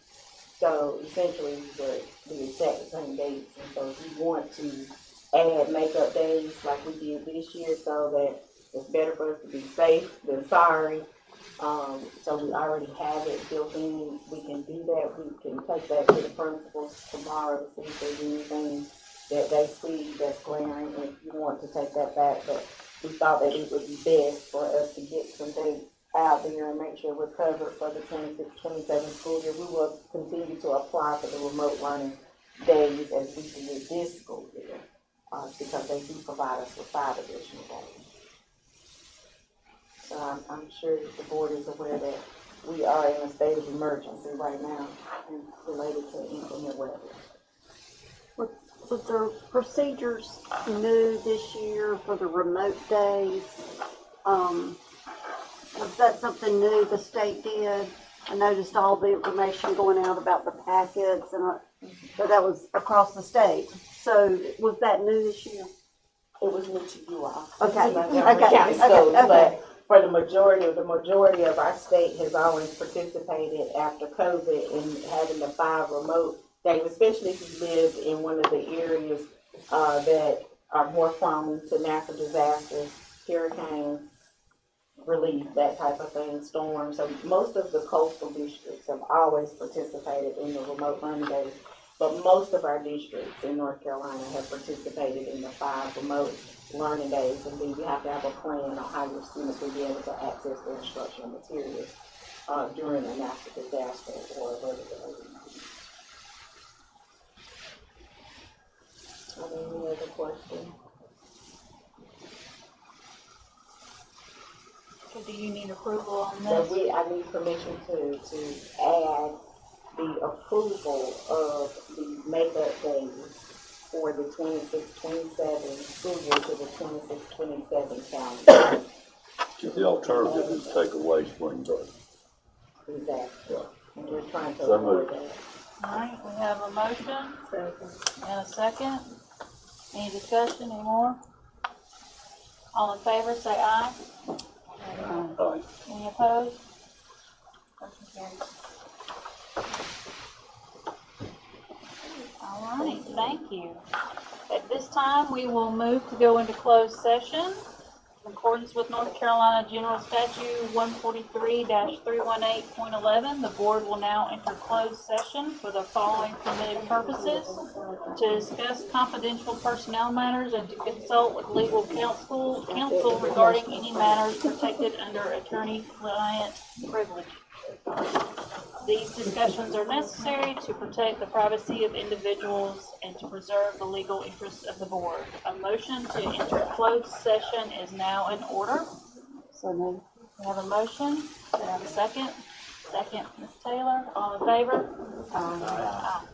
So essentially, these are the exact same dates, and so if you want to add makeup days like we did this year, so that it's better for us to be safe than sorry. So we already have it built in. We can do that. We can take that to the principals tomorrow to see if there's anything that they see that's glaring, if you want to take that back. But we thought that it would be best for us to get some dates out there and make sure we're covered for the 26-27 school year. We will continue to apply for the remote learning days as we did this school year, because they do provide us with 5 additional days. So I'm sure the board is aware that we are in a state of emergency right now and related to inclement weather. Was the procedures new this year for the remote days? Was that something new the state did? I noticed all the information going out about the packets, and but that was across the state. So was that new this year? It was new to you all. Okay. County schools, but for the majority of our state has always participated after COVID in having the 5 remote days, especially if you live in one of the areas that are more prone to natural disasters, hurricanes, relief, that type of thing, storms. So most of the coastal districts have always participated in the remote learning days, but most of our districts in North Carolina have participated in the 5 remote learning days, and then you have to have a plan on how your students will be able to access their instructional materials during a natural disaster or a weather. Any other questions? So do you need approval on So this? I need permission to add the approval of the makeup days for the 26-27 school year to the 26-27 calendar. The alternative is take away spring break. Exactly. And we're trying to So avoid moved. that. All right, we have a motion and a second. Any discussion anymore? All in favor, say aye. Aye. Any opposed? Motion carries. All right, thank you. At this time, we will move to go into closed session. In accordance with North Carolina General Statute 143-318.11, the board will now enter closed session for the following permitted purposes: to discuss confidential personnel matters and to consult with legal counsel regarding any matters protected under attorney-client privilege. These discussions are necessary to protect the privacy of individuals and to preserve the legal interests of the board. A motion to enter closed session is now in order. So moved. We have a motion. We have a second. Second, Ms. Taylor. All in favor? Aye.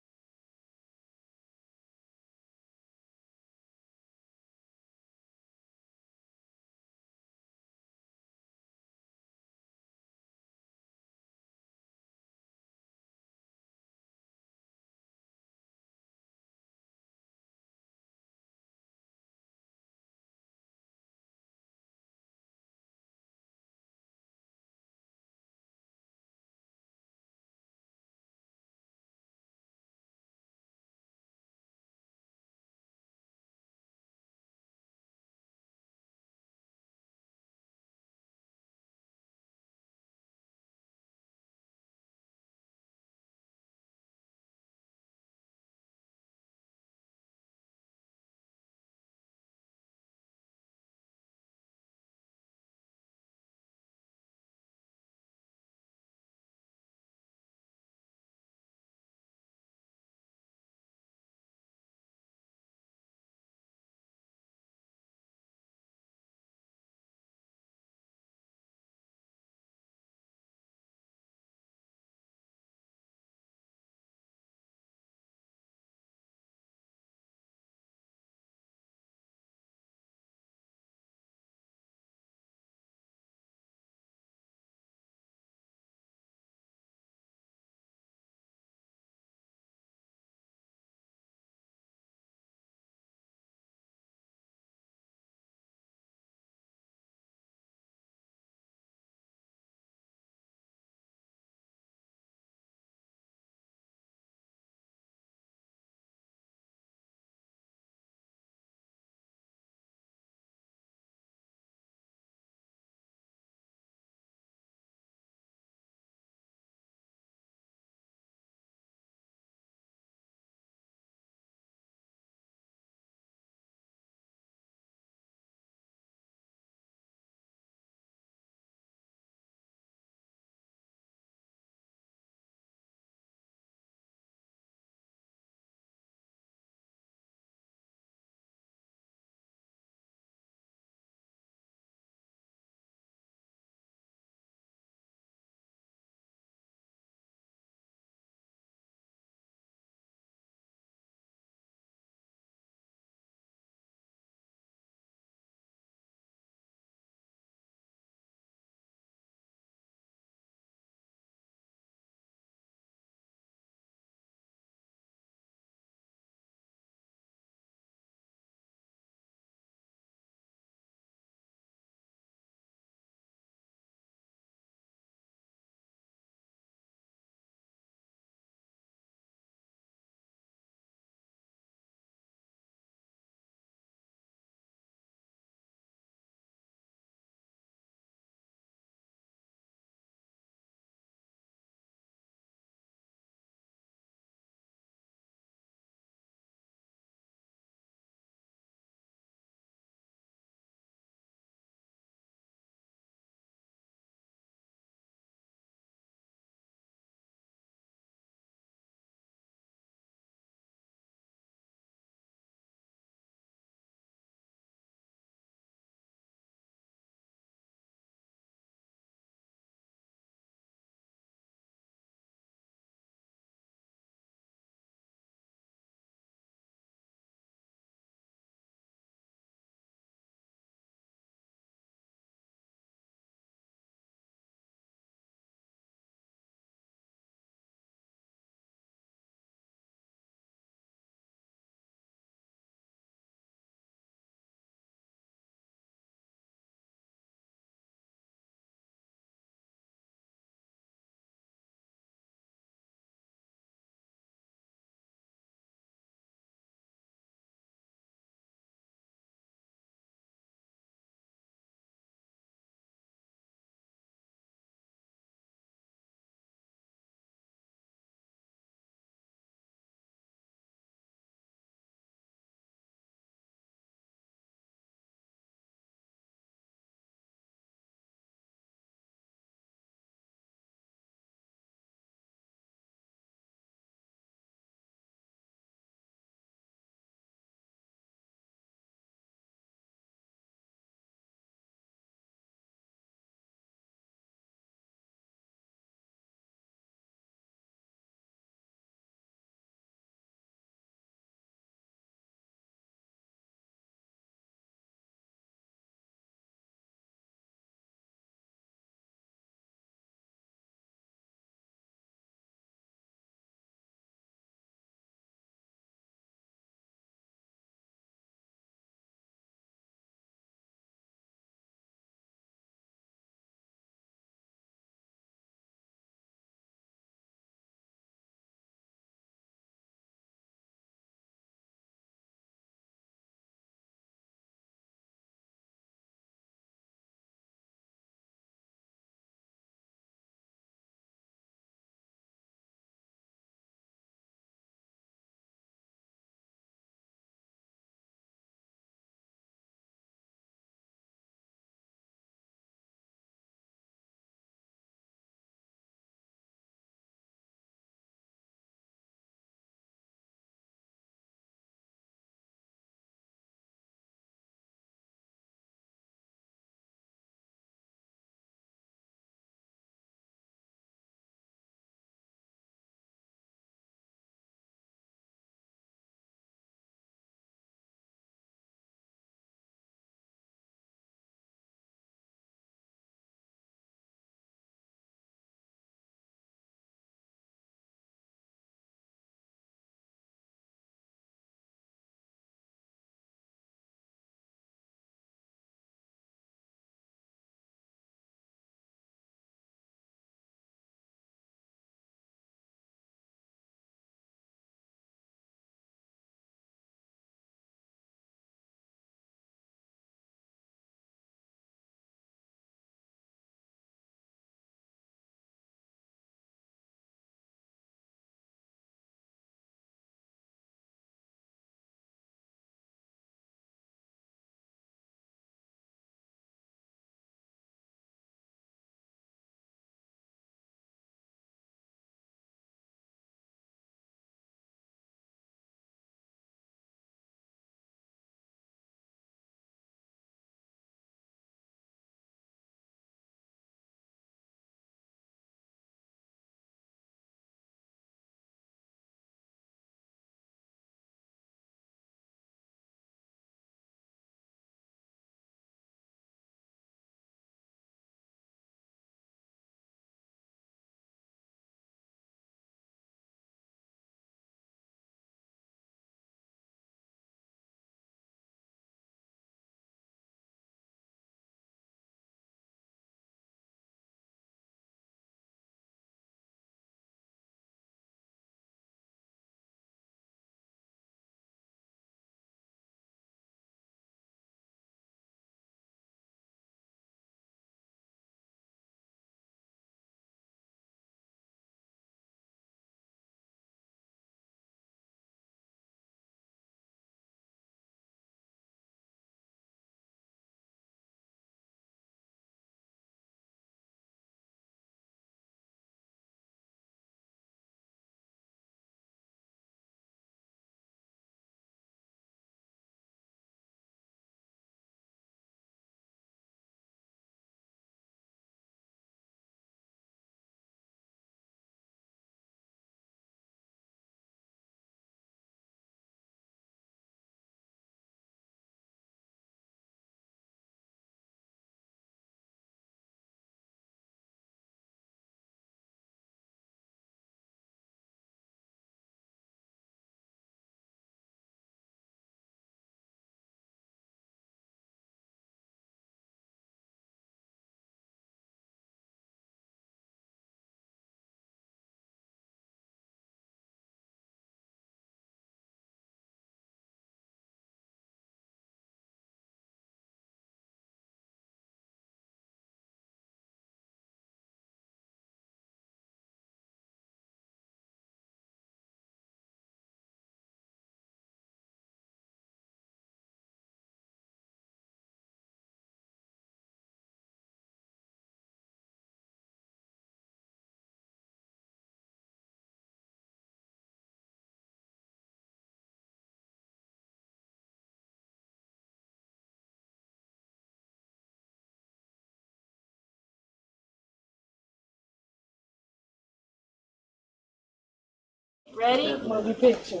Ready? Love your picture.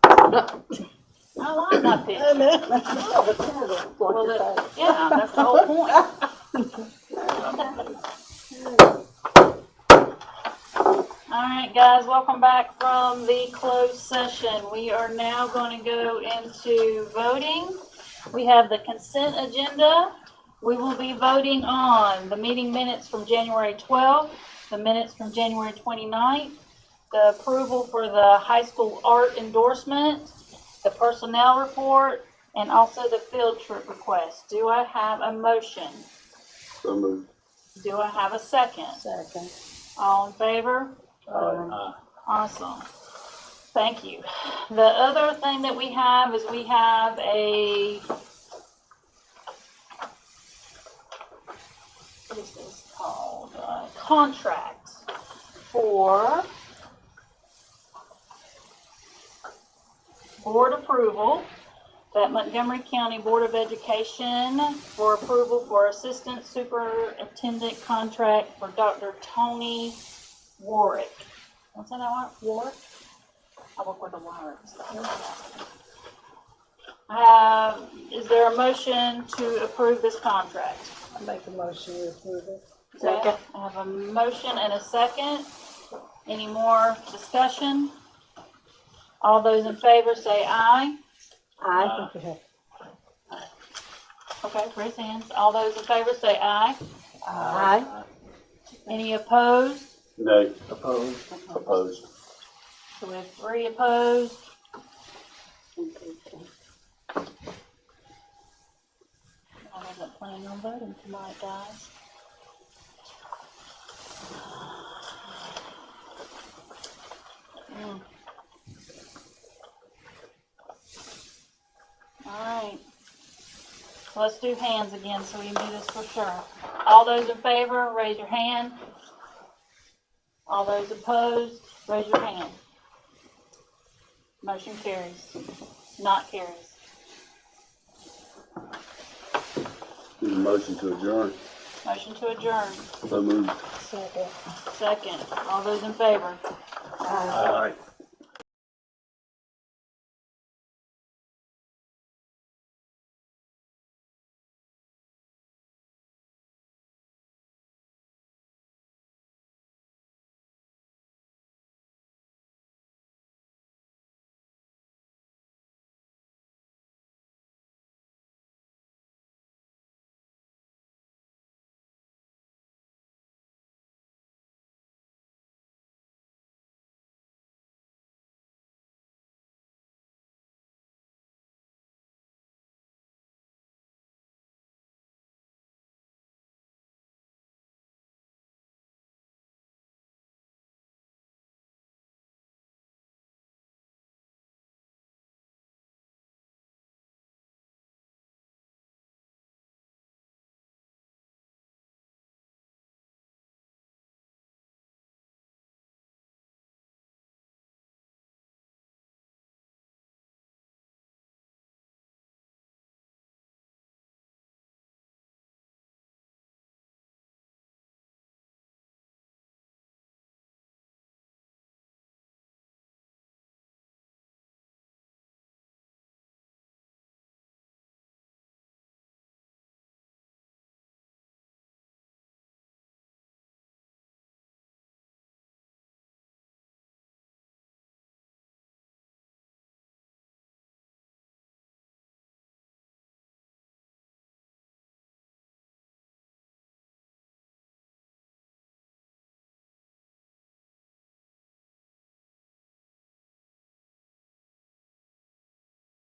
I like my picture. Well, yeah, that's the whole point. All right, guys, welcome back from the closed session. We are now going to go into voting. We have the consent agenda. We will be voting on the meeting minutes from January 12th, the minutes from January 29th, the approval for the high school art endorsement, the personnel report, and also the field trip request. Do I have a motion? So moved. Do I have a second? Second. All in favor? Awesome. Thank you. The other thing that we have is we have a, what is this called? Contract for board approval, that Montgomery County Board of Education for approval for Assistant Superintendent contract for Dr. Tony Warwick. What's that one? Warwick? I work with the Warwicks. Is there a motion to approve this contract? I make a motion to approve it. Second. I have a motion and a second. Any more discussion? All those in favor say aye. Aye. Okay, raise hands. All those in favor say aye. Aye. Any opposed? Nay. Opposed? Opposed. So we have 3 opposed. I wasn't planning on voting tonight, guys. All right. Let's do hands again so we can do this for sure. All those in favor, raise your hand. All those opposed, raise your hand. Motion carries. Not carries. Need a motion to adjourn. Motion to adjourn. So moved. Second. All those in favor? All right.